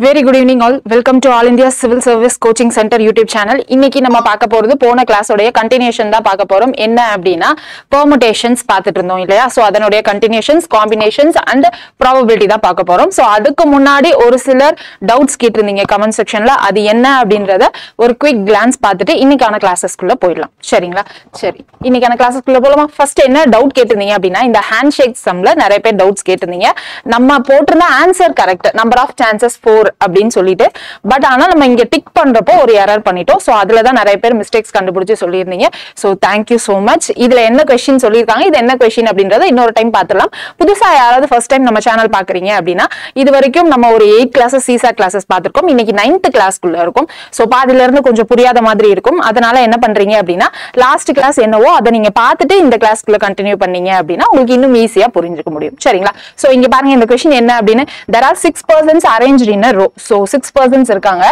Very good evening all. Welcome to All India Civil Service Coaching Center YouTube channel. இன்னைக்கு நம்ம பார்க்க போறது போன கிளாஸோட கண்டினியூஷன் தான் பார்க்க போறோம். என்ன அப்படினா permutations பார்த்துட்டு இருந்தோம் இல்லையா? சோ அதனுடைய continuations, combinations and probability தான் பார்க்க போறோம். சோ அதுக்கு முன்னாடி ஒரு சிலர் doubts கேட்டிருந்தீங்க கமெண்ட் செக்ஷன்ல. அது என்ன அப்படின்றத ஒரு quick glance பார்த்துட்டு இன்னைக்கான கிளாसेसக்குள்ள போயிடலாம். சரிங்களா? சரி. இன்னைக்கான கிளாसेसக்குள்ள போலாமா? ஃபர்ஸ்ட் என்ன டவுட் கேட்டிருந்தீங்க அப்படினா இந்த handshake sumல நிறைய பேர் doubts கேட்டிருந்தீங்க. நம்ம போட்டிருந்த answer correct. number of chances 4 அப்படின்னு சொல்லிட்டு பட் ஆனா நம்ம இங்க டிக் பண்றப்போ ஒரு எரர் பண்ணிட்டோம். சோ அதுல தான் நிறைய பேர் மிஸ்டேக்ஸ் கண்டுபிடிச்சு சொல்லியிருந்தீங்க. So thank you so much. இதுல என்ன क्वेश्चन சொல்லிருக்காங்க, இது என்ன क्वेश्चन அப்படின்றத இன்னொரு டைம் பார்த்துடலாம். புதுசா யாராவது ஃபர்ஸ்ட் டைம் நம்ம சேனல் பாக்குறீங்க அப்படின்னா இது வரைக்கும் நம்ம ஒரு 8 கிளாसेस CSAT கிளாसेस பார்த்திருக்கோம். இன்னைக்கு 9th கிளாஸ்க்குள்ள இருக்கும். சோ பாதில இருந்து கொஞ்சம் புரியாத மாதிரி இருக்கும். அதனால என்ன பண்றீங்க அப்படின்னா லாஸ்ட் கிளாஸ் என்னவோ அதை நீங்க பார்த்துட்டு இந்த கிளாஸ்க்குள்ள கண்டினியூ பண்ணீங்க அப்படின்னா உங்களுக்கு இன்னும் ஈஸியா புரிஞ்சுக்க முடியும். சரிங்களா? சோ இங்க பாருங்க இந்த क्वेश्चन என்ன அப்படின்னு there are 6 persons arranged in a row. So 6 persons இருக்காங்க.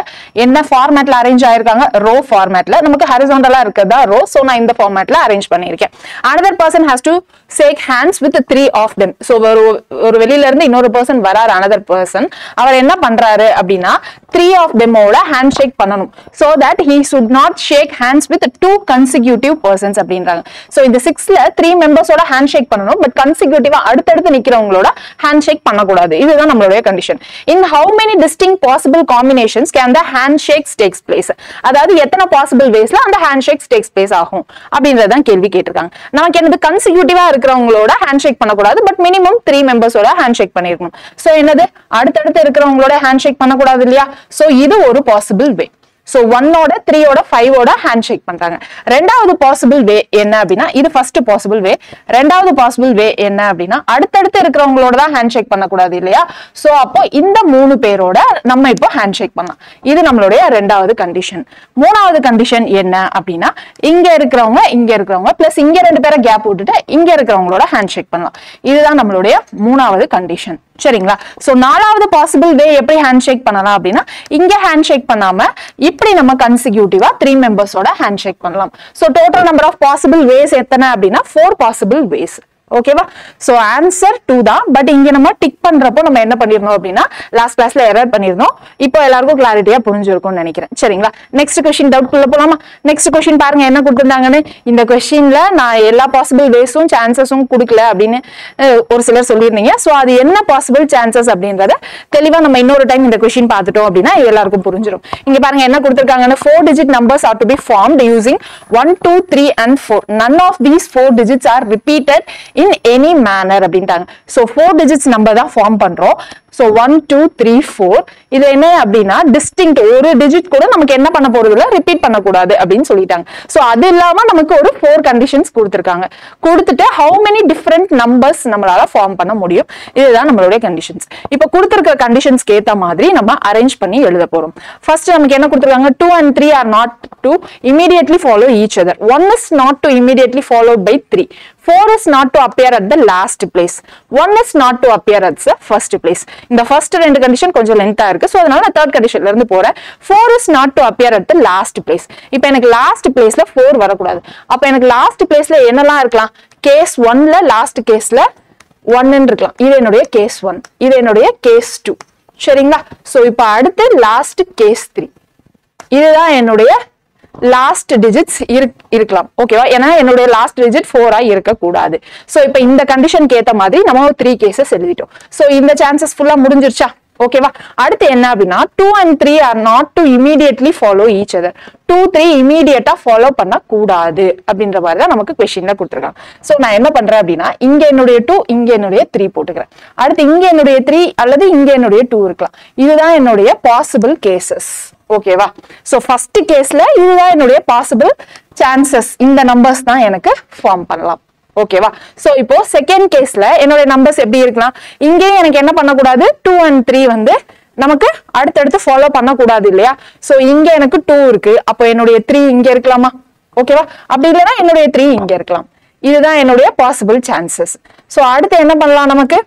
என்ன ஃபார்மட்ல அரேஞ்ச் ஆயிருக்காங்க? ரோ ஃபார்மட்ல. நமக்கு ஹரிசாண்டலா இருக்கதா ரோ. சோ நான் இந்த ஃபார்மட்ல அரேஞ்ச் பண்ணிருக்கேன். another person has to shake hands with 3 of them. So ஒரு வெளியில இருந்து இன்னொரு person வராரு another person. அவர் என்ன பண்றாரு அப்படினா 3 of them ஓட ஹேண்ட் ஷேக் பண்ணனும். so that he should not shake hands with 2 consecutive persons அப்படின்றாங்க. so இந்த 6ல 3 members ஓட ஹேண்ட் ஷேக் பண்ணனும். பட் கன்சிக்யூட்டிவா அடுத்தடுத்து நிக்கிறவங்களோட ஹேண்ட் ஷேக் பண்ண கூடாது. இதுதான் நம்மளுடைய condition. in how many distinct possible combinations can the handshakes takes place? அதாவது எத்தனை பாசிபிள் வேஸ்ல அந்த ஹேண்ட்ஷேக்ஸ் டேக்ஸ் பிளேஸ் ஆகும் அப்படின்றதான் கேள்வி கேட்டிருக்காங்க. நமக்கு என்னது கன்சிக்யூட்டிவா இருக்கிறவங்களோட ஹேண்ட்ஷேக் பண்ணக்கூடாது. பட் மினிமம் 3 மெம்பர்ஸோட ஹேண்ட்ஷேக் பண்ணிருக்கணும். சோ என்னது அடுத்தடுத்து இருக்கிறவங்களோட ஹேண்ட்ஷேக் பண்ணக்கூடாது இல்லையா? சோ இது ஒரு பாசிபிள் வே. சோ 1 ஓட 3 ஓட 5 ஓட ஹேண்ட்ஷேக் பண்றாங்க. ரெண்டாவது பாசிபிள் வே என்ன அப்படின்னா இது ஃபர்ஸ்ட் பாசிபிள் வே. ரெண்டாவது பாசிபிள் வே என்ன அப்படின்னா அடுத்தடுத்து இருக்கிறவங்களோட தான் ஹேண்ட்ஷேக் பண்ணக்கூடாது இல்லையா? சோ அப்போ இந்த 3 பேரோட நம்ம இப்போ ஹேண்ட்ஷேக் பண்ணலாம். இது நம்மளுடைய ரெண்டாவது கண்டிஷன். மூணாவது கண்டிஷன் என்ன அப்படின்னா இங்க இருக்கிறவங்க பிளஸ் இங்க 2 பேரை கேப் விட்டுட்டு இங்க இருக்கிறவங்களோட ஹேண்ட்ஷேக் பண்ணலாம். இதுதான் நம்மளுடைய மூணாவது கண்டிஷன். சரிங்களா? சோ நாலாவது பாசிபிள் வே எப்படி ஹேண்ட்ஷேக் பண்ணலாம் அப்படின்னா இங்க ஹேண்ட்ஷேக் பண்ணாம இப்படி நம்ம கன்சிக்யூட்டிவா 3 மெம்பர்ஸோட ஹேண்ட்ஷேக் பண்ணலாம். So total number of possible ways எத்தனை அப்படின்னா 4 பாசிபிள் வேஸ். ஓகேவா? சோ ஆன்சர் 2 தான். பட் இங்க நம்ம டிக் பண்றப்போ நம்ம என்ன பண்ணிரணும் அப்படின்னா லாஸ்ட் கிளாஸ்ல எரர் பண்ணிருந்தோம். இப்போ எல்லாருக்கும் கிளாரிட்டியா புரிஞ்சிருக்கும்னு நினைக்கிறேன். சரிங்களா? நெக்ஸ்ட் क्वेश्चन டவுட் குள்ள போலாமா? நெக்ஸ்ட் क्वेश्चन பாருங்க என்ன கொடுத்திருந்தாங்கன்னு. இந்த क्वेश्चनல நான் எல்லா பாசிபிள் வேஸும் சான்சஸும் கொடுக்கல அப்படின்னு ஒரு சிலர் சொல்லிருந்தீங்க. சோ அது என்ன பாசிபிள் சான்சஸ் அப்படின்றத தெளிவா நம்ம இன்னொரு டைம் இந்த क्वेश्चन பார்த்துட்டோம் அப்படின்னா எல்லாருக்கும் புரிஞ்சிரும். இங்க பாருங்க என்ன கொடுத்திருக்காங்கன்னு 4 digit numbers are to be formed using 1 2 3 and 4. none of these 4 digits are repeated in any manner அப்படின்ட்டாங்க. சோ 4 digits நம்பர் தான் ஃபார்ம் பண்றோம். சோ 1 2 3 4 இது என்ன அப்படின்னா டிஸ்டிங்க்ட் ஒரு டிஜிட் கூட நமக்கு என்ன பண்ண போறது இல்ல ரிப்பீட் பண்ண கூடாது அப்படின்னு சொல்லிட்டாங்க. சோ அது இல்லாம நமக்கு ஒரு 4 கண்டிஷன்ஸ் கொடுத்திருக்காங்க. கொடுத்துட்டு how many different numbers நம்மளால ஃபார்ம் பண்ண முடியும். இதுதான் நம்மளுடைய கண்டிஷன்ஸ். இப்போ கொடுத்திருக்கிற கண்டிஷன்ஸ்க்கு ஏத்த மாதிரி நம்ம அரேஞ்ச் பண்ணி எழுத போறோம். ஃபர்ஸ்ட் நமக்கு என்ன கொடுத்திருக்காங்க 2 and 3 are not to immediately follow each other. 1 is not to immediately followed by 3. 4 is not to appear at the last place. 1 is not to appear at the first place. இந்த first ரெண்டு condition கொஞ்சம் லென்த்தா இருக்கு. So அதனால நான் third கண்டிஷன்ல இருந்து போறேன். 4 is not to appear at the last place. இப்போ எனக்கு லாஸ்ட் பிளேஸ்ல 4 வரக்கூடாது. அப்ப எனக்கு லாஸ்ட் பிளேஸ்ல என்னலாம் இருக்கலாம்? கேஸ் 1ல லாஸ்ட் கேஸ்ல 1 இருக்கலாம். இது என்னுடைய கேஸ் 1. இது என்னுடைய கேஸ் 2. சரிங்களா? சோ இப்போ அடுத்து லாஸ்ட் கேஸ் 3. இதுதான் என்னுடைய லாஸ்ட் டிஜிட்ஸ் இருக்கலாம். ஓகேவா? ஏன்னா என்னுடைய லாஸ்ட் டிஜிட் 4 இருக்க கூடாது. சோ இப்போ இந்த கண்டிஷனுக்கு ஏத்த மாதிரி நம்ம 3 கேसेस எழுதிட்டோம். சோ இந்த சான்சஸ் ஃபுல்லா முடிஞ்சிருச்சா? ஓகேவா? அடுத்து என்ன அப்படின்னா 2 and 3 are not to immediately follow each other. 2 3 இமீடியட்டா ஃபாலோ பண்ண கூடாது அப்படின்ற மாதிரி தான் நமக்கு क्वेश्चनல கொடுத்திருக்காங்க. சோ நான் என்ன பண்றேன் அப்படின்னா இங்க என்னுடைய 2 இங்க என்னுடைய 3 போட்டுக்கிறேன். அடுத்து இங்க என்னுடைய 3 அல்லது இங்க என்னுடைய 2 இருக்கலாம். இதுதான் என்னுடைய பாசிபிள் கேसेस. ஓகேவா? சோ ஃபர்ஸ்ட் கேஸ்ல இதுதான் என்னுடைய பாசிபிள் சான்சஸ். இந்த நம்பர்ஸ் தான் எனக்கு ஃபார்ம் பண்ணலாம். ஓகேவா? சோ இப்போ செகண்ட் கேஸ்ல என்னோட நம்பர்ஸ் எப்படி இருக்கலாம்? இங்கே எனக்கு என்ன பண்ண கூடாது 2 and 3 வந்து நமக்கு அடுத்தடுத்து ஃபாலோ பண்ண கூடாது இல்லையா? சோ இங்க எனக்கு 2 இருக்கு. அப்போ என்னுடைய 3 இங்க இருக்கலாமா? ஓகேவா? அப்படி இல்லைன்னா என்னுடைய 3 இங்க இருக்கலாம். இதுதான் என்னுடைய பாசிபிள் சான்சஸ். சோ அடுத்து என்ன பண்ணலாம்? நமக்கு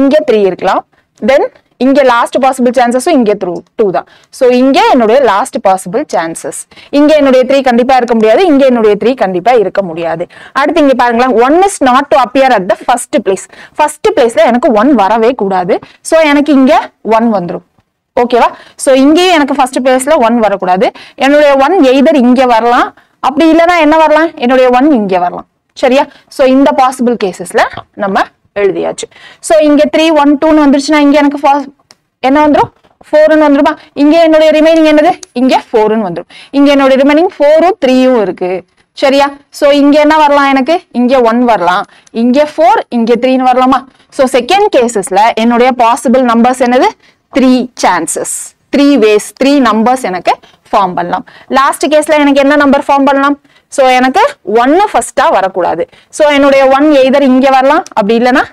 இங்க 3 இருக்கலாம். தென் இங்க லாஸ்ட் பாசிபிள் சான்சஸும் இங்க 2 தான். சோ இங்க என்னுடைய லாஸ்ட் பாசிபிள் சான்சஸ். இங்க என்னுடைய 3 கண்டிப்பா இருக்க முடியாது. இங்க என்னுடைய 3 கண்டிப்பா இருக்க முடியாது. அடுத்து இங்க பாருங்களா 1 is not to appear at the first place. First பிளேஸ்ல எனக்கு 1 வரவே கூடாது. சோ எனக்கு இங்க 1 வந்துரும். ஓகேவா? சோ இங்கேயும் எனக்கு ஃபர்ஸ்ட் பிளேஸ்ல 1 வரக்கூடாது. என்னுடைய 1 எய்தர் இங்க வரலாம், அப்படி இல்லைன்னா என்ன வரலாம், என்னுடைய 1 இங்க வரலாம். சரியா? சோ இந்த பாசிபிள் கேசஸ்ல நம்ம எழுதியாச்சு. சோ இங்க 3 1 2 வந்துருச்சுன்னா இங்க எனக்கு என்ன வந்துரும், 4 வந்துருமா? இங்க என்னுடைய ரிமைனிங் என்னது, இங்க 4 வந்துரும். இங்க என்னுடைய ரிமைனிங் 4 3 இருக்கு. சரியா? சோ இங்க என்ன வரலாம், எனக்கு இங்க 1 வரலாம், இங்க 4 இங்க 3 வரலாமா? சோ செகண்ட் கேசஸ்ல என்னுடைய பாசிபிள் நம்பர்ஸ் என்னது, 3 சான்சஸ், 3 ways, 3 நம்பர்ஸ் எனக்கு ஃபார்ம் பண்ணலாம். லாஸ்ட் கேஸ்ல எனக்கு என்ன நம்பர் ஃபார்ம் பண்ணலாம், சோ எனக்கு 1 ஃபர்ஸ்டா வரக்கூடாது. சோ என்னுடைய 1 எய்தர் இங்க வரலாம், அப்படி இல்லைன்னா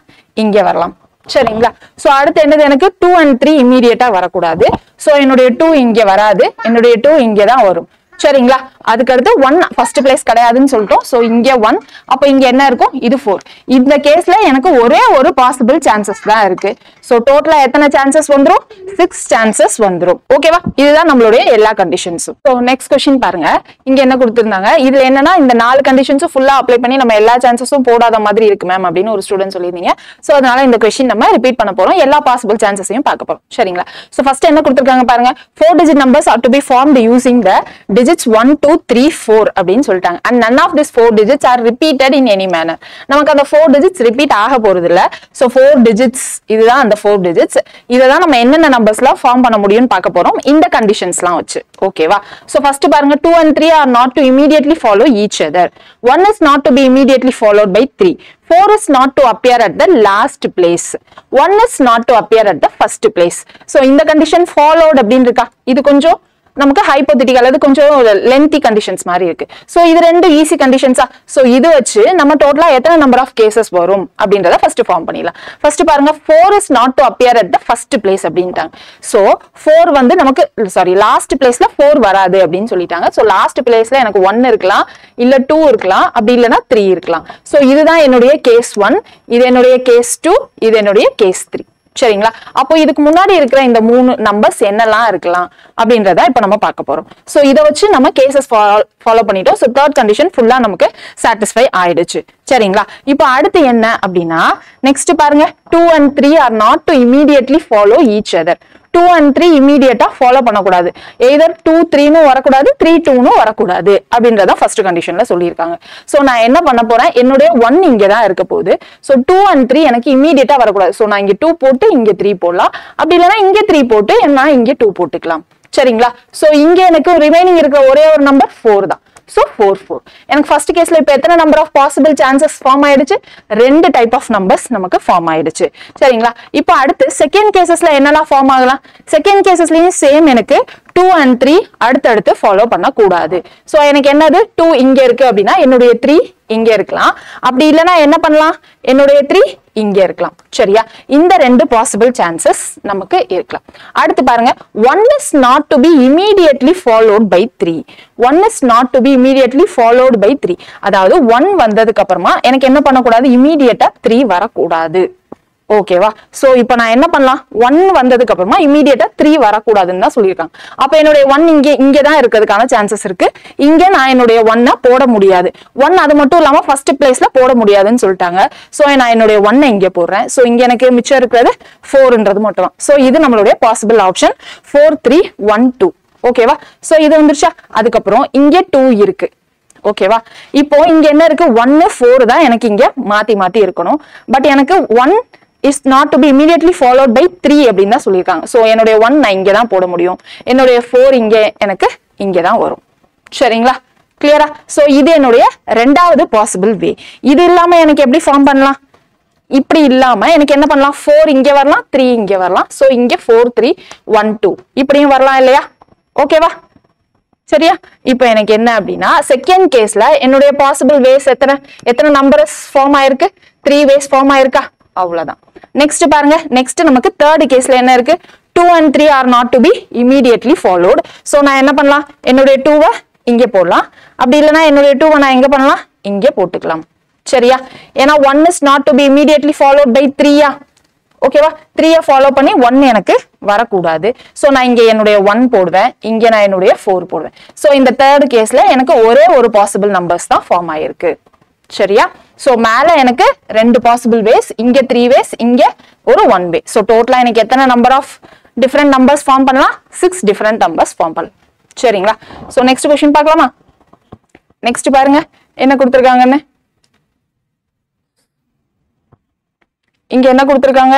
இங்க வரலாம். சரிங்களா? சோ அடுத்து என்னது, எனக்கு 2 and 3 இமீடியட்டா வரக்கூடாது. சோ என்னுடைய 2 இங்க வராது, என்னுடைய 2 இங்க தான் வரும். சரிங்களா? அதுக்கு அடுத்து 1 ஃபர்ஸ்ட் பிளேஸ் கிடையாதுன்னு சொல்லிட்டோம். சோ இங்க 1, அப்ப இங்க என்ன இருக்கும், இது 4. இந்த கேஸ்ல எனக்கு ஒரே ஒரு பாசிபிள் சான்சஸ் தான் இருக்கு. சோ டோட்டலா எத்தனை சான்சஸ் வந்துரும், 6 சான்சஸ் வந்துரும். ஓகேவா? இதுதான் நம்மளுடைய எல்லா கண்டிஷன்ஸும். சோ நெக்ஸ்ட் क्वेश्चन பாருங்க. இங்க என்ன கொடுத்திருந்தாங்க, இதுல என்னன்னா இந்த 4 கண்டிஷன்ஸும் ஃபுல்லா அப்ளை பண்ணி நம்ம எல்லா சான்சஸும் போடாத மாதிரி இருக்கு மேம் அப்படின்னு ஒரு ஸ்டூடெண்ட் சொல்லிருந்தீங்க. சோ அதனால இந்த क्वेश्चन நம்ம ரிப்பீட் பண்ண போறோம், எல்லா பாசிபிள் சான்சஸையும் பார்க்க போறோம். சரிங்களா? சோ ஃபர்ஸ்ட் என்ன கொடுத்திருக்காங்க பாருங்க, 4 digit numbers are to be formed using the digits 1 2 3 4 அப்படின்னு சொல்லிட்டாங்க. and none of these 4 digits are repeated in any manner. நமக்கு அந்த 4 digits ரிப்பீட் ஆக போறது இல்ல. சோ 4 digits இதுதான் அந்த 4 digits. இததான் நம்ம என்னென்ன நம்பர்ஸ்ல ஃபார்ம் பண்ண முடியும்னு பார்க்க போறோம் இந்த கண்டிஷன்ஸ்லாம் வச்சு. ஓகேவா? சோ ஃபர்ஸ்ட் பாருங்க, 2 and 3 are not to immediately follow each other. 1 is not to be immediately followed by 3. 4 is not to appear at the last place. 1 is not to appear at the first place. So இந்த condition followed அப்படின்னு இருக்கா, இது கொஞ்சம் நமக்கு hypothetical, அது கொஞ்சம் lengthy conditions மாதிரி இருக்கு. சோ இது ரெண்டு ஈஸி கண்டிஷன்ஸா. சோ இது வச்சு நம்ம டோட்டலா எத்தனை நம்பர் ஆஃப் கேசஸ் வரும் அப்படின்றத ஃபர்ஸ்ட் ஃபார்ம் பண்ணிடலாம். ஃபர்ஸ்ட் பாருங்க, 4 is not to appear at the first place அப்படின்ட்டாங்க. சோ 4 வந்து நமக்கு லாஸ்ட் பிளேஸ்ல 4 வராது அப்படின்னு சொல்லிட்டாங்க. சோ லாஸ்ட் பிளேஸ்ல எனக்கு 1 இருக்கலாம், இல்ல 2 இருக்கலாம், அப்படி இல்லைன்னா 3 இருக்கலாம். சோ இதுதான் என்னுடைய கேஸ் 1, இது என்னுடைய கேஸ் 2, இது என்னுடைய கேஸ் 3. சரிங்களா? அப்போ இதுக்கு முன்னாடி இருக்கிற இந்த 3 நம்பர்ஸ் என்னெல்லாம் இருக்கலாம் அப்படின்றத இப்ப நம்ம பார்க்க போறோம். சோ இத வச்சு நம்ம கேசஸ் ஃபாலோ பண்ணிட்டோம். சோ தேர்ட் கண்டிஷன் ஃபுல்லா நமக்கு சாட்டிஸ்ஃபை ஆயிடுச்சு. சரிங்களா? இப்போ அடுத்து என்ன அப்படின்னா, நெக்ஸ்ட் பாருங்க, 2 and 3 are not to immediately follow each other. 2 and 3 இமீடியட்டா ஃபாலோ பண்ணக்கூடாது. எய்தர் 2 3 வரக்கூடாது, 3 2 வரக்கூடாது அப்படின்றத ஃபர்ஸ்ட் கண்டிஷன்ல சொல்லியிருக்காங்க. சோ நான் என்ன பண்ண போறேன், என்னுடைய 1 இங்க தான் இருக்க போகுது. சோ 2 and 3 எனக்கு இமீடியட்டா வரக்கூடாது. சோ நான் இங்க 2 போட்டு இங்க 3 போடலாம், அப்படி இல்லைன்னா இங்க 3 போட்டு நான் இங்க 2 போட்டுக்கலாம். சரிங்களா? சோ இங்க எனக்கு ரிமைனிங் இருக்கிற ஒரே ஒரு நம்பர் 4 தான். சோ 4 4. எனக்கு ஃபர்ஸ்ட் கேஸ்ல இப்ப எத்தனை number of possible chances form ஆயிடுச்சு, 2 டைப் ஆஃப் நம்பர்ஸ் நமக்கு ஃபார்ம் ஆயிடுச்சு. சரிங்களா? இப்போ அடுத்து செகண்ட் கேசஸ்ல என்னெல்லாம் ஃபார்ம் ஆகலாம், செகண்ட் கேசஸ்லயும் சேம் எனக்கு 2 and 3 அடுத்தடுத்து ஃபாலோ பண்ண கூடாது. சோ எனக்கு என்னது, 2 இங்க இருக்கு அப்படின்னா என்னுடைய 3 இங்க இருக்கலாம், அப்படி இல்லைன்னா என்ன பண்ணலாம், என்னுடைய 3 இங்க இருக்கலாம். சரியா? இந்த 2 பாசிபிள் சான்சஸ் நமக்கு இருக்கலாம். அடுத்து பாருங்க, 1 is not to be immediately followed by 3. 1 is not to be immediately followed by 3. அதாவது 1 வந்ததுக்கு அப்புறமா எனக்கு என்ன பண்ணக்கூடாது, இமீடியட்டா 3 வரக்கூடாது. ஓகேவா? சோ இப்போ நான் என்ன பண்ணலாம், 1 வந்ததுக்கு அப்புறமா இமீடியட்டா 3 வரக்கூடாதுன்னு தான் சொல்லியிருக்காங்க. அப்ப என்னுடைய 1 இங்க தான் இருக்கிறதுக்கான சான்சஸ் இருக்கு. இங்க நான் என்னுடைய 1 போட முடியாது. 1 அது மட்டும் இல்லாம ஃபர்ஸ்ட் பிளேஸ்ல போட முடியாதுன்னு சொல்லிட்டாங்க. சோ நான் என்னுடைய 1 இங்க போடுறேன். சோ இங்க எனக்கு மிச்சம் இருக்கிறது 4ன்றது மட்டும் தான். சோ இது நம்மளுடைய பாசிபிள் ஆப்ஷன் 4 3 1 2. ஓகேவா? சோ இது வந்துருச்சா. அதுக்கப்புறம் இங்க 2 இருக்கு. ஓகேவா? இப்போ இங்க என்ன இருக்கு, 1 4 தான் எனக்கு இங்க மாத்தி மாத்தி இருக்கணும். பட் எனக்கு 1 is not to be immediately followed by 3 அப்படின்னு தான் சொல்லியிருக்காங்க. சோ என்னுடைய 1 நான் இங்க தான் போட முடியும், என்னுடைய 4 இங்க எனக்கு இங்க தான் வரும். சரிங்களா? கிளியரா? சோ இது என்னுடைய ரெண்டாவது பாசிபிள் வே. இது இல்லாம எனக்கு எப்படி ஃபார்ம் பண்ணலாம், இப்படி இல்லாம எனக்கு என்ன பண்ணலாம், 4 இங்க வரலாம், 3 இங்க வரலாம். சோ இங்க 4 3 1 2 இப்படியும் வரலாம் இல்லையா? ஓகேவா? சரியா? இப்போ எனக்கு என்ன அப்படின்னா, செகண்ட் கேஸ்ல என்னுடைய பாசிபிள் வேஸ் எத்தனை நம்பர்ஸ் ஃபார்ம் ஆயிருக்கு, 3 வேஸ் ஃபார்ம் ஆயிருக்கா, அவ்வளவுதான். நெக்ஸ்ட் பாருங்க, நெக்ஸ்ட் நமக்கு தேர்ட் கேஸ்ல என்ன இருக்கு, 2 and 3 are not to be immediately followed. So நான் என்ன பண்ணலாம், என்னுடைய 2 இங்க போடலாம், அப்படி இல்லைன்னா என்னுடைய 2 நான் எங்க பண்ணலாம், இங்க போட்டுக்கலாம். சரியா? ஏன்னா 1 is not to be immediately followed by 3. ஓகேவா? 3 ஃபாலோ பண்ணி 1 எனக்கு வரக்கூடாது. சோ நான் இங்க என்னுடைய 1 போடுவேன், இங்க நான் என்னுடைய 4 போடுவேன். சோ இந்த தேர்ட் கேஸ்ல எனக்கு ஒரே ஒரு பாசிபிள் நம்பர்ஸ் தான் ஃபார்ம் ஆயிருக்கு. சரியா? சோ மேல எனக்கு 2 பாசிபிள் வேஸ், இங்க 3 வேஸ், இங்க ஒரு 1 வே. சோ டோட்டலா எனக்கு எத்தனை number of different numbers form பண்ணலாம் 6 different numbers form பண்ணலாம் சரிங்களா சோ நெக்ஸ்ட் क्वेश्चन பார்க்கலாமா நெக்ஸ்ட் பாருங்க என்ன கொடுத்திருக்காங்கன்னு இங்க என்ன கொடுத்திருக்காங்க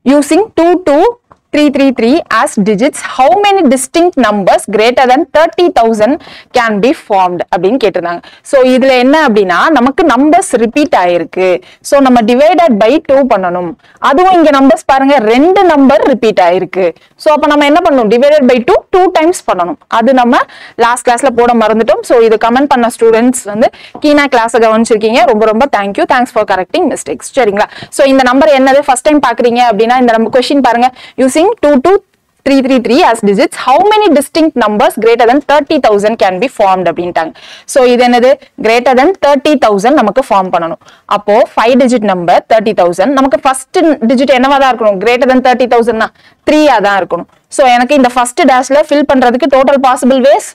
using 22333 as digits how many distinct numbers greater than 30000 can be formed அப்படினு கேட்டிருந்தாங்க சோ இதுல என்ன அப்படினா நமக்கு நம்பர்ஸ் ரிப்பீட் ஆயிருக்கு சோ நம்ம டிவைடட் பை 2 பண்ணனும் அதுவும் இங்க நம்பர்ஸ் பாருங்க ரெண்டு நம்பர் ரிப்பீட் ஆயிருக்கு சோ அப்ப நம்ம என்ன பண்ணனும் டிவைடட் பை 2 டைம்ஸ் பண்ணனும் அது நம்ம லாஸ்ட் கிளாஸ்ல போட மறந்துட்டோம் சோ இது கமெண்ட் பண்ண ஸ்டூடண்ட்ஸ் வந்து கீனா கிளாஸ் கவனிச்சிருக்கீங்க ரொம்ப thank you thanks for correcting mistakes சரிங்களா சோ இந்த நம்பர் என்னது ஃபர்ஸ்ட் டைம் பாக்குறீங்க அப்படினா இந்த நம்ம क्वेश्चन பாருங்க using 22333 as digits how many distinct numbers greater than 30000 can be formed அப்படிட்டாங்க so இது என்னது greater than 30000 நமக்கு ஃபார்ம் பண்ணனும் அப்போ 5 digit number 30000 நமக்கு ஃபர்ஸ்ட் டிஜிட் என்னவா தான் இருக்கணும் greater than 30000 னா 3 ஆ தான் இருக்கணும் சோ எனக்கு இந்த ஃபர்ஸ்ட் டேஷ்ல ஃபில் பண்றதுக்கு டோட்டல் பாசிபிள் வேஸ்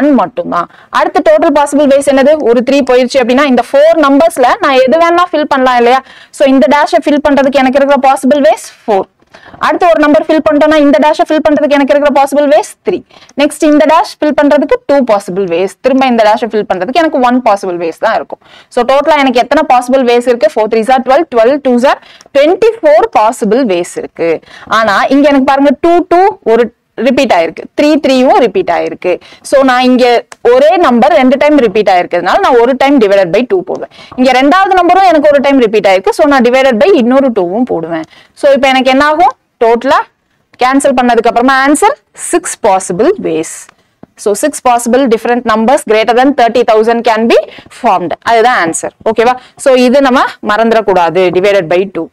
1 மட்டும் தான் அடுத்து டோட்டல் பாசிபிள் வேஸ் என்னது ஒரு 3 போயிருச்சு அப்படினா இந்த 4 நம்பர்ஸ்ல நான் எது வேணா ஃபில் பண்ணலாம் இல்லையா சோ இந்த டேஷை ஃபில் பண்றதுக்கு எனக்கு இருக்கிற பாசிபிள் வேஸ் 4 அடுத்து ஒரு நம்பர் ஃபில் பண்ணிட்டோம்னா இந்த டேஷை ஃபில் பண்றதுக்கு எனக்கு இருக்கிற பாசிபிள் வேஸ் 3 நெக்ஸ்ட் இந்த டேஷ் ஃபில் பண்றதுக்கு 2 பாசிபிள் வேஸ் திரும்ப இந்த டேஷை ஃபில் பண்றதுக்கு எனக்கு 1 பாசிபிள் வேஸ் தான் இருக்கும் சோ டோட்டலா எனக்கு எத்தனை பாசிபிள் வேஸ் இருக்கு 4 3s are 12 12 2s are 24 possible ways இருக்கு ஆனா இங்க எனக்கு பாருங்க 2 2 ஒரு ரிப்பீட் ஆயிருக்கு 3 3யும் ரிப்பீட் ஆயிருக்கு சோ நான் இங்க ஒரே நம்பர் ரெண்டு டைம் ரிப்பீட் ஆயிருக்கிறதுனால நான் ஒரு டைம் டிவைடட் பை 2 போடுவேன் இங்க ரெண்டாவது நம்பரும் எனக்கு ஒரு டைம் ரிப்பீட் ஆயிருக்கு சோ நான் டிவைடட் பை இன்னொரு 2வும் போடுவேன் சோ இப்போ எனக்கு என்ன ஆகும் டோட்டலா கேன்சல் பண்ணதுக்கு அப்புறமா answer 6 possible ways so 6 possible different numbers greater than 30000 can be formed அதுதான் ஆன்சர் ஓகேவா சோ இது நம்ம மறந்துற கூடாது divided by 2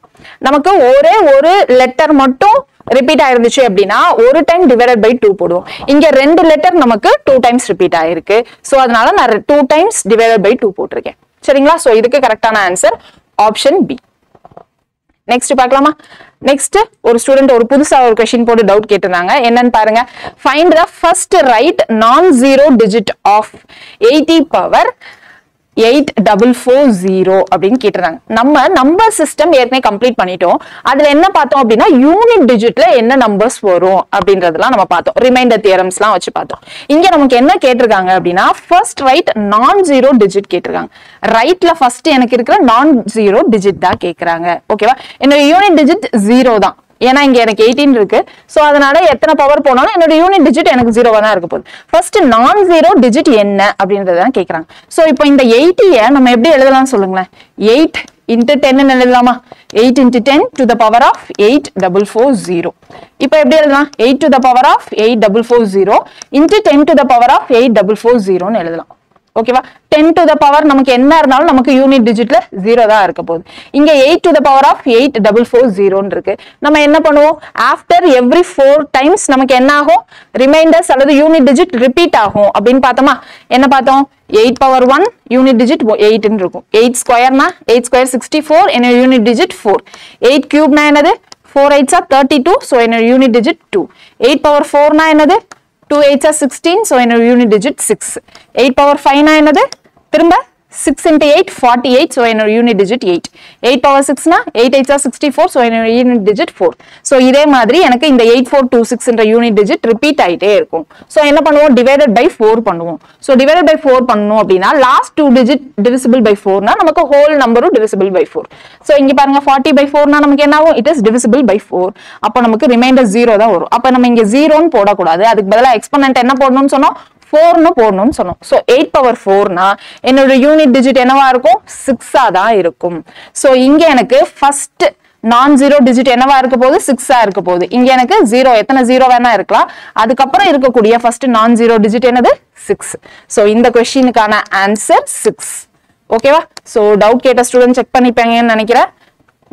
நமக்கு ஒரே ஒரு லெட்டர் மட்டும் ரிப்பீட் ஆயிருந்துச்சு அப்படினா ஒரு டைம் டிவைடட் பை 2 போடுவோம் இங்க ரெண்டு லெட்டர் நமக்கு 2 டைம்ஸ் ரிப்பீட் ஆயிருக்கு சோ அதனால நான் 2 டைம்ஸ் டிவைடட் பை 2 போட்டுருக்கேன் சரிங்களா சோ இதுக்கு கரெக்ட்டான ஆன்சர் ஆப்ஷன் பி நெக்ஸ்ட் பார்க்கலாமா நெக்ஸ்ட் ஒரு ஸ்டூடண்ட் ஒரு புதுசா ஒரு क्वेश्चन போட்டு டவுட் கேட்டிருந்தாங்க என்னன்னு பாருங்க find the first right non zero digit of 80 power 8440 அப்படின்னு கேட்டிருந்தாங்க நம்ம நம்பர் சிஸ்டம் ஏற்கனவே கம்ப்ளீட் பண்ணிட்டோம் அதுல என்ன பார்த்தோம் அப்படின்னா யூனிட் டிஜிட்ல என்ன நம்பர்ஸ் வரும் அப்படின்றதெல்லாம் நம்ம பார்த்தோம் ரிமைண்டர் தியரம்ஸ்லாம் வச்சு பார்த்தோம் இங்க நமக்கு என்ன கேட்டிருக்காங்க அப்படின்னா ஃபர்ஸ்ட் ரைட் நான் ஜீரோ டிஜிட் கேட்டிருக்காங்க ரைட்ல ஃபர்ஸ்ட் எனக்கு இருக்கிற நான் ஜீரோ டிஜிட் தான் கேட்கறாங்க ஓகேவா என்னோட யூனிட் டிஜிட் 0 தான் ஏன்னா இங்க எனக்கு 18 இருக்கு சோ அதனால எத்தனை பவர் போனாலும் என்னோட யூனிட் டிஜிட் எனக்கு 0வா தான் இருக்க போகுது ஃபர்ஸ்ட் நான் ஜீரோ டிஜிட் என்ன அப்படின்றத தான் கேக்குறாங்க சோ இப்போ இந்த 80 நம்ம எப்படி எழுதலாம் சொல்லுங்களேன் 8 into 10 ன்னு எழுதலாமா 8 into 10 to the power of 8440 இப்போ எப்படி எழுதலாம் 8 to the power of 8440 into 10 to the power of 8440 ன்னு எழுதலாம் ஓகேவா 10 to the power நமக்கு என்ன இருந்தாலும் நமக்கு யூனிட் டிஜிட்ல 0 தான் இருக்க போகுது இங்க 8 to the power of 8440 ன்னு இருக்கு நம்ம என்ன பண்ணுவோம் ஆஃப்டர் எவ்ரி 4 டைம்ஸ் நமக்கு என்ன ஆகும் ரிமைண்டர்ஸ் அல்லது யூனிட் டிஜிட் ரிப்பீட் ஆகும் அப்படின்னு பார்த்தோமா என்ன பார்த்தோம் 8 power 1 யூனிட் டிஜிட் 8 ன்னு இருக்கும் 8 ஸ்கொயர்னா 8 ஸ்கொயர் 64 என்ன யூனிட் டிஜிட் 4 8 கியூப்னா என்னது 4 8s are 32 so என்ன யூனிட் டிஜிட் 2 8 power 4 னா என்னது 2 8s are 16 so in a unit digit 6 8 power 5 na enadhu thirumba 6 into 8 48 so in a unit digit 8 8 power 6 na 8 8s are 64 so in a unit digit 4 so இதே மாதிரி எனக்கு இந்த 8426 என்ற unit digit repeat ஆயிட்டே இருக்கும் so என்ன பண்ணுவோம் divided by 4 பண்ணுவோம் சோ டிவைடட் பை 4 பண்ணனும் அப்படினா லாஸ்ட் 2 டிஜிட் divisible by 4 னா நமக்கு ஹோல் நம்பரும் divisible by 4 சோ இங்க பாருங்க 40 by 4 னா நமக்கு என்ன ஆகும் it is divisible by 4 அப்ப நமக்கு ரிமைண்டர் 0 தான் வரும் அப்ப நம்ம இங்க 0 ன்னு போட கூடாது அதுக்கு பதிலா எக்ஸ்போனன்ட் என்ன போடணும்னு சொன்னோம் 4 னு போடணும்னு சொன்னோம் சோ 8 power 4 னா என்னோட யூனிட் டிஜிட் என்னவா இருக்கும் 6 ஆ தான் இருக்கும் சோ இங்க எனக்கு ஃபர்ஸ்ட் நான் ஜீரோ டிஜிட் என்னவா இருக்க போகுது 6 ஆ இருக்க போகுது இங்க எனக்கு 0 எத்தனை 0 வேணா இருக்கலாம் அதுக்கு அப்புறம் இருக்கக்கூடிய ஃபர்ஸ்ட் நான் ஜீரோ டிஜிட் என்னது 6 சோ இந்த क्वेश्चनக்கான ஆன்சர் 6 ஓகேவா சோ டவுட் கேட்ட ஸ்டூடண்ட் செக் பண்ணிப்பாங்கன்னு நினைக்கிறேன்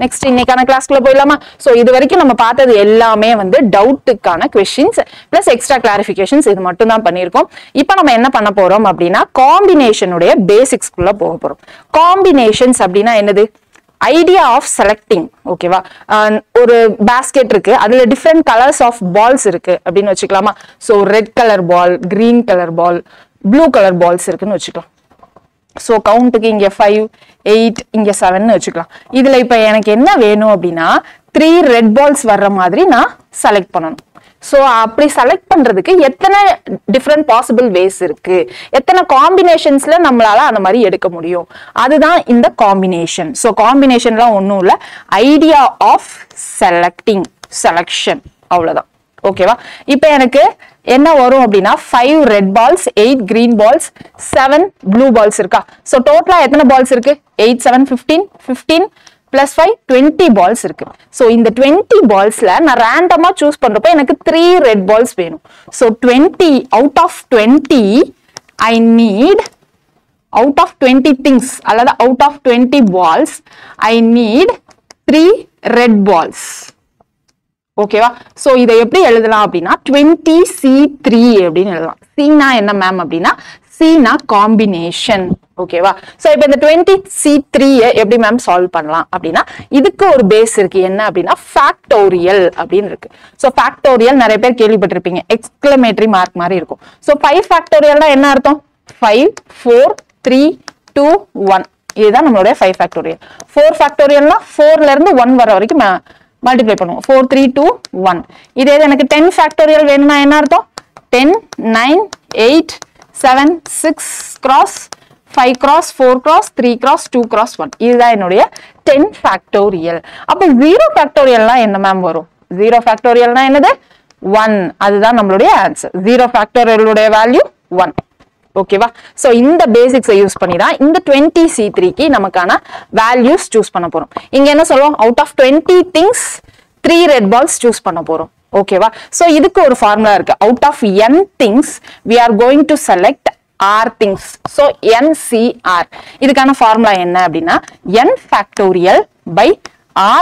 நெக்ஸ்ட் இன்னைக்கான கிளாஸ்க்குள்ள போயிடலாமா சோ இது வரைக்கும் நம்ம பார்த்தது எல்லாமே வந்து டவுட்டுக்கான क्वेश्चंस பிளஸ் எக்ஸ்ட்ரா கிளாரிஃபிகேஷன்ஸ் இது மட்டும் தான் பண்ணியிருக்கோம் இப்போ நம்ம என்ன பண்ண போறோம் அப்படின்னா காம்பினேஷனுடைய பேசிக்ஸ்க்குள்ள போக போறோம் காம்பினேஷன்ஸ் அப்படின்னா என்னது ஐடியா ஆஃப் செலக்டிங் ஓகேவா ஒரு பாஸ்கெட் இருக்கு அதுல டிஃப்ரெண்ட் கலர்ஸ் ஆஃப் பால்ஸ் இருக்கு அப்படின்னு வச்சுக்கலாமா so red colour ball green colour ball blue colour balls இருக்குன்னு வச்சுக்கலாம் சோ கவுண்ட்டுக்கு இங்க 5 8 இங்க 7 ன்னு வச்சுக்கலாம் இதுல இப்ப எனக்கு என்ன வேணும் அப்படின்னா 3 ரெட் பால்ஸ் வர்ற மாதிரி நான் செலக்ட் பண்ணணும். சோ அப்படி செலக்ட் பண்றதுக்கு எத்தனை டிஃபரெண்ட் பாசிபிள் வேஸ் இருக்கு, எத்தனை காம்பினேஷன்ஸ்ல நம்மளால அந்த மாதிரி எடுக்க முடியும், அதுதான் இந்த காம்பினேஷன். சோ காம்பினேஷன்லாம் ஒண்ணும் இல்ல, ஐடியா ஆஃப் செலக்ஷன், அவ்வளவுதான். ஓகேவா? இப்போ எனக்கு என்ன வரும் அப்படின்னா 5 red balls, 8 green balls, 7 blue balls இருக்கா? சோ டோட்டலா எத்தனை பால்ஸ் இருக்கு? 8 7 15 15 plus 5 20 பால்ஸ் இருக்கு. சோ இந்த 20 பால்ஸ்ல நான் ரேண்டமா சூஸ் பண்றப்ப எனக்கு 3 ரெட் பால்ஸ் வேணும். So 20 out of 20 I need, out of 20 things அல்லது out of 20 balls I need 3 red balls. ஓகேவா? சோ இதை எப்படி எழுதலாம் அப்படின்னா 20C3 அப்படின்னு எழுதலாம். C-னா என்ன மேம் அப்படின்னா C-னா காம்பினேஷன். ஓகேவா? சோ இப்போ இந்த 20C3 எப்படி மேம் சால்வ் பண்ணலாம் அப்படின்னா இதுக்கு ஒரு பேஸ் இருக்கு. என்ன அப்படின்னா ஃபேக்டோரியல் அப்படின்னு இருக்கு. சோ ஃபேக்டோரியல் நிறைய பேர் கேள்விப்பட்டிருப்பீங்க, எக்ஸ்கிளமேட்டரி மார்க் மாதிரி இருக்கும். சோ 5 ஃபேக்டோரியல்னா என்ன அர்த்தம்? 5 4 3 2 1, இதுதான் நம்மளுடைய 5 ஃபேக்டோரியல். 4 ஃபேக்டோரியல்னா 4ல இருந்து 1 வர வரைக்கும் மல்டிப்ளை பண்ணுவோம். 4 3 2 1. இதே எனக்கு 10 ஃபேக்டோரியல் வேணும்னா என்ன அர்த்தம்? 10 9 8 7 6 cross 5 cross 4 cross 3 cross 2 cross 1, இதுதான் என்னுடைய 10 ஃபேக்டோரியல். அப்ப 0 ஃபேக்டோரியல்னா என்ன மேம் வரும்? 0 ஃபேக்டோரியல்னா என்னது? 1. அதுதான் நம்மளுடைய ஆன்சர். 0 ஃபேக்டோரியலுடைய வேல்யூ 1. ஓகேவா? சோ இந்த பேசிக்ஸை யூஸ் பண்ணி தான் இந்த 20C3க்கு நமக்கான வேல்யூஸ் சூஸ் பண்ண போறோம். இங்க என்ன சொல்லுவோம்? Out of 20 things 3 red balls choose பண்ண போறோம். ஓகேவா? சோ இதுக்கு ஒரு ஃபார்முலா இருக்கு. Out of n things we are going to select r things. so NCR, இதுக்கான ஃபார்முலா என்ன அப்படின்னா n factorial by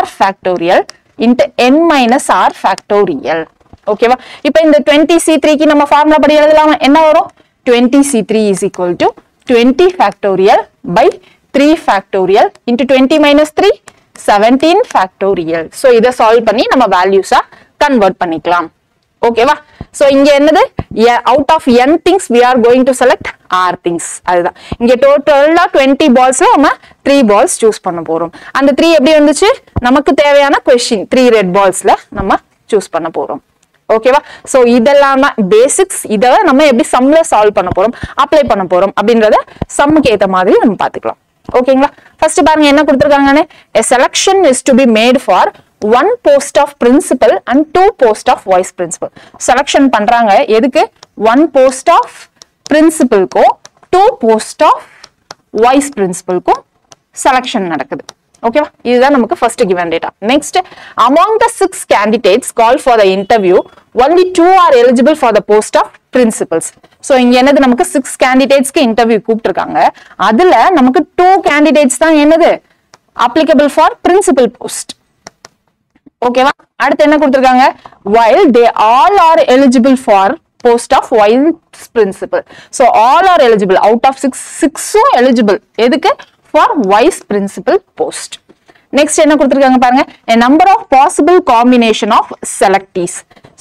r factorial into n minus r factorial. ஓகேவா? இப்போ இந்த 20C3க்கு நம்ம ஃபார்முலா படி எழுதலாமா? என்ன வரும்? 20C3 is equal to 20 factorial by 3 factorial into 20 minus 3 17 factorial. So இதை சால்வ் பண்ணி நம்ம வேல்யூஸா கன்வெர்ட் பண்ணிக்கலாம். ஓகேவா? சோ இங்க என்னது? out of n things we are going to select r things. அதுதான் இங்க டோட்டலா 20 பால்ஸ்ல நம்ம 3 பால்ஸ் சூஸ் பண்ண போறோம். அந்த 3 எப்படி வந்துச்சு? நமக்கு தேவையான क्वेश्चन 3 ரெட் பால்ஸ்ல நம்ம சூஸ் பண்ண போறோம். ஓகேவா? சோ இதெல்லாம் பேசிக்ஸ். இத நம்ம எப்படி சம்ல சால்வ் பண்ண போறோம், அப்ளை பண்ண போறோம் அப்படின்றத சம்முக்கு ஏத்த மாதிரி நம்ம பாத்துக்கலாம். ஓகேங்களா? ஃபர்ஸ்ட் பாருங்க என்ன கொடுத்திருக்காங்கன்னு. a selection is to be made for 1 post of principal and 2 post of vice principal. selection பண்றாங்க எதுக்கு? 1 post of principal க்கும் 2 post of vice principal க்கும் selection நடக்குது. ஓகேவா? இதுதான் நமக்கு first given data. Next, among the 6 candidates called for the interview, only 2 are eligible for the post of principals. So இங்க என்னது? நமக்கு 6 candidatesக்கு இன்டர்வியூ கூப்பிட்டிருக்காங்க. அதுல நமக்கு 2 candidates தான் என்னது applicable for principal post. ஓகேவா? அடுத்து என்ன கொடுத்திருக்காங்க? while they all are eligible for post of vice principal. So all are eligible. out of 6 eligible. எதுக்கு? for vice principal post. Next என்ன கொடுத்திருக்காங்க பாருங்க. a number of possible combination of selectees.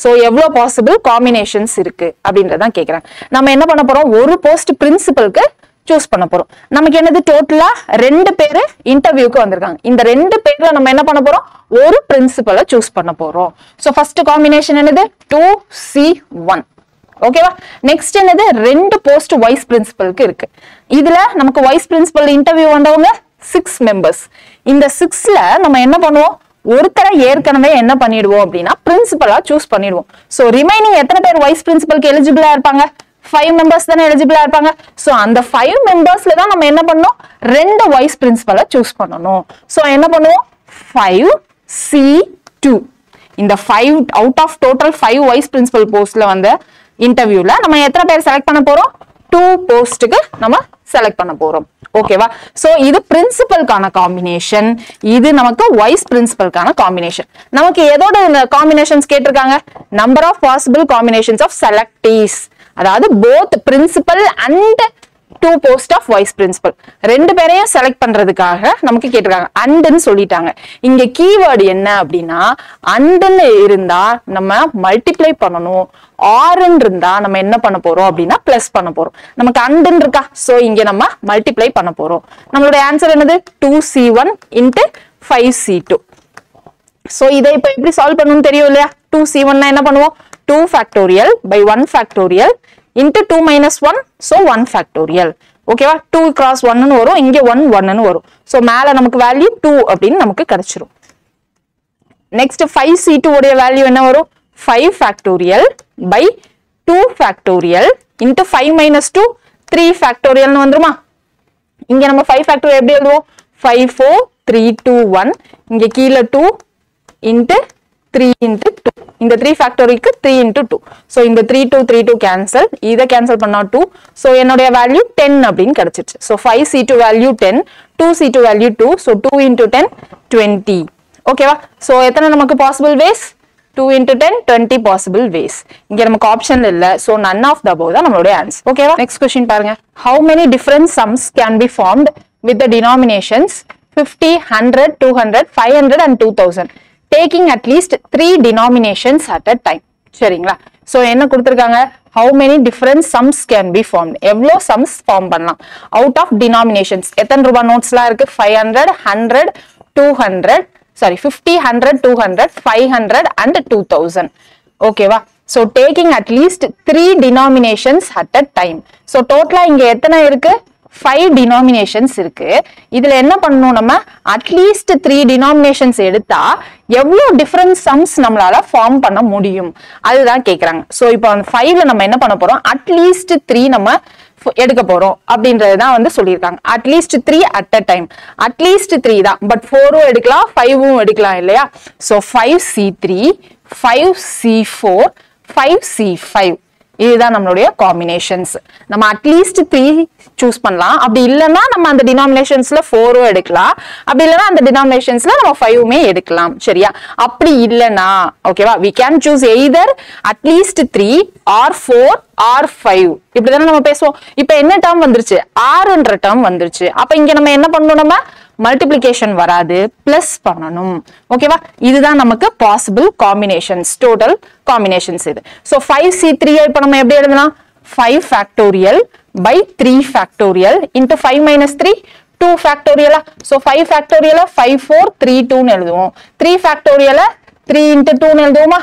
So எவ்வளவு possible combinations இருக்கு அப்படின்றதான் கேக்குறாங்க. நம்ம என்ன பண்ண போறோம்? ஒரு போஸ்ட் பிரின்சிபலுக்கு சூஸ் பண்ண போறோம். நமக்கு என்னது? டோட்டலா 2 பேரு இன்டர்வியூக்கு வந்திருக்காங்க. இந்த 2 பேர்ல நம்ம என்ன பண்ண போறோம்? ஒரு பிரின்சிபலை சூஸ் பண்ண போறோம். சோ ஃபர்ஸ்ட் காம்பினேஷன் என்னது? 2C1. ஓகேவா? நெக்ஸ்ட் என்னது? 2 போஸ்ட் வைஸ் பிரின்சிபலுக்கு இருக்கு. இதுல நமக்கு வைஸ் பிரின்சிபல் இன்டர்வியூ வந்தவங்க 6 மெம்பர்ஸ். இந்த 6ல நம்ம என்ன பண்ணுவோம்? ஒருத்தரை ஏற்கனவே என்ன பண்ணிடுவோம் அப்படின்னா பிரின்சிபலா சூஸ் பண்ணிடுவோம். சோ ரிமைனிங் எத்தனை பேர் வைஸ் பிரின்சிபலுக்கு எலிஜிபிளா இருப்பாங்க? 5 மெம்பர்ஸ் தானே எலிஜிபிளா இருப்பாங்க. சோ அந்த 5 மெம்பர்ஸ்ல தான் நம்ம என்ன பண்ணோம்? 2 வைஸ் பிரின்சிபலை சூஸ் பண்ணணும். சோ என்ன பண்ணுவோம்? 5C2. இந்த 5 out of total 5 vice principal போஸ்ட்ல வந்த இன்டர்வியூல நம்ம எத்தனை பேர் செலக்ட் பண்ண போறோம்? 2 போஸ்ட்டுக்கு நம்ம செலக்ட் பண்ண போறோம். ஓகேவா? சோ இது பிரின்சிபல்கான காம்பினேஷன், இது நமக்கு வைஸ் பிரின்சிபல்கான காம்பினேஷன். நமக்கு எதோட காம்பினேஷன்ஸ் கேட்டிருக்காங்க? Number of possible combinations of selectees, அதாவது both principal and 2 post of vice principal 2 பேரையும் செலக்ட் பண்றதுக்காக நமக்கு கேட்டிருக்காங்க. அண்ட்னு சொல்லிட்டாங்க. இங்க கீவேர்டு என்ன அப்படின்னா அண்ட்னு இருந்தா நம்ம மல்டிப்ளை பண்ணணும், ஆர்ன்னு இருந்தா நம்ம என்ன பண்ண போறோம் அப்படின்னா பிளஸ் பண்ண போறோம். நமக்கு அண்ட்னு இருக்கா, சோ இங்க நம்ம மல்டிப்ளை பண்ண போறோம். நம்மளுடைய ஆன்சர் என்னது? 2C1 into 5C2. So இதை இப்ப எப்படி சால்வ் பண்ணனும் தெரியும் இல்லையா 2c1 னா என்ன பண்ணுவோம் 2 factorial by 1 factorial into 2 minus 1 so 1 factorial ஓகேவா 2 cross 1 னு வரும் இங்க 1 1 னு வரும் சோ மேல நமக்கு வேல்யூ 2 அப்படினு நமக்கு கிடைச்சிரும் நெக்ஸ்ட் 5c2 உடைய வேல்யூ என்ன வரும் 5 factorial by 2 factorial into 5 minus 2 3 factorial னு வந்துருமா இங்க நம்ம 5 factorial எப்படி எழுதுவோம் 5 4 3 2 1 இங்க கீழ 2 into 3 into 2 இந்த 3 factorial க்கு 3 into 2 so இந்த 3 2 3 2 cancel இத cancel பண்ணா 2 so என்னோட வேல்யூ 10 அப்படினு கிடைச்சிருச்சு so 5c2 value 10 2c2 value 2 so 2 into 10 20 ஓகேவா so எத்தனை நமக்கு possible ways 2 into 10 20 possible ways இங்க நமக்கு ஆப்ஷன் இல்ல so none of the above தான் நம்மளுடைய ஆன்சர் ஓகேவா next question பாருங்க how many different sums can be formed with the denominations 50 100 200 500 and 2000 taking at least 3 denominations at a time சரிங்களா so என்ன கொடுத்திருக்காங்க how many different sums can be formed எவ்வளவு sums form பண்ணலாம் out of denominations எத்தனை ரூபாய் நோட்ஸ்லாம் இருக்கு 500 100 200 sorry 50 100 200 500 and 2000 ஓகேவா so taking at least 3 denominations at a time so total இங்க எத்தனை இருக்கு 5 denominations இருக்கு இதுல என்ன பண்ணனும் நம்ம at least 3 denominations எடுத்தா எவ்வளவு different sums நம்மளால ஃபார்ம் பண்ண முடியும் அதுதான் கேக்குறாங்க சோ இப்போ அந்த 5 ல நம்ம என்ன பண்ண போறோம் at least 3 நம்ம எடுக்க போறோம் அப்படின்றது தான் வந்து சொல்லிருக்காங்க at least 3 at a time at least 3 தான் பட் 4 எடுக்கலாம் 5 எடுக்கலாம் இல்லையா சோ 5c3 5c4 5c5 இதுதான் நம்மளுடைய காம்பினேஷன்ஸ் நம்ம அட்லீஸ்ட் 3 சூஸ் பண்ணலாம் அப்படி இல்லனா நம்ம அந்த டினாமினேஷன்ஸ்ல 4 எடுக்கலாம் அப்படி இல்லனா அந்த டினாமினேஷன்ஸ்ல நம்ம 5மே எடுக்கலாம் சரியா அப்படி இல்லனா ஓகேவா we can choose either at least 3 or 4 or 5 இப்படி தான நம்ம பேசுவோம் இப்போ என்ன டேர்ம் வந்துருச்சு r என்ற டேர்ம் வந்துருச்சு அப்ப இங்க நம்ம என்ன பண்ணனும் நம்ம மல்டிப்ளிகேஷன் வராது பிளஸ் பண்ணனும் ஓகேவா இதுதான் நமக்கு பாசிபிள் காம்பினேஷன்ஸ் டோட்டல் காம்பினேஷன்ஸ் இது சோ 5c3 இப்ப நம்ம எப்படி எழுதலாம் 5 factorial by 3 factorial into 5 minus 3 2 factorial so 5 factorial 5 4 3 2 னு எழுதுவோம் 3 factorial 3 into 2 னு எழுதுவோமா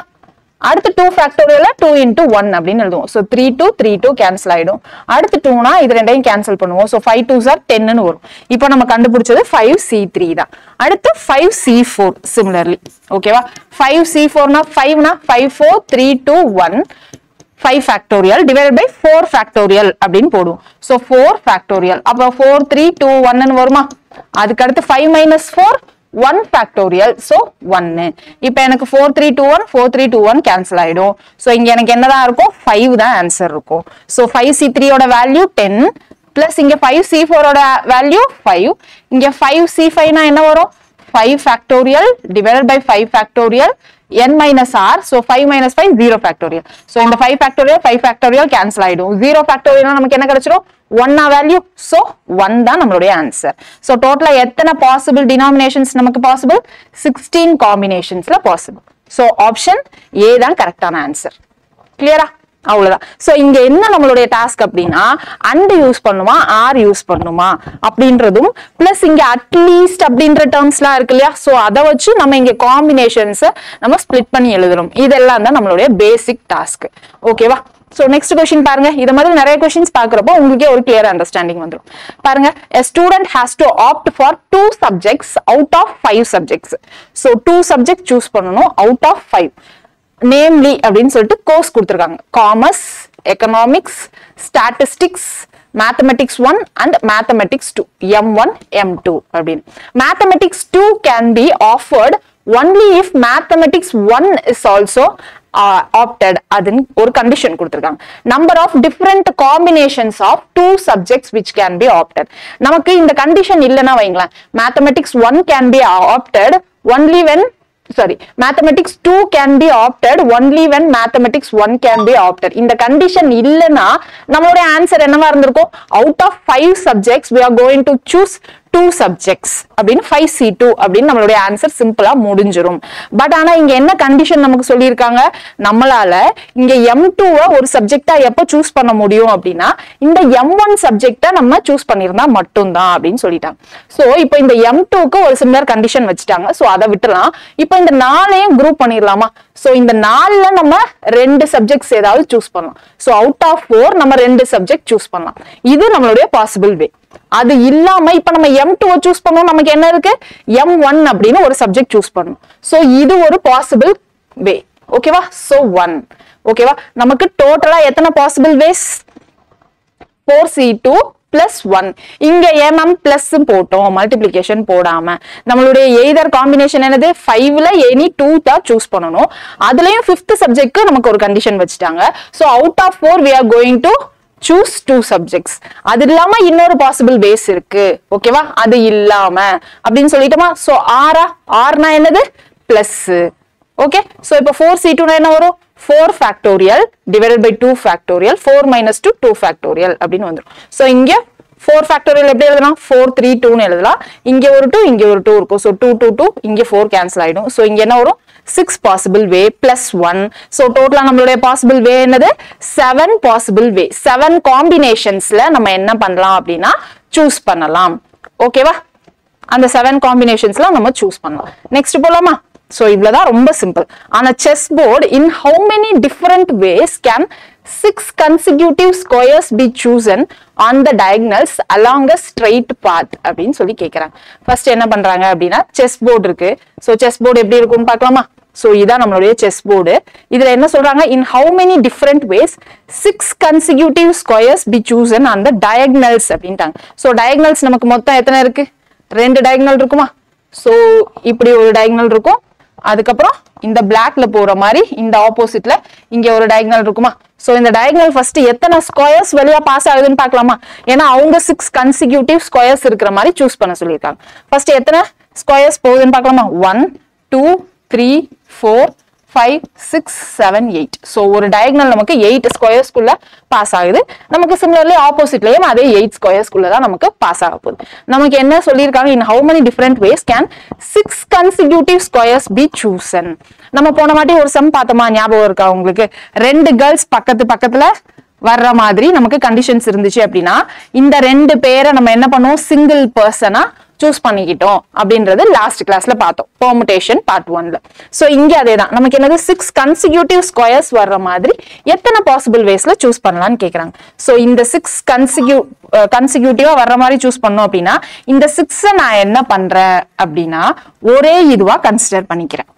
அடுத்து 2 factorial 2 into 1 அப்படினு எழுதுவோம் so 3 2 3 2 கேன்சல் ஆயிடும் அடுத்து 2 னா இது ரெண்டையும் கேன்சல் பண்ணுவோம் so 5 2s are 10 னு வரும் இப்போ நம்ம கண்டுபிடிச்சது 5c3 தான் அடுத்து 5c4 similarly ஓகேவா 5c4 னா 5 னா 5 4 3 2 1 5 factorial divided by 4 factorial அப்படினு போடுவோம் so 4 factorial அப்ப 4 3 2 1 னு வருமா அதுக்கு அடுத்து 5 minus 4 1 factorial so 1 இப்போ எனக்கு 4 3 2 1 4 3 2 1 கேன்சல் ஆயிடும் சோ இங்க எனக்கு என்னதான் இருக்கும் 5 தான் ஆன்சர் இருக்கும் சோ 5c3 ஓட வேல்யூ 10 பிளஸ் இங்க 5c4 ஓட வேல்யூ 5 இங்க 5c5 னா என்ன வரும் 5 factorial divided by 5 factorial n minus r so 5 minus 5 0 factorial so இந்த 5 factorial cancel ஆயிடும் 0 factorial நமக்கு என்ன கிடைச்சிரும் 1 வேல்யூ so 1 தான் நம்மளுடைய ஆன்சர் so டோட்டலா எத்தனை பாசிபிள் டினாமினேஷன்ஸ் நமக்கு பாசிபிள் 16 காம்பினேஷன்ஸ்ல பாசிபிள் so ஆப்ஷன் A தான் கரெக்டான ஆன்சர் கிளியரா அவ்வளவுதான் சோ இங்க என்ன நம்மளுடைய டாஸ்க் அப்படின்னா and யூஸ் பண்ணுமா r யூஸ் பண்ணுமா அப்படின்றதும் பிளஸ் இங்க அட்லீஸ்ட் அப்படின்ற டேர்ம்ஸ்லாம் இருக்கு இல்லையா சோ அதை வச்சு நம்ம இங்க காம்பினேஷன்ஸ் நம்ம ஸ்பிளிட் பண்ணி எழுதணும் இதெல்லாம் தான் நம்மளுடைய பேசிக் டாஸ்க் ஓகேவா சோ நெக்ஸ்ட் क्वेश्चन பாருங்க இத மாதிரி நிறைய क्वेश्चंस பார்க்கறப்போ உங்களுக்கு ஒரு clear understanding வந்துரும் பாருங்க a student has to opt for 2 subjects out of 5 subjects so 2 subjects choose பண்ணனும் out of 5 namely அப்படினு சொல்லிட்டு கோர்ஸ் கொடுத்திருக்காங்க commerce economics statistics mathematics 1 and mathematics 2 m1 m2 அப்படினு mathematics 2 can be offered only if mathematics 1 is also opted adin ஒரு condition கொடுத்திருக்காங்க number of different combinations of 2 subjects which can be opted நமக்கு இந்த condition இல்லனா வைங்களா mathematics 1 can be opted only when mathematics 2 can be opted only when mathematics 1 can be opted இந்த condition இல்லனா நம்மளுடைய answer என்னவா இருந்திருக்கும் out of 5 subjects we are going to choose 2 subjects அப்படின்னு 5C2 அப்படின்னு நம்மளுடைய ஆன்சர் சிம்பிளா முடிஞ்சிரும். பட் ஆனா இங்க என்ன கண்டிஷன் நமக்கு சொல்லியிருக்காங்க, நம்மளால இங்க M2 ஒரு சப்ஜெக்டா எப்ப சூஸ் பண்ண முடியும் அப்படின்னா இந்த M1 சப்ஜெக்டா நம்ம சூஸ் பண்ணிருந்தா மட்டும்தான் அப்படின்னு சொல்லிட்டாங்க. சோ இப்போ இந்த M2க்கு ஒரு சிமிலர் கண்டிஷன் வச்சுட்டாங்க. சோ அதை விட்டுலாம். இப்போ இந்த 4ஐயும் குரூப் பண்ணிடலாமா? சோ இந்த 4ல நம்ம 2 சப்ஜெக்ட்ஸ் ஏதாவது சூஸ் பண்ணலாம். சோ அவுட் ஆஃப் 4 நம்ம 2 சப்ஜெக்ட் சூஸ் பண்ணலாம். இது நம்மளுடைய பாசிபிள் வே. அது இல்லாம இப்ப நம்ம M2 சூஸ் பண்ணோம், நமக்கு என்ன இருக்கு, M1 அப்படின்னு ஒரு சப்ஜெக்ட் சூஸ் பண்ணணும். சோ இது ஒரு பாசிபிள் வே. ஓகேவா? சோ 1. ஓகேவா? நமக்கு டோட்டலா எத்தனை பாசிபிள் வேஸ்? 4C2 plus 1. இங்க mm plus போட்டோம், மல்டிப்ளிகேஷன் போடாம. நம்மளுடைய எய்தர் காம்பினேஷன் என்னது, 5ல எனி 2 தான் சூஸ் பண்ணணும். அதுலயும் 5th சப்ஜெக்ட்க்கு நமக்கு ஒரு கண்டிஷன் வச்சுட்டாங்க. So out of 4 we are going to choose 2 subjects. அது இல்லாம இன்னொரு பாசிபிள் பேஸ் இருக்கு. ஓகேவா? அது இல்லாம அப்படின்னு சொல்லிட்டோமா? சோ ஆர்னா என்னது, பிளஸ். ஓகே, சோ இப்போ 4C2 என்ன வரும், 4 factorial divided by 2 factorial, 4 minus 2 2 factorial அப்படின்னு வந்துரும். சோ இங்க 4 factorial எப்படி எழுதலாம், 4 3 2 எழுதலாம். இங்க ஒரு 2 இங்க ஒரு 2 இருக்கும். சோ 2 2 2 இங்க 4 கேன்சல் ஆயிடும். சோ இங்க என்ன வரும், 6 possible way plus 1. So total நம்மளுடைய possible way என்னது, 7 possible way. 7 combinationsல நம்ம என்ன பண்ணலாம் அப்படின்னா choose பண்ணலாம். ஓகேவா? அந்த 7 combinationsல நம்ம choose பண்ணலாம். நெக்ஸ்ட் போலாமா? So இவ்வளவுதான், ரொம்ப simple. On a chessboard, in how many different ways can 6 consecutive squares be chosen on the diagonals along a straight path அப்படின்னு சொல்லி கேக்குறாங்க. ஃபர்ஸ்ட் என்ன பண்றாங்க அப்படின்னா, செஸ் போர்டு இருக்கு. சோ செஸ் போர்டு எப்படி இருக்கும்னு பார்க்கலாமா? சோ இதான் நம்மளுடைய செஸ் போர்டு. இதுல என்ன சொல்றாங்க, in how many different ways 6 consecutive squares be chosen on the diagonals அப்படின்ட்டாங்க. சோ diagonals நமக்கு மொத்தம் எத்தனை இருக்கு, 2 diagonal இருக்குமா? சோ இப்படி ஒரு diagonal இருக்கும். அதுக்கப்புறம் இந்த பிளாக்ல போற மாதிரி இந்த ஆப்போசிட்ல இங்க ஒரு டயகனல் இருக்குமா? சோ இந்த டயகனல் ஃபர்ஸ்ட் எத்தனை ஸ்கொயர்ஸ் வழியா பாஸ் ஆகுதுன்னு பார்க்கலாமா? ஏன்னா அவங்க 6 கன்சிக்யூட்டிவ் ஸ்கொயர்ஸ் இருக்கிற மாதிரி சூஸ் பண்ண சொல்லியிருக்காங்க. ஃபர்ஸ்ட் எத்தனை ஸ்கொயர்ஸ் போகுதுன்னு பார்க்கலாமா? 1 2 3 4 5 6 7 8. சோ ஒரு டயகனல் நமக்கு 8 ஸ்கொயர்ஸ்க்குள்ள பாஸ் ஆகுது. நமக்கு சிமிலர்லி ஆப்போசிட்லயும் அதே 8 ஸ்கொயர்ஸ்க்குள்ள தான் நமக்கு பாஸ் ஆக போகுது. நமக்கு என்ன சொல்லியிருக்காங்க, in how many different ways can 6 consecutive squares be chosen. நம்ம போன வாட்டி ஒரு சம் பார்த்தோமா, ஞாபகம் இருக்கா உங்களுக்கு? 2 கேர்ள்ஸ் பக்கத்துல வர்ற மாதிரி நமக்கு கண்டிஷன்ஸ் இருந்துச்சு அப்படின்னா இந்த 2 பேரை நம்ம என்ன பண்ணுவோம், சிங்கிள் பர்சனா சூஸ் பண்ணிக்கிட்டோம் அப்படின்றது லாஸ்ட் கிளாஸ்ல பார்த்தோம், பெர்முடேஷன் பார்ட் 1ல. சோ இங்க அதேதான், நமக்கு என்னது 6 கன்சிக்யூட்டிவ் ஸ்கொயர்ஸ் வர்ற மாதிரி எத்தனை பாசிபிள் வேஸ்ல சூஸ் பண்ணலாம்னு கேக்குறாங்க. சோ இந்த 6 கன்சிக்யூட்டிவா வர்ற மாதிரி சூஸ் பண்ணோம் அப்படின்னா இந்த 6 நான் என்ன பண்றேன் அப்படின்னா ஒரே இதுவா கன்சிடர் பண்ணிக்கிறேன்.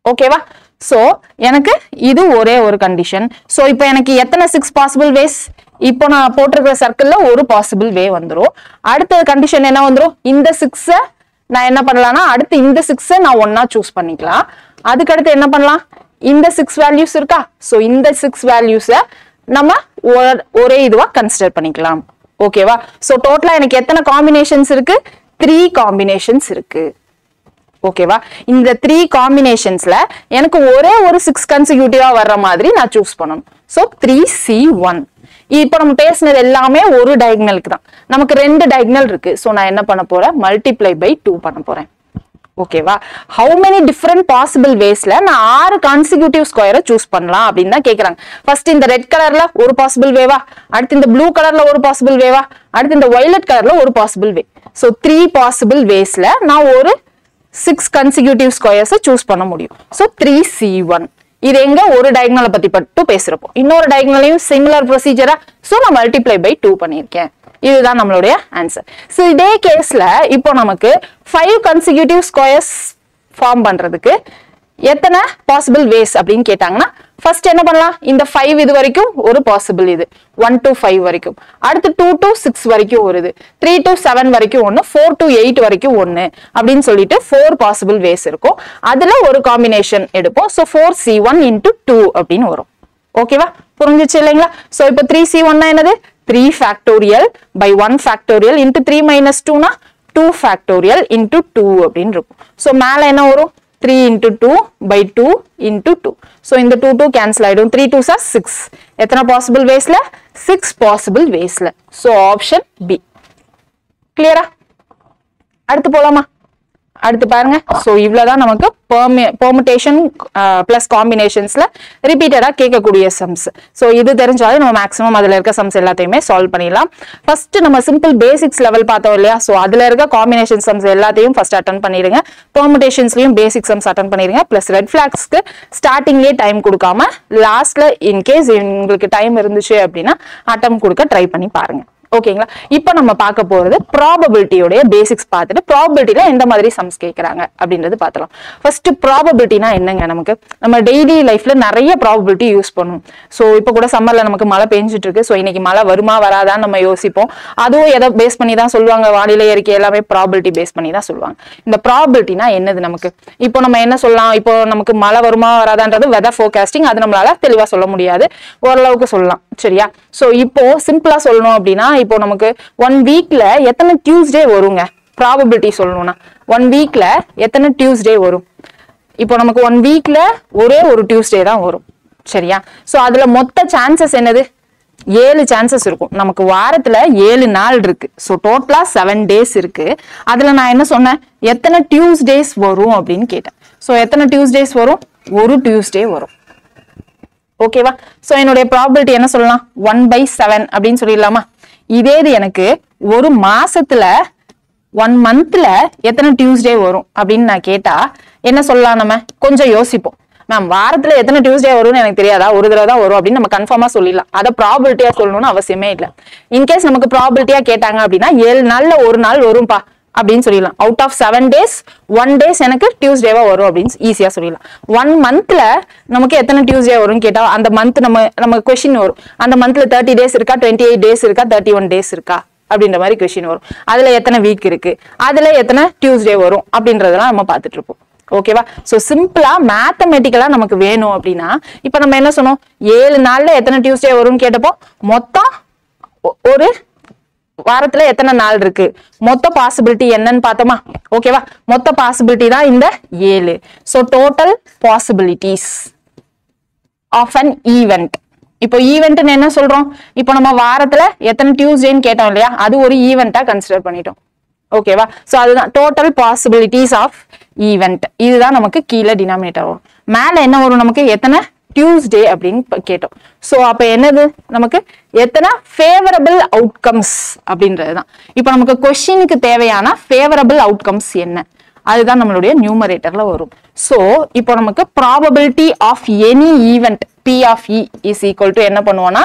ஓகேவா? சோ எனக்கு இது ஒரே ஒரு கண்டிஷன். சோ இப்போ எனக்கு எத்தனை 6 பாசிபிள் வேஸ், இப்போ நான் போட்டிருக்கிற சர்க்கிள்ல ஒரு பாசிபிள் வே வந்துரும். அடுத்த கண்டிஷன் என்ன வந்துரும், இந்த 6 நான் என்ன பண்ணலாம்னா அடுத்து இந்த 6 நான் ஒன்னா சூஸ் பண்ணிக்கலாம். அதுக்கு அடுத்து என்ன பண்ணலாம், இந்த 6 வேல்யூஸ் இருக்கா, சோ இந்த 6 வேல்யூஸ நம்ம ஒரே இதுவா கன்சிடர் பண்ணிக்கலாம். ஓகேவா? சோ டோட்டலா எனக்கு எத்தனை காம்பினேஷன்ஸ் இருக்கு, 3 காம்பினேஷன்ஸ் இருக்கு. ஓகேவா? இந்த 3 காம்பினேஷன்ஸ்ல எனக்கு ஒரே ஒரு 6 கன்சிக்யூட்டிவா வர்ற மாதிரி நான் சூஸ் பண்ணணும். So 3C1. இப்போ நம்ம பேசினது எல்லாமே ஒரு டயகனலுக்கு தான். நமக்கு 2 டயகனல் இருக்கு. சோ நான் என்ன பண்ண போறேன், மல்டிப்ளை பை 2 பண்ண போறேன். ஓகேவா? how many different possible waysல நான் 6 கான்சிக்யூட்டிவ் ஸ்கொயரை சூஸ் பண்ணலாம் அப்படின்னு தான் கேக்குறாங்க. ஃபர்ஸ்ட் இந்த ரெட் கலர்ல ஒரு பாசிபிள் வேவா, அடுத்து இந்த ப்ளூ கலர்ல ஒரு பாசிபிள் வேவா, அடுத்து இந்த வயலட் கலர்ல ஒரு பாசிபிள் வே. சோ 3 பாசிபிள் வேஸ்ல நான் ஒரு 6 consecutive squares சூஸ் பண்ண முடியும். So 3C1. இது எங்க ஒரு டயகனலை பத்தி மட்டும் பேசுறப்போ, இன்னொரு டயகனலையும் சிமிலர் ப்ரொசீஜரா சோ நான் மல்டிப்ளை பை 2 பண்ணிருக்கேன். இதுதான் நம்மளுடைய ஆன்சர். சோ இதே கேஸ்ல இப்போ நமக்கு 5 consecutive squares ஃபார்ம் பண்றதுக்கு எத்தனை பாசிபிள் வேஸ் அப்படின்னு கேட்டாங்கன்னா ஃபர்ஸ்ட் என்ன பண்ணலாம், இந்த 5 இது வரைக்கும் ஒரு பாசிபிள், இது 1 to 5 வரைக்கும், அடுத்து 2 to 6 வரைக்கும் வருது, 3 to 7 வரைக்கும் ஒன்னு, 4 to 8 வரைக்கும் ஒன்னு அப்படின்னு சொல்லிட்டு 4 பாசிபிள் வேஸ் இருக்கும். அதுல ஒரு காம்பினேஷன் எடுப்போம். சோ 4C1 into 2 அப்படின்னு வரும். ஓகேவா? புரிஞ்சிச்சு இல்லைங்களா? சோ இப்போ 3C1 என்னது, 3 factorial by 1 factorial into 3 minus 2 னா 2 factorial into 2 அப்படின்னு இருக்கும். சோ மேல என்ன வரும், 3 into 2 by 2 into 2. So இந்த 2 2 cancel ஆயிடும். 3 2s are 6. எத்தனை possible waysல, 6 possible waysல. So option B. Clear? அடுத்து போலாமா? அடுத்து பாருங்க. சோ இவ்வளவுதான் நமக்கு பெர்முடேஷன் பிளஸ் காம்பினேஷன்ஸ்ல ரிப்பீட்டடா கேட்கக்கூடிய சம்ஸ். சோ இது தெரிஞ்சாலே நம்ம மேக்ஸிமம் அதுல இருக்க சம்ஸ் எல்லாத்தையுமே சால்வ் பண்ணிடலாம். ஃபர்ஸ்ட் நம்ம சிம்பிள் பேசிக்ஸ் லெவல் பார்த்தோம் இல்லையா? சோ அதுல இருக்க காம்பினேஷன் சம்ஸ் எல்லாத்தையும் ஃபர்ஸ்ட் அட்டன் பண்ணிடுங்க. பெர்முடேஷன்ஸ்லயும் பேசிக் சம்ஸ் அட்டன் பண்ணிடுங்க. பிளஸ் ரெட் பிளாக்ஸ்க்கு ஸ்டார்டிங்லேயே டைம் கொடுக்காம லாஸ்ட்ல இன்கேஸ் உங்களுக்கு டைம் இருந்துச்சு அப்படின்னா அட்டம் கொடுக்க ட்ரை பண்ணி பாருங்க. ஓகேங்களா? இப்போ நம்ம பார்க்க போறது ப்ராபபிலிட்டியோட பேசிக்ஸ் பார்த்துட்டு ப்ராபபிலிட்டில எந்த மாதிரி சம்ஸ் கேட்கறாங்க அப்படின்றது பார்க்கலாம். ஃபர்ஸ்ட் ப்ராபபிலிட்டினா என்னங்க? நமக்கு நம்ம டெய்லி லைஃப்ல நிறைய ப்ராபபிலிட்டி யூஸ் பண்ணுவோம். ஸோ இப்போ கூட சம்மர்ல நமக்கு மழை பெஞ்சிட்டு இருக்கு. ஸோ இன்னைக்கு மழை வருமா வராதான்னு நம்ம யோசிப்போம். அதுவும் எதை பேஸ் பண்ணி தான் சொல்லுவாங்க? வானிலை அறிக்கை எல்லாமே ப்ராபபிலிட்டி பேஸ் பண்ணி தான் சொல்லுவாங்க. இந்த ப்ராபபிலிட்டினா என்னது நமக்கு? இப்போ நம்ம என்ன சொல்லலாம்? இப்போ நமக்கு மழை வருமா வராதான்றது வெதர் ஃபோர்காஸ்டிங். அது நம்மளால தெளிவா சொல்ல முடியாது, ஓரளவுக்கு சொல்லலாம். சரியா? சோ இப்போ சிம்பிளா சொல்லணும் அப்படின்னா, இப்போ நமக்கு 1 வீக்ல எத்தனை டியூஸ்டே வருங்க? ப்ராபபிலிட்டி சொல்லணும்னா 1 வீக்ல எத்தனை டியூஸ்டே வரும்? இப்போ நமக்கு 1 வீக்ல ஒரே ஒரு டியூஸ்டே தான் வரும். சரியா? சோ அதுல மொத்த சான்சஸ் என்னது? 7 சான்சஸ் இருக்கும். நமக்கு வாரத்துல 7 நாள் இருக்கு. சோ டோட்டலா 7 டேஸ் இருக்கு. அதுல நான் என்ன சொன்னேன்? எத்தனை டியூஸ்டேஸ் வரும் அப்படின்னு கேட்டேன். சோ எத்தனை டியூஸ்டேஸ் வரும்? ஒரு டியூஸ்டே வரும். ஓகேவா? சோ என்னுடைய ப்ராபபிலிட்டி என்ன சொல்லலாம்? 1/7 அப்படின்னு சொல்லிடலாமா? இதே இது எனக்கு ஒரு மாசத்துல 1 மந்த்ல எத்தனை டியூஸ்டே வரும் அப்படின்னு நான் கேட்டா என்ன சொல்லலாம்? நம்ம கொஞ்சம் யோசிப்போம். மேம் வாரத்துல எத்தனை டியூஸ்டே வரும்னு எனக்கு தெரியாதா, ஒரு தடவை தான் வரும் அப்படின்னு நம்ம கன்ஃபார்மா சொல்லிடலாம். அதை ப்ராபபிலிட்டியா சொல்லணும்னு அவசியமே இல்லை. இன்கேஸ் நமக்கு ப்ராபபிலிட்டியா கேட்டாங்க அப்படின்னா 7 நாள்ல ஒரு நாள் வரும்பா அப்படின்னு சொல்லிடலாம். அவுட் ஆஃப் 7 டேஸ் 1 டேஸ் எனக்கு டியூஸ்டேவா வரும் அப்படின்னு ஈஸியா சொல்லிடலாம். 1 மந்த்ல நமக்கு எத்தனை டியூஸ்டே வரும்னு கேட்டா அந்த மந்த் நம்ம கொஸ்டின் வரும். அந்த மந்த்ல 30 டேஸ் இருக்கா, 28 டேஸ் இருக்கா, 31 டேஸ் இருக்கா அப்படின்ற மாதிரி கொஸ்டின் வரும். அதுல எத்தனை வீக் இருக்கு, அதுல எத்தனை டியூஸ்டே வரும் அப்படின்றதெல்லாம் நம்ம பார்த்துட்டு இருப்போம். ஓகேவா? சோ சிம்பிளா மேத்தமெட்டிக்கலா நமக்கு வேணும் அப்படின்னா இப்ப நம்ம என்ன சொன்னோம்? 7 நாள்ல எத்தனை டியூஸ்டே வரும்னு கேட்டப்போ மொத்தம் ஒரு வாரத்துல எத்தனை நாள் இருக்கு, மொத்த பாசிபிலிட்டி என்னன்னு பார்த்தோமா? ஓகேவா? மொத்த பாசிபிலிட்டி தான் இந்த 7. So total possibilities of an event. இப்போ ஈவென்ட்னு என்ன சொல்றோம்? இப்போ நம்ம வாரத்துல எத்தனை டியூஸ்டேன்னு கேட்டோம் இல்லையா? அது ஒரு ஈவென்ட்டா கன்சிடர் பண்ணிட்டோம். ஓகேவா? சோ அதுதான் டோட்டல் பாசிபிலிட்டிஸ் ஆஃப் ஈவென்ட். இதுதான் நமக்கு கீழே டினாமினேட்டர் வரும். மேல என்ன வரும்? நமக்கு எத்தனை டியூஸ்டே அப்படின்னு கேட்டோம். சோ அப்ப என்னது? நமக்கு எத்தனை ஃபேவரபிள் அவுட்கம்ஸ் அப்படின்றதுதான். இப்ப நமக்கு கொஸ்டினுக்கு தேவையான ஃபேவரபிள் அவுட்கம்ஸ் என்ன, அதுதான் நம்மளுடைய நியூமரேட்டர்ல வரும். சோ இப்போ நமக்கு probability of any event P of E is equal to என்ன பண்ணுவோம்னா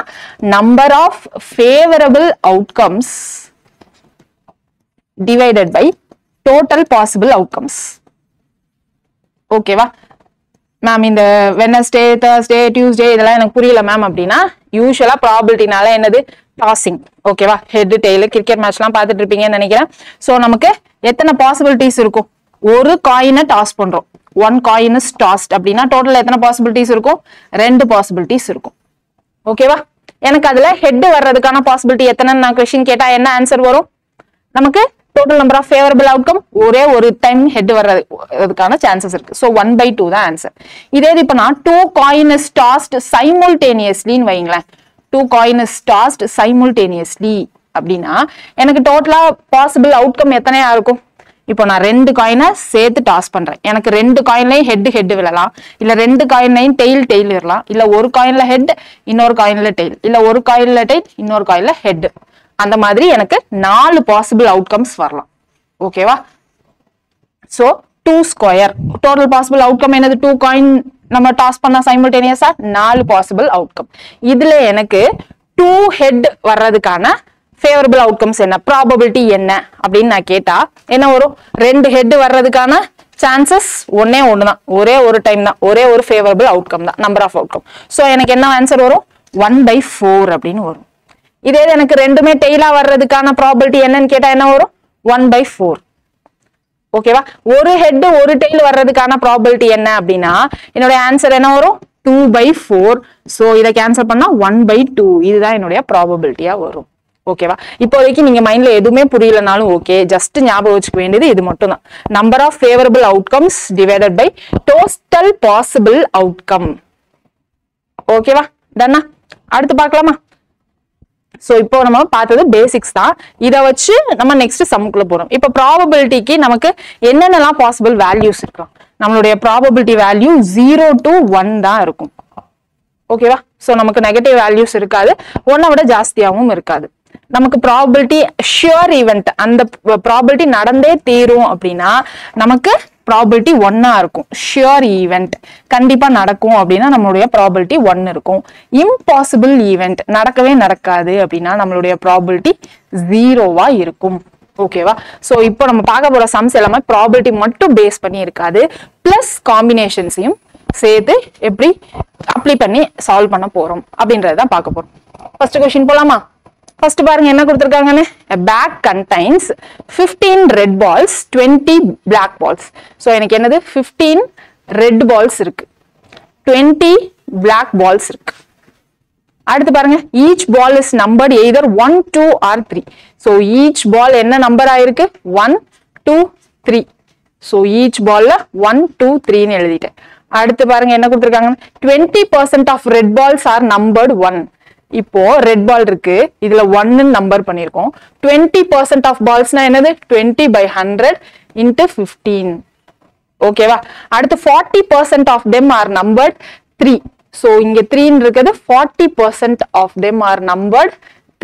number of favourable outcomes divided by total possible outcomes. ஓகேவா? மேம் இந்த வெனஸ்டே, தர்ஸ்டே, டியூஸ்டே இதெல்லாம் எனக்கு புரியல மேம் அப்படின்னா யூஸ்வலா ப்ராபபிலிட்டினால என்னது? டாஸிங். ஓகேவா? ஹெட் டெய்ல் கிரிக்கெட் மேட்ச் எல்லாம் பார்த்துட்டு இருப்பீங்கன்னு நினைக்கிறேன். சோ நமக்கு எத்தனை பாசிபிலிட்டிஸ் இருக்கும்? ஒரு காயினை டாஸ் பண்றோம். 1 coin is tossed அப்படின்னா டோட்டல் எத்தனை பாசிபிலிட்டிஸ் இருக்கும்? 2 பாசிபிலிட்டிஸ் இருக்கும். ஓகேவா? எனக்கு அதுல ஹெட் வர்றதுக்கான பாசிபிலிட்டி எத்தனைன்னு நான் கொஸ்டின் கேட்டா என்ன ஆன்சர் வரும்? நமக்கு total number of favourable outcome ஒரே ஒரு டைம் ஹெட் வர்றதுக்கான சான்சஸ் இருக்கு. சோ 1/2 தான் ஆன்சர். இதே இப்ப நான் 2 coin is tossed simultaneously வைங்களேன். 2 coin is tossed simultaneously அப்படின்னா எனக்கு டோட்டலா பாசிபிள் அவுட்கம் எத்தனையா இருக்கும்? இப்போ நான் 2 காயினை சேர்த்து டாஸ் பண்றேன். எனக்கு 2 காயின்லயும் ஹெட் விழலாம், இல்ல 2 காயின்லயும் டெய்ல் விழலாம், இல்ல ஒரு காயின்ல ஹெட் இன்னொரு காயின்ல டெய்ல், இல்ல ஒரு காயின்ல டெய்ல் இன்னொரு காயின்ல ஹெட். அந்த மாதிரி எனக்கு 4 பாசிபிள் அவுட்கம்ஸ் வரலாம். ஓகேவா? So 2 square total possible outcome என்னது? 2 காயின் நம்ம டாஸ் பண்ணா சைமல்டேனியஸா 4 பாசிபிள் அவுட்கம். இதுல எனக்கு 2 ஹெட் வர்றதுக்கான ஃபேவரபிள் அவுட்கம்ஸ் என்ன, ப்ராபபிலிட்டி என்ன அப்படின்னு நான் கேட்டா என்ன வரும்? 2 ஹெட் வர்றதுக்கான சான்சஸ் ஒன்னே ஒண்ணுதான், ஒரே ஒரு டைம் தான், ஒரே ஒரு ஃபேவரபிள் அவுட்கம் தான், நம்பர் ஆஃப் அவுட்கம். சோ எனக்கு என்ன ஆன்சர் வரும்? 1/4 அப்படின்னு வரும். இதே எனக்கு ரெண்டுமே டெய்லா வர்றதுக்கான ப்ராபபிலிட்டி என்னன்னு கேட்டா என்ன வரும்? 1/4. ஓகேவா? ஒரு ஹெட் ஒரு டெய்ல் வர்றதுக்கான ப்ராபபிலிட்டி என்ன அப்படின்னா என்னோட ஆன்சர் என்ன வரும்? 2/4. சோ இதை கேன்சல் பண்ணா 1/2. இதுதான் என்னுடைய ப்ராபபிலிட்டியா வரும். ஓகேவா? இப்போதைக்கு நீங்க மைண்ட்ல எதுவுமே புரியலனாலும் ஓகே, ஜஸ்ட் ஞாபகம் வச்சுக்க வேண்டியது இது மட்டும் தான். Number of favourable outcomes divided by total possible outcome. ஓகேவா? டன்னா? அடுத்து பார்க்கலாமா? சோ இப்போ நம்ம பார்த்தது பேசிக்ஸ் தான். இத வச்சு நம்ம நெக்ஸ்ட் சம்க்குள்ள போறோம். இப்போ ப்ராபபிலிட்டிக்கு நமக்கு என்னென்னலாம் பாசிபிள் வேல்யூஸ் இருக்கு? நம்மளுடைய ப்ராபபிலிட்டி வேல்யூ 0 to 1 தான் இருக்கும். ஓகேவா? சோ நமக்கு நெகட்டிவ் வேல்யூஸ் இருக்காது, 1 விட ஜாஸ்தியாவும் இருக்காது. நமக்கு ப்ராபபிலிட்டி ஷியோர் ஈவென்ட், அந்த ப்ராபபிலிட்டி நடந்தே தீரும் அப்படின்னா நமக்கு ப்ராபபிலிட்டி 1 இருக்கும். ஷியோர் ஈவென்ட் கண்டிப்பா நடக்கும் அப்படின்னா நம்மளுடைய ப்ராபபிலிட்டி 1 இருக்கும். இம்பாசிபிள் ஈவென்ட் நடக்கவே நடக்காது அப்படின்னா நம்மளுடைய ப்ராபபிலிட்டி 0வா இருக்கும். ஓகேவா? சோ இப்போ நம்ம பார்க்க போற சம்ஸ் எல்லாமே ப்ராபபிலிட்டி மட்டும் பேஸ் பண்ணி இருக்காது, பிளஸ் காம்பினேஷன்ஸையும் சேர்த்து எப்படி அப்ளை பண்ணி சால்வ் பண்ண போறோம் அப்படின்றதான் பார்க்க போறோம். ஃபர்ஸ்ட் क्वेश्चन போலாமா? ஃபர்ஸ்ட் பாருங்க என்ன கொடுத்திருக்காங்கன்னு. A bag contains 15 red balls, 20 black balls. So எனக்கு என்னது 15 red balls இருக்கு, 20 black balls இருக்கு. அடுத்து பாருங்க, each ball is numbered either 1, 2 or 3. So each ball என்ன நம்பர் ஆயிருக்கு? 1, 2, 3. So each ballல 1, 2, 3 ன்னு எழுதிட்டேன். அடுத்து பாருங்க என்ன கொடுத்திருக்காங்க, 20% of red balls are numbered 1. இப்போ ரெட் பால் இருக்கு, இதுல 1 நம்பர் பண்ணிருக்கோம். 20% ஆஃப் பால்ஸ்னா என்னது? 20 by 100 into 15. ஓகேவா? அடுத்து 40% of them are numbered 3. So இங்க 3 இருக்குது, 40% of them are numbered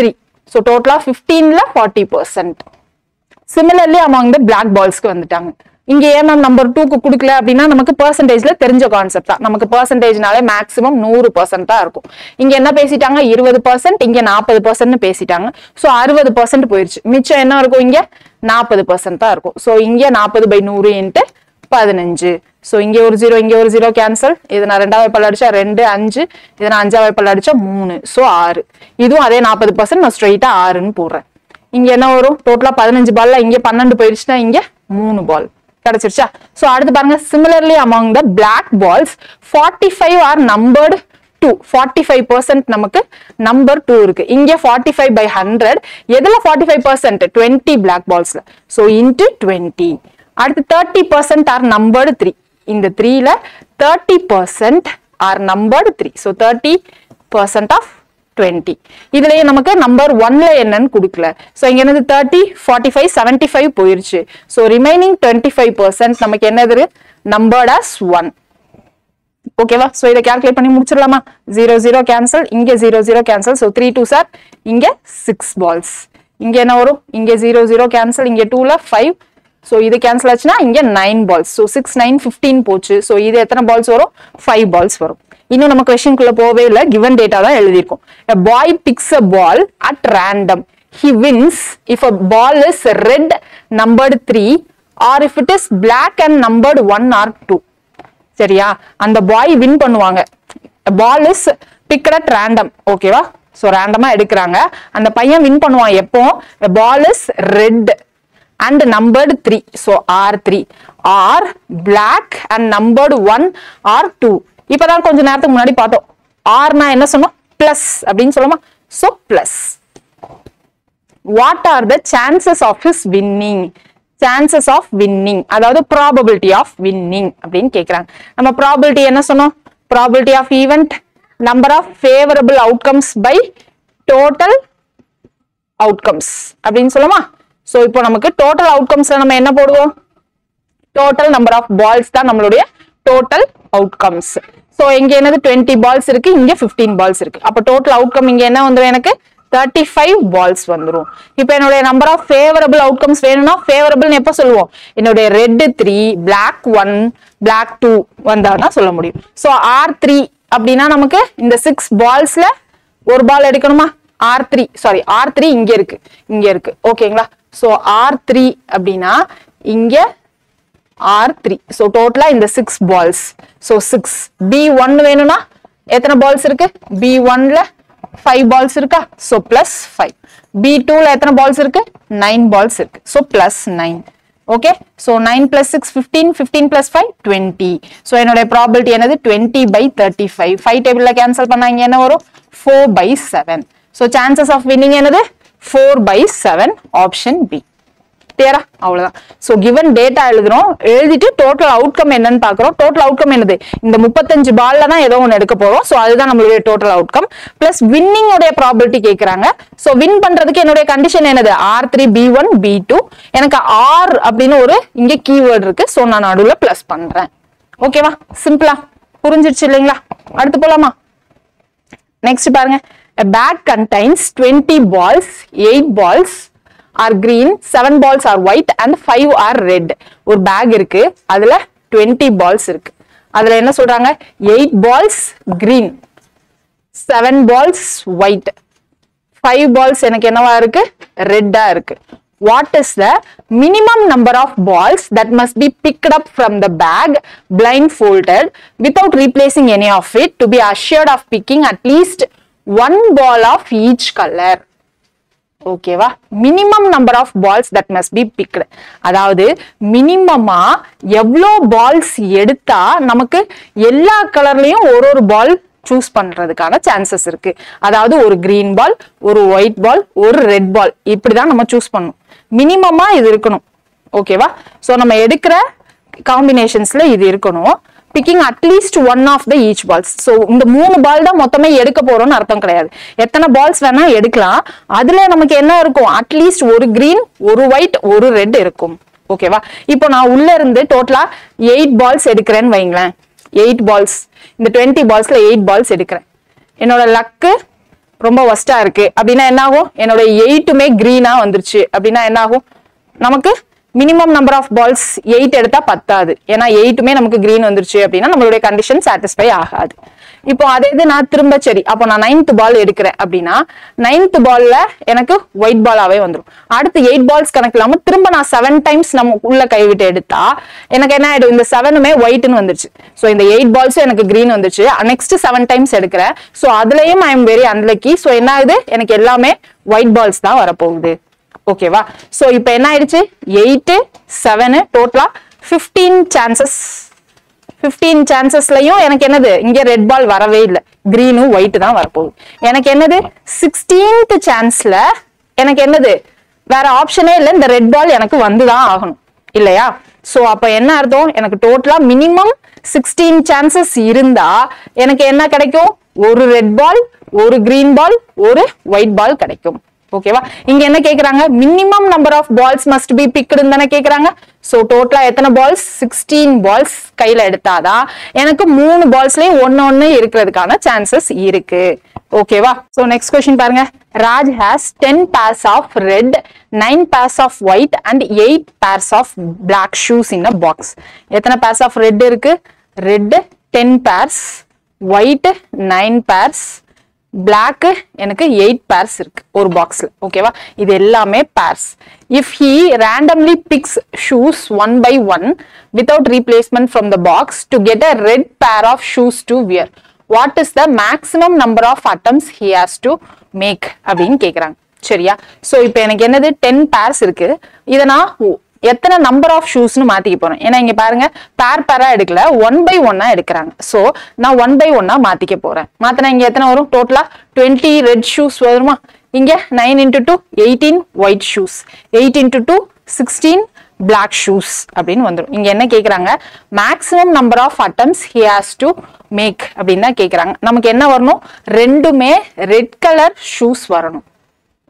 3. So டோட்டலா 15ல 40%. சிமிலர்லி among the black ballsக்கு வந்துட்டாங்க. இங்க ஏன் மேம் நம்பர் 2க்கு கொடுக்கல அப்படின்னா நமக்கு பெர்சன்டேஜ்ல தெரிஞ்ச கான்செப்ட் தான். நமக்கு பெர்சன்டேஜ்னாலே மேக்ஸிமம் 100% தான் இருக்கும். இங்க என்ன பேசிட்டாங்க? 20%, இங்க 40% பேசிட்டாங்க. சோ 60% போயிருச்சு, மிச்சம் என்ன இருக்கும்? இங்க 40% தான் இருக்கும். சோ இங்க 40 by 100 into 15. சோ இங்க ஒரு 0, இங்க ஒரு 0 கேன்சல். இது நான் 2வது பல்ல அடிச்சா 2, 5. இது நான் 5வது பல்ல அடிச்சா 3. சோ 6. இதுவும் அதே 40%, நான் ஸ்ட்ரைட்டா 6ன்னு போடுறேன். இங்க என்ன வரும்? டோட்டலா 15 பால்ல இங்க 12 போயிருச்சுன்னா இங்க 3 பால் கிடைச்சிருச்சா? சோ அடுத்து பாருங்க, similarly among the black balls 45 are numbered 2. 45% நமக்கு நம்பர் 2 இருக்கு. இங்க 45 by 100. எதுல 45%? 20 black ballsல. So into 20. அடுத்து 30% are numbered 3. இந்த 3ல 30% are numbered 3. So 30% of 20. இதுலயே நமக்கு நம்பர் 1ல என்னன்னு கொடுக்கல. சோ இங்க என்னது? 30, 45, 75 போயிருச்சு. சோ ரிமைனிங் 25% நமக்கு என்னது? Numbered as 1. ஓகேவா? சோ இத கால்குலேட் பண்ணி முடிச்சிடலாமா? 0, 0 கேன்சல், இங்க 0, 0 கேன்சல். சோ 3 2s are இங்க 6 balls. இங்க என்ன வரும்? இங்க 0, 0 கேன்சல், இங்க 2ல 5. சோ இது கேன்சல் ஆச்சுன்னா இங்க 9 balls. சோ 6, 9, 15 போச்சு. சோ இது எத்தனை பால்ஸ் வரும்? 5 balls வரும். இன்னும் நம்ம क्वेश्चनக்குள்ள போவே இல்ல, given data தான் எழுதிருக்கோம். A boy picks a ball at random. He wins if a ball is red numbered 3 or if it is black and numbered 1 or 2. சரியா? அந்த பாய் வின் பண்ணுவாங்க. A ball is picked at random. ஓகேவா? So ரேண்டமா எடுக்கறாங்க. அந்த பையன் win பண்ணுவான் எப்போ? A ball is red and numbered 3. So R3 or black and numbered 1 or 2. இப்பதான் கொஞ்ச நேரத்துக்கு முன்னாடி பார்த்தோம். ஆர்னா என்ன சொன்னோம்? பிளஸ் அப்படின்னு சொல்லுமா? So plus. What are the chances of his winning? Chances of winning அதாவது ப்ராபபிலிட்டி ஆஃப் வின்னிங் அப்படின்னு கேக்குறாங்க. நம்ம ப்ராபபிலிட்டி என்ன சொன்னோம்? Probability of event, number of favourable outcomes by total outcomes அப்படின்னு சொல்லுமா? சோ இப்போ நமக்கு டோட்டல் அவுட்கம்ஸ்ல நம்ம என்ன போடுவோம்? டோட்டல் நம்பர் ஆஃப் பால்ஸ் தான் நம்மளுடைய டோட்டல் அவுட்கம்ஸ். சோ இங்க என்னது? 20 பால்ஸ் இருக்கு, இங்க 15 பால்ஸ் இருக்கு. அப்ப டோட்டல் அவுட்கம் இங்க என்ன வந்துரும்? எனக்கு 35 பால்ஸ் வந்துரும். இப்போ என்னோட நம்பர் ஆஃப் ஃபேவரபிள் அவுட்கம்ஸ் வேணும்னா ஃபேவரபிள்னு எப்ப சொல்லுவோம்? என்னோட ரெட் 3, black 1, black 2 வந்தாதான் சொல்ல முடியும். சோ R3 அப்படின்னா நமக்கு இந்த 6 பால்ஸ்ல ஒரு பால் எடுக்கணுமா? R3 இங்க இருக்கு. ஓகேங்களா? சோ R3 அப்படின்னா இங்க R3. So டோட்டலா இந்த 6 balls. So 6. B1 வேணும்னா எத்தனை balls இருக்கு? B1ல 5 balls இருக்கா? So plus 5. B2ல எத்தனை balls இருக்கு? 9 balls இருக்கு. So plus 9. Okay? So 9 plus 6, 15. 15 plus 5, 20. So என்னோட probability என்னது? 20 by 35. 5 டேபிள்ல கேன்சல் பண்ணா இங்க என்ன வரும்? 4 by 7. So chances of winning என்னது? 4 by 7. Option B. கிளியரா? அவ்வளவுதான். சோ given டேட்டா எழுதுறோம், எழுதிட்டு டோட்டல் அவுட்கம் என்னன்னு பாக்குறோம். டோட்டல் அவுட்கம் என்னது? இந்த 35 பால்ல தான் ஏதோ ஒன்னு எடுக்க போறோம். சோ அதுதான் நம்மளுடைய டோட்டல் அவுட்கம். பிளஸ் வின்னிங் உடைய ப்ராபபிலிட்டி கேக்குறாங்க. சோ வின் பண்றதுக்கு என்னுடைய கண்டிஷன் என்னது? R3 B1 B2. எனக்கு R அப்படின்னு ஒரு இங்க கீவேர்ட் இருக்கு. சோ நான் நடுவுல பிளஸ் பண்றேன். ஓகேவா? சிம்பிளா புரிஞ்சிருச்சு இல்லைங்களா? அடுத்து போலாமா? நெக்ஸ்ட் பாருங்க. A bag contains 20 balls, 8 balls are green, 7 balls are white and 5 are red. ஒரு பேக் இருக்கு, அதுல 20 balls இருக்கு. அதுல என்ன சொல்றாங்க? 8 balls green, 7 balls white, 5 balls எனக்கு என்னவா இருக்கு? ரெட்டா இருக்கு. What is the minimum number of balls that must be picked up from the bag blindfolded without replacing any of it to be assured of picking at least one ball of each color? ஓகேவா? Minimum number of balls that must be picked. அதாவது மினிமமா எவ்வளோ balls எடுத்தா நமக்கு எல்லா கலர்லயும் ஒரு பால் choose பண்றதுக்கான சான்சஸ் இருக்கு. அதாவது ஒரு கிரீன் பால், ஒரு ஒயிட் பால், ஒரு ரெட் பால், இப்படிதான் நம்ம சூஸ் பண்ணணும். மினிமமா இது இருக்கணும். ஓகேவா? சோ நம்ம எடுக்கிற காம்பினேஷன்ஸ்ல இது இருக்கணும். Picking at least one of the each balls. So இந்த 3 பால் தான் மொத்தமே எடுக்க போறோம்னு அர்த்தம் கிடையாது. எத்தனை பால்ஸ் வேணா எடுக்கலாம். அதுல நமக்கு என்ன இருக்கும்? அட்லீஸ்ட் ஒரு கிரீன், ஒரு ஒயிட், ஒரு ரெட் இருக்கும். ஓகேவா? இப்போ நான் உள்ள இருந்து டோட்டலா 8 பால்ஸ் எடுக்கிறேன்னு வைங்களேன். 8 பால்ஸ், இந்த 20 பால்ஸ்ல 8 பால்ஸ் எடுக்கிறேன். என்னோட லக்கு ரொம்ப ஒஸ்டா இருக்கு அப்படின்னா என்ன ஆகும்? என்னோட 8மே கிரீனா வந்துருச்சு அப்படின்னா என்ன ஆகும்? நமக்கு மினிமம் நம்பர் ஆஃப் பால்ஸ் 8 எடுத்தா பத்தாது. ஏன்னா 8மே நமக்கு கிரீன் வந்துருச்சு அப்படின்னா நம்மளுடைய கண்டிஷன் சாட்டிஸ்ஃபை ஆகாது. இப்போ அதே இது நான் திரும்ப சரி, அப்போ நான் 9th பால் எடுக்கிறேன் அப்படின்னா 9th பால்ல எனக்கு ஒயிட் பாலாவே வந்துடும். அடுத்து 8 பால்ஸ் கணக்கு இல்லாம திரும்ப நான் 7 டைம்ஸ் நம்ம உள்ள கைவிட்டு எடுத்தா எனக்கு என்ன ஆயிடும்? இந்த 7மே ஒயிட்னு வந்துருச்சு. ஸோ இந்த 8 பால்ஸும் எனக்கு கிரீன் வந்துருச்சு. நெக்ஸ்ட் 7 டைம்ஸ் எடுக்கிறேன். ஸோ அதுலயும் I am very unlucky. So என்ன ஆகுது? எனக்கு எல்லாமே ஒயிட் பால்ஸ் தான் வரப்போகுது. ஓகேவா? சோ இப்போ என்ன ஆயிடுச்சு? 8 7 டோட்டலா 15 சான்சஸ். 15 சான்சஸ்லயும் எனக்கு என்னது? இங்க ரெட் பால் வரவே இல்லை, கிரீனும் ஒயிட் தான் வரப்போகுது. எனக்கு என்னது? 16th சான்ஸ்ல எனக்கு என்னது? வேற ஆப்ஷனே இல்லை, இந்த ரெட் பால் எனக்கு வந்துதான் ஆகணும் இல்லையா? சோ அப்ப என்ன அர்த்தம்? எனக்கு டோட்டலா மினிமம் 16 சான்சஸ் இருந்தா எனக்கு என்ன கிடைக்கும்? ஒரு ரெட் பால், ஒரு கிரீன் பால், ஒரு ஒயிட் பால் கிடைக்கும். ஓகேவா? இங்க என்ன கேக்குறாங்க? Minimum number of balls must be பிக்டுன்னு தானே கேக்குறாங்க. சோ டோட்டலா எத்தனை பால்ஸ்? 16 பால்ஸ் கையில எடுத்தாதான் எனக்கு 3 பால்ஸ்லயும் ஒன்னு இருக்கிறதுக்கான சான்சஸ் இருக்கு. ஓகேவா? சோ நெக்ஸ்ட் क्वेश्चन பாருங்க. Raj has 10 pairs of red, 9 pairs of white and 8 pairs of black shoes in a box. எத்தனை pairs of red இருக்கு? Red 10 pairs, white 9 pairs, black எனக்கு 8 pairs இருக்கு ஒரு பாக்ஸ்ல. ஓகேவா? இது எல்லாமே pairs. If he randomly picks shoes one by one without replacement from the box to get a red pair of shoes to wear, what is the maximum number of attempts he has to make அப்படின்னு கேக்குறாங்க. சரியா? So இப்போ எனக்கு என்னது? 10 pairs இருக்கு. இத நான் எத்தனை நம்பர் ஆஃப் ஷூஸ்னு மாத்திக்க போறேன். ஏன்னா இங்க பாருங்க பேரா எடுக்கல, 1 by 1 எடுக்கிறாங்க. சோ நான் 1 by 1 மாத்திக்க போறேன். மாத்தினா இங்க எத்தனை வரும்? டோட்டலா 20 ரெட் ஷூஸ் வருமா? இங்க 9 into 2 18 white shoes, 8 into 2 16 black shoes அப்படின்னு வந்துடும். இங்க என்ன கேக்குறாங்க? Maximum number of attempts he has to make அப்படின்னு தான் கேக்குறாங்க. நமக்கு என்ன வரணும்? ரெண்டுமே ரெட் கலர் ஷூஸ் வரணும்.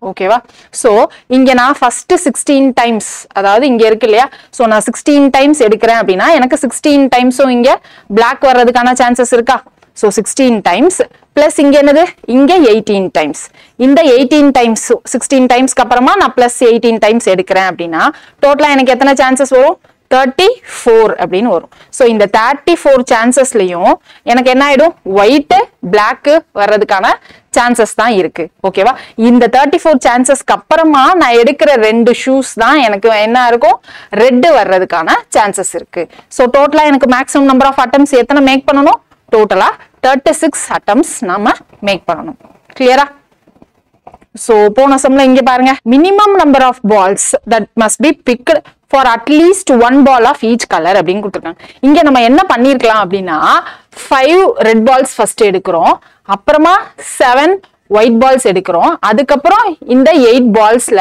ஓகேவா? சோ இங்க நான் ஃபர்ஸ்ட் 16 டைம்ஸ், அதாவது இங்க இருக்கு இல்லையா? சோ நான் 16 டைம்ஸ் எடுக்கிறேன் அப்படின்னா எனக்கு 16 டைம்ஸும் இங்க பிளாக் வர்றதுக்கான சான்சஸ் இருக்கா? சோ 16 டைம்ஸ் பிளஸ் இங்க என்னது? இங்க 18 டைம்ஸ். இந்த 18 டைம்ஸ் 16 டைம்ஸ்க்கு அப்புறமா நான் பிளஸ் 18 டைம்ஸ் எடுக்கிறேன் அப்படின்னா டோட்டலா எனக்கு எத்தனை சான்சஸ் வரும்? 34 அப்படின்னு வரும். சோ இந்த 34 சான்சஸ்லயும் எனக்கு என்ன ஆயிடும்? ஒயிட் பிளாக் வர்றதுக்கான சான்சஸ் தான் இருக்கு. ஓகேவா? இந்த 34 சான்சஸ்க்கு அப்புறமா நான் எடுக்கிற 2 ஷூஸ் தான் எனக்கு என்ன இருக்கும்? ரெட் வர்றதுக்கான சான்சஸ் இருக்கு. சோ டோட்டலா எனக்கு மேக்ஸிமம் நம்பர் ஆஃப் அட்டம்ஸ் எத்தனை மேக் பண்ணணும்? டோட்டலா 36 அட்டம்ஸ் நாம மேக் பண்ணணும். கிளியரா? சோ போன சம்ல இங்க பாருங்க, minimum number of balls that must be picked for at least 1 ball of each colour அப்படின்னு கொடுத்துருக்காங்க. இங்க நம்ம என்ன பண்ணிருக்கலாம் அப்படின்னா 5 ரெட் பால்ஸ் ஃபர்ஸ்ட் எடுக்கிறோம், அப்புறமா 7 ஒயிட் பால்ஸ் எடுக்கிறோம். அதுக்கப்புறம் இந்த 8 பால்ஸ்ல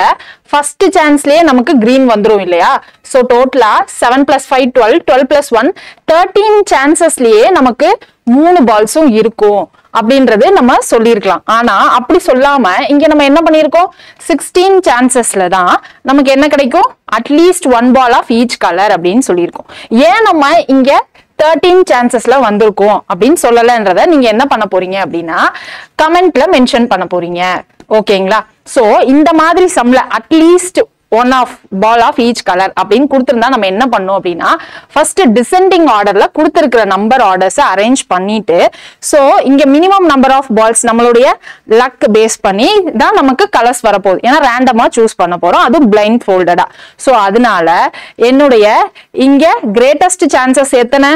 ஃபர்ஸ்ட் சான்ஸ்லயே நமக்கு கிரீன் வந்துரும் இல்லையா? சோ டோட்டலா 7 + 5 12, 12 + 1 13 சான்சஸ்லயே நமக்கு 3 பால்ஸும் இருக்கும் அப்படின்றது நம்ம சொல்லியிருக்கலாம். ஆனா அப்படி சொல்லாம இங்க நம்ம என்ன பண்ணிருக்கோம், 16 சான்சஸ்ல தான் நமக்கு என்ன கிடைக்கும், at least 1 ball of each colour அப்படின்னு சொல்லியிருக்கோம். ஏன் நம்ம இங்க 13 சான்சஸ்ல வந்திருக்கும் அப்படின்னு சொல்லலன்றத நீங்க என்ன பண்ண போறீங்க அப்படின்னா கமெண்ட்ல மென்ஷன் பண்ண போறீங்க. ஓகேங்களா? சோ இந்த மாதிரி சம்ல at least 1 of ball of each colour அப்படின்னு கொடுத்திருந்தா நம்ம என்ன பண்ணோம் அப்படின்னா ஃபர்ஸ்ட் டிசெண்டிங் ஆர்டர்ல கொடுத்திருக்கிற நம்பர் ஆர்டர்ஸ் அரேஞ்ச் பண்ணிட்டு சோ இங்க மினிமம் நம்பர் ஆஃப் பால்ஸ் நம்மளுடைய லக் பேஸ் பண்ணி தான் நமக்கு கலர்ஸ் வரப்போகுது. ஏன்னா ரேண்டமா சூஸ் பண்ண போறோம், அதுவும் பிளைண்ட் ஃபோல்டடா. சோ அதனால என்னுடைய இங்க கிரேட்டஸ்ட் சான்சஸ் எத்தனை,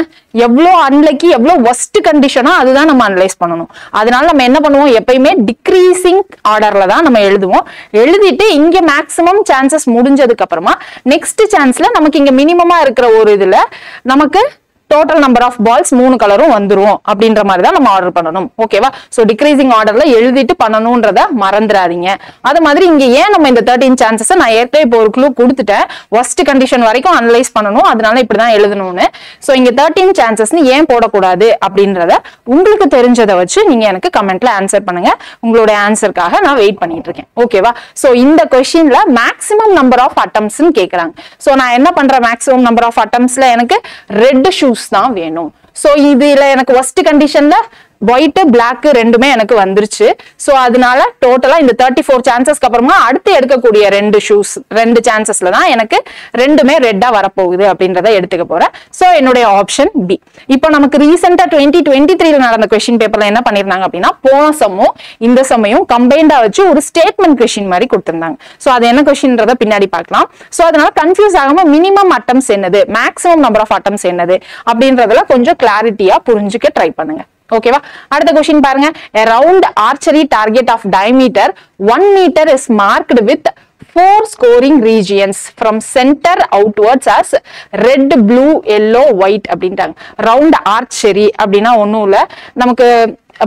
எவ்வளோ அன்லக்கி எவ்வளோ ஒஸ்ட் கண்டிஷனோ அதுதான் நம்ம அனலைஸ் பண்ணணும். அதனால நம்ம என்ன பண்ணுவோம், எப்பயுமே டிக்ரீசிங் ஆர்டர்ல தான் நம்ம எழுதுவோம். எழுதிட்டு இங்க மேக்ஸிமம் சான்சஸ் முடிஞ்சதுக்கு அப்புறமா நெக்ஸ்ட் சான்ஸ்ல நமக்கு இங்க மினிமமா இருக்கிற ஒரு இதுல நமக்கு டோட்டல் நம்பர் ஆஃப் பால்ஸ் 3 கலரும் வந்துரும் அப்படின்ற மாதிரி தான் நம்ம ஆர்டர் பண்ணணும். ஓகேவா? சோ டிக்ரீசிங் ஆர்டர்ல எழுதிட்டு பண்ணணும்ன்றத மறந்துடாதீங்க. அது மாதிரி இங்க ஏன் நம்ம இந்த 13 சான்சஸ் நான் ஏற்கனவே இப்போ ஒரு க்ளூ கொடுத்துட்டேன், ஒஸ்ட் கண்டிஷன் வரைக்கும் அனலைஸ் பண்ணணும், அதனால இப்படிதான் எழுதணும்னு. சோ இங்க 13 சான்சஸ்னு ஏன் போடக்கூடாது அப்படின்றத உங்களுக்கு தெரிஞ்சதை வச்சு நீங்க எனக்கு கமெண்ட்ல ஆன்சர் பண்ணுங்க. உங்களுடைய ஆன்சருக்காக நான் வெயிட் பண்ணிட்டு இருக்கேன். ஓகேவா? சோ இந்த கொஸ்டின்ல மேக்ஸிமம் நம்பர் ஆஃப் அட்டம்ப்ஸ் கேக்குறாங்க. சோ நான் என்ன பண்றேன், மேக்ஸிமம் நம்பர் ஆஃப் அட்டம்ப்ஸ்ல எனக்கு ரெட் ஷூஸ் தான் வேணும். சோ இதுல எனக்கு ஒஸ்ட் கண்டிஷன்ல ஒயிட் பிளாக் ரெண்டுமே எனக்கு வந்துருச்சு. சோ அதனால டோட்டலா இந்த 34 சான்சஸ்க்கு அப்புறமா அடுத்து எடுக்கக்கூடிய 2 சான்சஸ்ல தான் எனக்கு ரெண்டுமே ரெட்டா வரப்போகுது அப்படின்றத எடுத்துக்க போறேன். சோ என்னுடைய ஆப்ஷன் பி. இப்போ நமக்கு ரீசெண்டா 2023 நடந்த கொஸ்டின் பேப்பர்ல என்ன பண்ணிருந்தாங்க அப்படின்னா போன சம்மும் இந்த சம்மையும் கம்பைண்டா வச்சு ஒரு ஸ்டேட்மெண்ட் கொஸ்டின் மாதிரி கொடுத்திருந்தாங்க. சோ அது என்ன கொஸ்டின்றத பின்னாடி பார்க்கலாம். சோ அதனால கன்ஃபியூஸ் ஆகாம மினிமம் அட்டம்ஸ் என்னது, மேக்ஸிமம் நம்பர் ஆஃப் அட்டம்ஸ் என்னது அப்படின்றதுல கொஞ்சம் கிளாரிட்டியா புரிஞ்சுக்க ட்ரை பண்ணுங்க. ஓகேவா? அடுத்த கொஸ்டின் பாருங்க. A round archery target of diameter 1 meter is marked with 4 scoring regions from center outwards as red, blue, yellow, white அப்படின்ட்டாங்க. ரவுண்ட் ஆர்ச்சரி அப்படின்னா ஒண்ணும் இல்ல, நமக்கு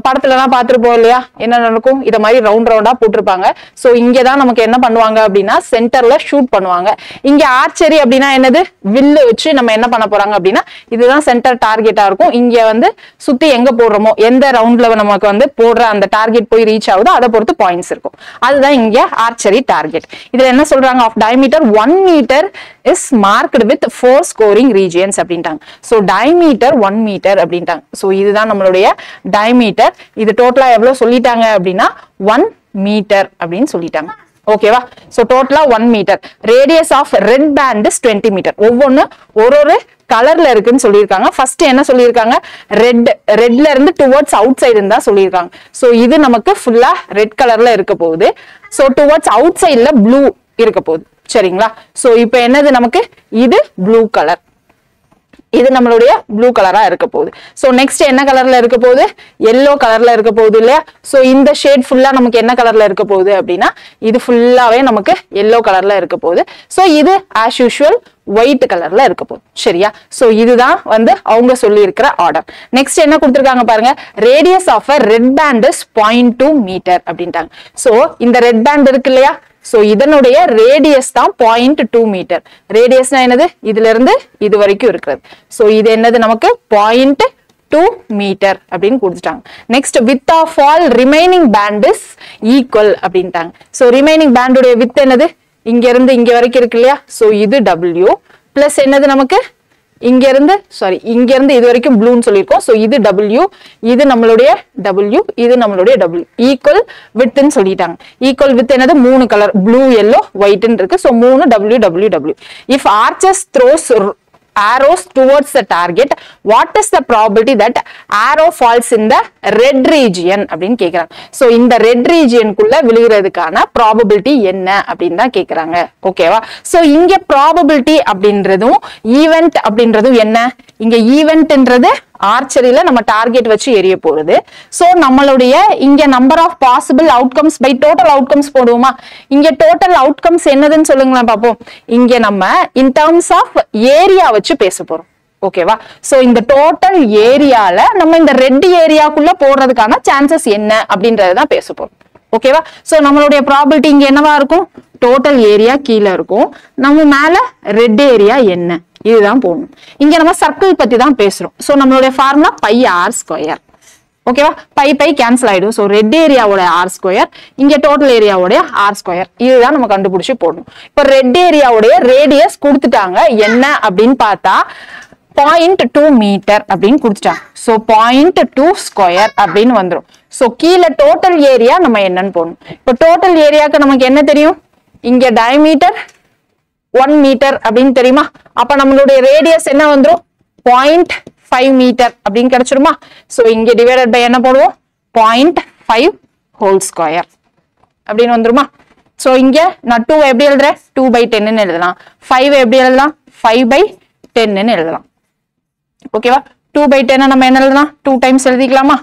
படத்துல எல்லாம் பாத்துருப்போம் இல்லையா, என்ன நடக்கும், இத மாதிரி ரவுண்ட் ரவுண்டா போட்டிருப்பாங்க. சோ இங்கதான் நமக்கு என்ன பண்ணுவாங்க அப்படின்னா சென்டர்ல ஷூட் பண்ணுவாங்க. இங்க ஆர்ச்சரி அப்படின்னா என்னது, வில்லு வச்சு நம்ம என்ன பண்ண போறாங்க அப்படின்னா இதுதான் சென்டர் டார்கெட்டா இருக்கும். இங்க வந்து சுத்தி எங்க போடுறோமோ எந்த ரவுண்ட்ல நமக்கு வந்து போடுற அந்த டார்கெட் போய் ரீச் ஆகுதோ அதை பொறுத்து பாயிண்ட்ஸ் இருக்கும். அதுதான் இங்க ஆர்ச்சரி டார்கெட். இதுல என்ன சொல்றாங்க, of diameter 1 metre is marked with 4 scoring regions அப்படின்ட்டாங்க. சோ டயமீட்டர் 1 மீட்டர் அப்படின்ட்டாங்க. சோ இதுதான் நம்மளுடைய டயமீட்டர். இது டோட்டலா எவ்வளவு சொல்லிட்டாங்க அப்படின்னா 1 மீட்டர் அப்படின்னு சொல்லிட்டாங்க. ஓகேவா? சோ டோட்டலா 1 metre. Radius of red band is 20 metre. ஒவ்வொன்னு ஒரு கலர்ல இருக்குன்னு சொல்லியிருக்காங்க. ஃபர்ஸ்ட் என்ன சொல்லியிருக்காங்க, ரெட்ல இருந்து டுவர்ட்ஸ் அவுட் சைடுன்னு தான் சொல்லியிருக்காங்க. சோ இது நமக்கு ஃபுல்லா ரெட் கலர்ல இருக்க போகுது. சோ டுவர்ட்ஸ் அவுட் சைட்ல ப்ளூ இருக்க போகுது. சரிங்களா? சோ இப்போ என்னது, நமக்கு இது ப்ளூ கலர், இது நம்மளுடைய ப்ளூ கலரா இருக்க போகுது. சோ நெக்ஸ்ட் என்ன கலர்ல இருக்க போகுது, எல்லோ கலர்ல இருக்க போகுது இல்லையா? சோ இந்த ஷேட் ஃபுல்லா நமக்கு என்ன கலர்ல இருக்க போகுது அப்படின்னா இது ஃபுல்லாவே நமக்கு எல்லோ கலர்ல இருக்க போகுது. சோ இது ஆஸ் யூஷுவல் ஒயிட் கலர்ல இருக்க போகுது. சரியா? சோ இதுதான் வந்து அவங்க சொல்லி இருக்கிற ஆர்டர். நெக்ஸ்ட் என்ன கொடுத்திருக்காங்க பாருங்க, radius of a red band is 0.2 metre அப்படின்ட்டாங்க. சோ இந்த ரெட் பேண்ட் இருக்கு இல்லையா, சோ இதனுடைய ரேடியஸ் தான் 0.2 மீட்டர். ரேடியஸ்னா என்னது, இதுல இருந்து இது வரைக்கும் இருக்கிறது. சோ இது என்னது, நமக்கு 0.2 மீட்டர் அப்படின்னு கொடுத்துட்டாங்க. Next width of all remaining band is equal அப்படின்ட்டாங்க. சோ ரிமைனிங் பேண்டுடைய வித் என்னது, இங்க இருந்து இங்க வரைக்கும் இருக்கு இல்லையா, சோ இது W பிளஸ் என்னது நமக்கு இங்க இருந்து இது வரைக்கும் ப்ளூன்னு சொல்லியிருக்கோம். சோ இது W, இது நம்மளுடைய W, இது நம்மளுடைய W. ஈக்குவல் வித்ன்னு சொல்லிட்டாங்க. ஈக்குவல் வித் என்னது, 3 கலர் ப்ளூ, எல்லோ, ஒயிட்னு இருக்கு. So 3 W W W. If archers throws arrows towards the target, what is the probability that arrow falls in the red region அப்படின்னு கேக்குறாங்க. So இந்த red ரீஜியனுக்குள்ள விழுகிறதுக்கான probability என்ன அப்படின்னு தான் கேக்குறாங்க. ஓகேவா? சோ இங்க ப்ராபபிலிட்டி அப்படின்றதும் ஈவென்ட் அப்படின்றதும் என்ன, இங்க ஈவென்ட்ன்றது ஆர்ச்சரியில நம்ம டார்கெட் வச்சு எரிய போறது. சோ நம்மளுடைய இங்க number of possible outcomes by total outcomes போடுவோமா, இங்க டோட்டல் அவுட்கம்ஸ் என்னதுன்னு சொல்லுங்களேன் பாப்போம். இங்க நம்ம இன் டர்ம்ஸ் ஆஃப் ஏரியா வச்சு பேச போறோம். ஓகேவா? சோ இந்த டோட்டல் ஏரியால நம்ம இந்த ரெட் ஏரியாக்குள்ள போடுறதுக்கான சான்சஸ் என்ன அப்படின்றதான் பேச போறோம். ஓகேவா? சோ நம்மளுடைய ப்ராபபிலிட்டி இங்க என்னவா இருக்கும்? டோட்டல் ஏரியா கீழே இருக்கும், நம்ம மேல ரெட் ஏரியா என்ன, இதுதான் போடணும். இங்க நம்ம சர்க்கிள் பத்தி தான் பேசுறோம். சோ நம்மளுடைய ஃபார்முலா பை ஆர் ஸ்கொயர். ஓகேவா? பை கேன்சல் ஆயிடும். சோ ரெட் ஏரியாவோட ஆர் ஸ்கொயர், இங்க டோட்டல் ஏரியாவோட ஆர் ஸ்கொயர், இதுதான் நம்ம கண்டுபிடிச்சு போடணும். இப்ப ரெட் ஏரியாவுடைய ரேடியஸ் கொடுத்துட்டாங்க, என்ன அப்படின்னு பார்த்தா 0.2 மீட்டர் அப்படின்னு கொடுத்துட்டாங்க. சோ 0.2 ஸ்கொயர் அப்படின்னு வந்துடும். சோ கீழே டோட்டல் ஏரியா நம்ம என்னன்னு போடணும். இப்ப டோட்டல் ஏரியாவுக்கு நமக்கு என்ன தெரியும்? இங்க டயமீட்டர் 1 மீட்டர் அப்படின்னு தெரியுமா? அப்ப நம்மளுடைய ரேடியஸ் என்ன வந்துடும்? 0.5 மீட்டர் அப்படின்னு கிடைச்சிருமா? சோ இங்க டிவைடட் பை என்ன போடுவோம்? 0.5 ஹோல் ஸ்கொயர் அப்படின்னு வந்துருமா? சோ இங்க நான் 2 எப்படி எழுதுறேன்? 2/10 எழுதலாம். 5 எப்படி எழுதலாம்? 5/10 எழுதலாம். ஓகேவா? 2/10 நம்ம என்ன எழுதலாம்? 2 டைம்ஸ் எழுதிக்கலாமா?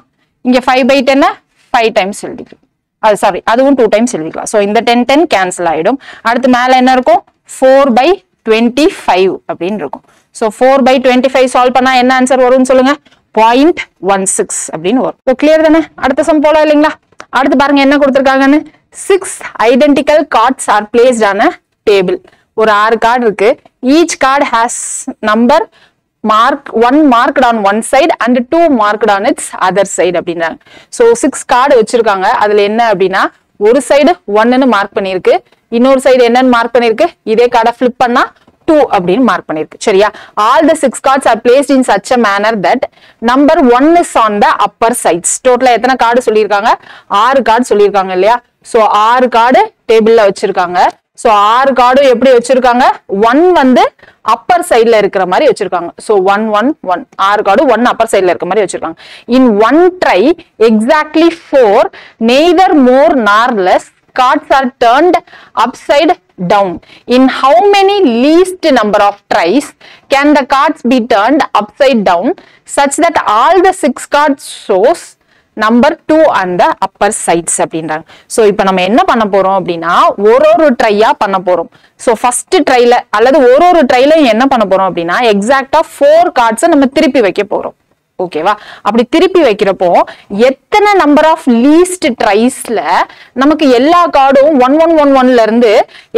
இங்க 5/10 5 டைம்ஸ் எழுதிக்கலாம். அது சாரி, அதுவும் 2 டைம்ஸ் எழுதிக்கலாம். சோ இந்த 10 கேன்சல் ஆயிடும். அடுத்து மேல என்ன இருக்கும்? 4/25 அப்படின்னு இருக்கும். சோ 4/25 சால்வ் பண்ணா என்ன ஆன்சர் வரும்னு சொல்லுங்க? 0.16 அப்படின்னு வரும். கிளியர் தானே? அடுத்த சம் போலாம் இல்லைங்களா? அடுத்து பாருங்க என்ன கொடுத்திருக்காங்கன்னு. 6 identical cards are placed on a table. ஒரு 6 கார்டு இருக்கு. each card has number one marked on one side and 2 marked on its other side அப்படின்றாங்க. சோ 6 கார்டு வச்சிருக்காங்க. அதுல என்ன அப்படின்னா, ஒரு சைடு 1ன்னு மார்க் பண்ணிருக்கு, இன்னொரு சைடு என்னன்னு மார்க் பண்ணிருக்கு, இதே கார்டை flip பண்ணா 2 அப்படின்னு மார்க் பண்ணிருக்கு. சரியா? all the 6 cards are placed in such a manner that number 1 is on the upper sides. டோட்டலா எத்தனை கார்டு சொல்லியிருக்காங்க? 6 கார்டு சொல்லியிருக்காங்க இல்லையா? சோ 6 கார்டு டேபிள்ல வச்சிருக்காங்க. சோ 6 கார்டும் எப்படி வச்சிருக்காங்க? 1 வந்து அப்பர் சைட்ல இருக்கிற மாதிரி வச்சிருக்காங்க. சோ 1 1 1 6 கார்டும் 1 அப்பர் சைட்ல இருக்கிற மாதிரி வச்சிருக்காங்க. in one try exactly 4 neither more nor less cards are turned upside down. In how many least number of tries can the cards be turned upside down such that all the 6 cards shows number 2 on the upper sides அப்படின்றாங்க. So இப்போ நம்ம என்ன பண்ண போறோம் அப்படின்னா, ஒரு ட்ரையா பண்ண போறோம். சோ ஃபர்ஸ்ட் ட்ரைல அல்லது ஒரு ட்ரைல என்ன பண்ண போறோம் அப்படின்னா, எக்ஸாக்ட்டா 4 கார்ட்ஸ் நம்ம திருப்பி வைக்க போறோம். ஓகேவா? அப்படி திருப்பி வைக்கிறப்போ எத்தனை நம்பர் ஆஃப் லீஸ்ட் ட்ரைஸ்ல நமக்கு எல்லா கார்டும் 1 1 1 1ல இருந்து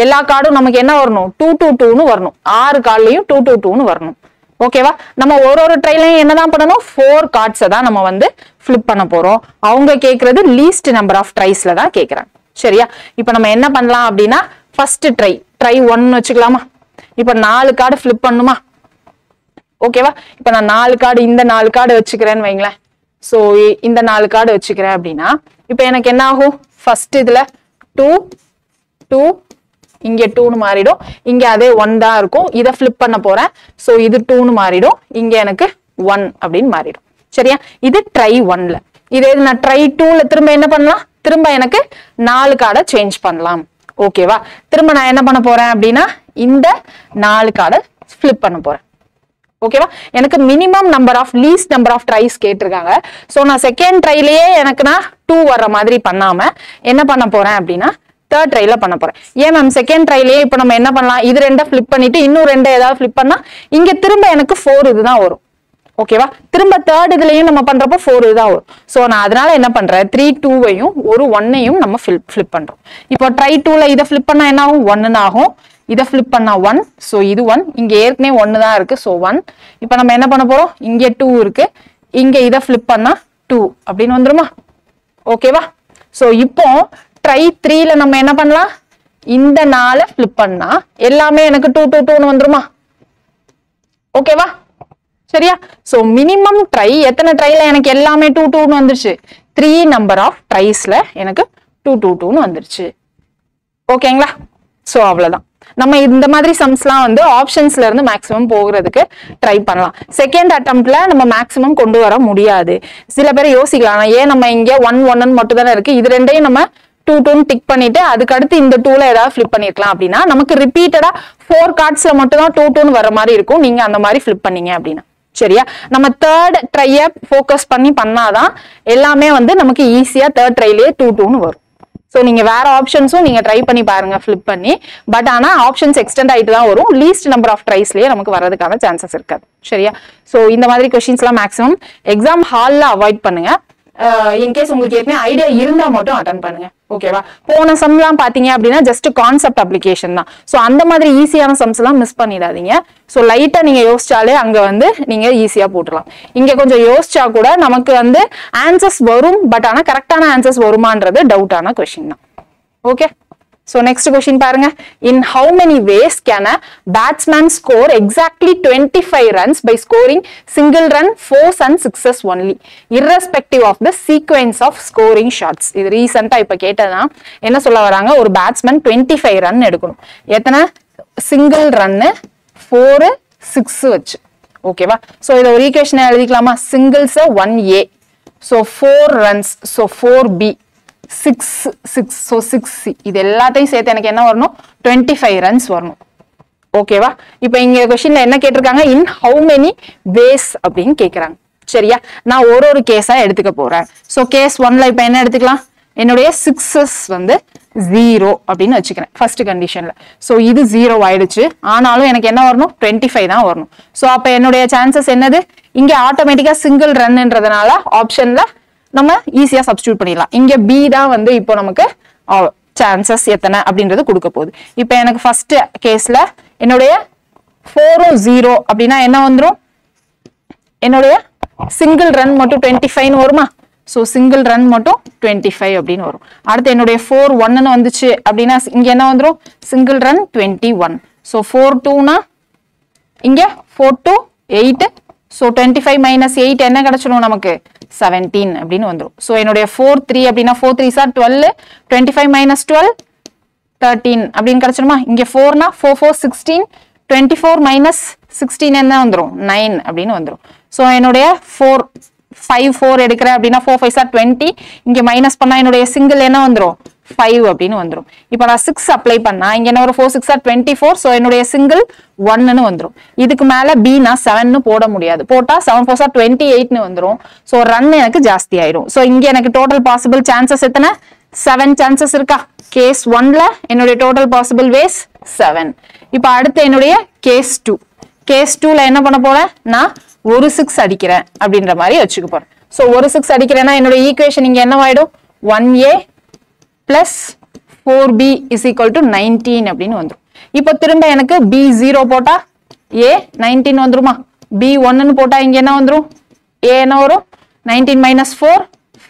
எல்லா கார்டும் நமக்கு என்ன வரணும்? 2 2 2ன்னு வரணும். 6 கார்ட்லயும் 2 2 2ன்னு வரணும். ஓகேவா? நம்ம ஒரு ட்ரைலையும் என்னதான் பண்ணணும்? 4 கார்ட்ஸை தான் நம்ம வந்து ஃபிளிப் பண்ண போறோம். அவங்க கேட்கறது லீஸ்ட் நம்பர் ஆஃப் ட்ரைஸ்ல தான் கேட்கறாங்க. சரியா? இப்ப நம்ம என்ன பண்ணலாம் அப்படின்னா, ஃபர்ஸ்ட் ட்ரை 1 வச்சுக்கலாமா? இப்ப 4 கார்டு ஃபிளிப் பண்ணுமா? ஓகேவா? இப்ப நான் 4 கார்டு, இந்த 4 கார்டு வச்சுக்கிறேன்னு வைங்களேன். சோ இந்த 4 கார்டு வச்சுக்கிறேன் அப்படின்னா, இப்ப எனக்கு என்ன ஆகும்? ஃபர்ஸ்ட் இதுல 2 2 இங்க 2ன்னு மாறிடும், இங்க அதே 1 தான் இருக்கும். இதை ஃபிளிப் பண்ண போறேன். சோ இது 2ன்னு மாறிடும், இங்க எனக்கு 1 அப்படின்னு மாறிடும். சரியா? இது ட்ரை 1ல. இதே நான் ட்ரை 2ல திரும்ப என்ன பண்ணலாம்? திரும்ப எனக்கு 4 கார்டை சேஞ்ச் பண்ணலாம். ஓகேவா? திரும்ப நான் என்ன பண்ண போறேன் அப்படின்னா, இந்த 4 கார்டை ஃபிளிப் பண்ண போறேன். ஓகேவா? எனக்கு minimum number of least number of tries கேட்டிருக்காங்க. சோ நான் செகண்ட் ட்ரைலயே எனக்கு நான் 2 வர்ற மாதிரி பண்ணாம என்ன பண்ண போறேன் அப்படின்னா, தேர்ட் ட்ரைல பண்ண போறேன். ஏன் மேம் செகண்ட் ட்ரைலயே இப்ப நம்ம என்ன பண்ணலாம்? இது 2 ஃபிளிப் பண்ணிட்டு இன்னும் 2 ஏதாவது ஃபிளிப் பண்ணா இங்க திரும்ப எனக்கு 4 இதுதான் வரும். ஓகேவா? திரும்ப தேர்ட் இதுலயும் நம்ம பண்றப்போ 4 இதுதான் வரும். சோ நான் அதனால என்ன பண்றேன்? 3 2வையும் ஒரு 1ஐயும் நம்ம ஃபிளிப் பண்றோம். இப்போ ட்ரை 2ல இதை ஃபிளிப் பண்ணா என்ன ஆகும்? 1ன்னு ஆகும். இதை ஃபிளிப் பண்ணா 1. சோ இது 1, இங்க ஏற்கனவே 1 தான் இருக்கு. சோ 1. இப்போ நம்ம என்ன பண்ண போறோம்? இங்க 2 இருக்கு, இங்க இதை ஃபிளிப் பண்ணா 2 அப்படின்னு வந்துருமா? ஓகேவா? சோ இப்போ ட்ரை 3ல நம்ம என்ன பண்ணலாம்? இந்த 4 ஃபிளிப் பண்ணா எல்லாமே எனக்கு 2 2 2ன்னு வந்துருமா? ஓகேவா? சரியா? சோ மினிமம் ட்ரை எத்தனை ட்ரைல எனக்கு எல்லாமே 2 2ன்னு வந்துருச்சு? 3 நம்பர் ஆஃப் ட்ரைஸ்ல எனக்கு 2 2 2ன்னு வந்துருச்சு. ஓகேங்களா? சோ அவ்வளவுதான். நம்ம இந்த மாதிரி சம்ஸ்லாம் வந்து ஆப்ஷன்ஸ்ல இருந்து மேக்ஸிமம் போகிறதுக்கு ட்ரை பண்ணலாம். செகண்ட் அட்டெம்ப்ட்ல நம்ம மேக்ஸிமம் கொண்டு வர முடியாது. சில பேர் யோசிக்கலாம், ஏன் நம்ம இங்க 1 1ன்னு மட்டும் தானே இருக்கு, இது ரெண்டையும் நம்ம 2 2ன்னு டிக் பண்ணிட்டு அதுக்கு அடுத்து இந்த 2ல ஏதாவது ஃபிளிப் பண்ணிருக்கலாம் அப்படின்னா நமக்கு ரிப்பீட்டடா 4 கார்ட்ஸ்ல மட்டும் தான் 2 2ன்னு வர மாதிரி இருக்கும். நீங்க அந்த மாதிரி ஃபிளிப் பண்ணீங்க அப்படின்னா. சரியா? நம்ம தேர்ட் ட்ரைய ஃபோக்கஸ் பண்ணி பண்ணாதான் எல்லாமே வந்து நமக்கு ஈஸியா தேர்ட் ட்ரைலயே 2 2ன்னு வரும். சோ நீங்க வேற ஆப்ஷன்ஸும் நீங்க ட்ரை பண்ணி பாருங்க ஃபிளிப் பண்ணி. பட் ஆனா ஆப்ஷன்ஸ் எக்ஸ்டெண்ட் ஆயிட்டு தான் வரும். லீஸ்ட் நம்பர் ஆஃப் ட்ரைஸ்லயே நமக்கு வரதுக்கான சான்சஸ் இருக்காது. சரியா? சோ இந்த மாதிரி கொஸ்டின்ஸ் எல்லாம் மேக்ஸிமம் எக்ஸாம் ஹால்ல அவாய்ட் பண்ணுங்க. இன்கேஸ் உங்களுக்கு ஏற்கனவே ஐடியா இருந்தா மட்டும் அட்டன் பண்ணுங்க. ஓகேவா? போன சம்லாம் பாத்தீங்க அப்படின்னா ஜஸ்ட் கான்செப்ட் அப்ளிகேஷன் தான். சோ அந்த மாதிரி ஈஸியான சம்ஸ் எல்லாம் மிஸ் பண்ணிடாதீங்க. சோ லைட்டா நீங்க யோசிச்சாலே அங்க வந்து நீங்க ஈஸியா போட்டுடலாம். இங்க கொஞ்சம் யோசிச்சா கூட நமக்கு வந்து ஆன்சர்ஸ் வரும், பட் ஆனா கரெக்டான ஆன்சர்ஸ் வருமான்றது டவுட்டான கொஸ்டின் தான். ஓகே, so next question பாருங்க. In how many ways can a batsman score exactly 25 runs by scoring single run, fours and sixes only, irrespective of the sequence of scoring shots? இது ரீசெண்டா இப்ப கேட்டதான். என்ன சொல்ல வராங்க? ஒரு batsman 25 run எடுக்கணும். எத்தனை? சிங்கிள் ரன்னு 4 6 வச்சு. ஓகேவா? சோ இத ஒரு ஈக்குவேஷன் எழுதிக்கலாமா? Singles 1A, so 4 runs, so 4B, 6 so 6C. இது எல்லாத்தையும் சேர்த்து எனக்கு என்ன வரணும்? 25 ரன்ஸ் வரணும். ஓகேவா? இப்போ இங்க क्वेश्चनல என்ன கேட்டிருக்காங்க? in how many ways அப்படின்னு கேக்குறாங்க. சரியா? நான் ஒரு கேஸா எடுத்துக்க போறேன். சோ கேஸ் 1ல இப்போ என்ன எடுத்துக்கலாம்? என்னுடைய 6s வந்து 0 அப்படின்னு வச்சுக்கிறேன் ஃபர்ஸ்ட் கண்டிஷன்ல. சோ இது 0 ஆயிடுச்சு. ஆனாலும் எனக்கு என்ன வரணும்? 25 தான் வரணும். சோ அப்ப என்னுடைய சான்சஸ் என்னது? இங்க ஆட்டோமேட்டிக்கா சிங்கிள் ரன்ன்றதுனால ஆப்ஷன்ல நம்ம ஈஸியா சப்ஸ்டிடியூட் பண்ணிடலாம். இங்க பி தான் வந்து இப்போ நமக்கு சான்சஸ் எத்தனை அப்படின்றது கொடுக்க போகுது. இப்போ எனக்கு ஃபர்ஸ்ட் கேஸ்ல என்னுடைய 4 0 அப்படின்னா என்ன வந்துரும்? என்னுடைய சிங்கிள் ரன் மட்டும் 25 வருமா? சோ சிங்கிள் ரன் மட்டும் 25 அப்படின்னு வரும். அடுத்து என்னுடைய 4 1 வந்துச்சு அப்படின்னா இங்க என்ன வந்துரும்? Single run 21. சோ 4 2னா இங்க 4 2 8. சோ 25 minus 8 என்ன கிடைச்சிரும் நமக்கு? 17 அப்படின்னு வந்துரும். சோ என்னுடைய 4 3 அப்படின்னா 4 3s are 12, 25 minus 12 13 அப்படின்னு கிடைச்சிருமா? இங்க 4னா 4 4 16, 24 minus 16 என்ன வந்துரும்? 9 அப்படின்னு வந்துரும். சோ என்னுடைய 4 5 4 எடுக்கிறேன் அப்படின்னா 4 5s are 20, இங்க மைனஸ் பண்ணா என்னுடைய சிங்கிள் என்ன வந்துரும்? 5 அப்படின்னு வந்துரும். இப்போ நான் 6 அப்ளை பண்ணா இங்க என்ன ஒரு 4 6 are 24, சோ என்னுடைய சிங்கிள் 1ன்னு வந்துரும். இதுக்கு மேல B நான் 7ன்னு போட முடியாது. போட்டா 7 4s are 28ன்னு வந்துரும். சோ ரன் எனக்கு ஜாஸ்தி ஆயிரும். சோ இங்க எனக்கு டோட்டல் பாசிபிள் சான்சஸ் எத்தனை? 7 சான்சஸ் இருக்கா? கேஸ் 1ல என்னுடைய டோட்டல் பாசிபிள் வேஸ் 7. இப்போ அடுத்து என்னுடைய கேஸ் 2. கேஸ் 2ல என்ன பண்ண போறேன்? நான் ஒரு 6 அடிக்கிறேன் அப்படின்ற மாதிரி வச்சுக்க போறேன். சோ ஒரு 6 அடிக்கிறேன்னா என்னுடைய ஈக்குவேஷன் இங்க என்ன ஆயிடும்? 1A plus 4B is equal to 19 அப்படின்னு வந்துரும். இப்போ திரும்ப எனக்கு B0 போட்டா A 19 வந்துருமா? B1ன்னு போட்டா இங்க என்ன வந்துரும்? A என்ன வரும்? 19 minus 4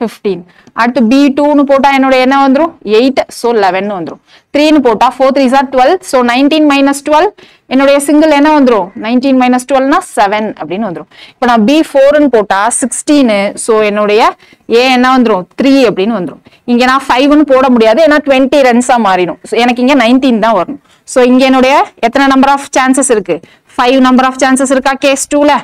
15. அடுத்து B2ன்னு போட்டா என்னோட என்ன வந்துரும்? 8, so 11 வந்துரும். 3ன்னு போட்டா 4 3s are 12, so 19 minus 12 என்னுடைய சிங்கிள் என்ன வந்துரும்? 19 minus 12னா 7 அப்படின்னு வந்துரும். இப்போ நான் B4ன்னு போட்டா 16, so என்னுடைய A என்ன வந்துரும்? 3 அப்படின்னு வந்துரும். இங்க நான் 5ன்னு போட முடியாது, ஏன்னா 20 ரன்ஸா மாறிடும். எனக்கு இங்க 19 தான் வரணும். சோ இங்க என்னுடைய எத்தனை நம்பர் ஆஃப் சான்சஸ் இருக்கு? 5 நம்பர் ஆஃப் சான்சஸ் இருக்கா கேஸ் 2ல?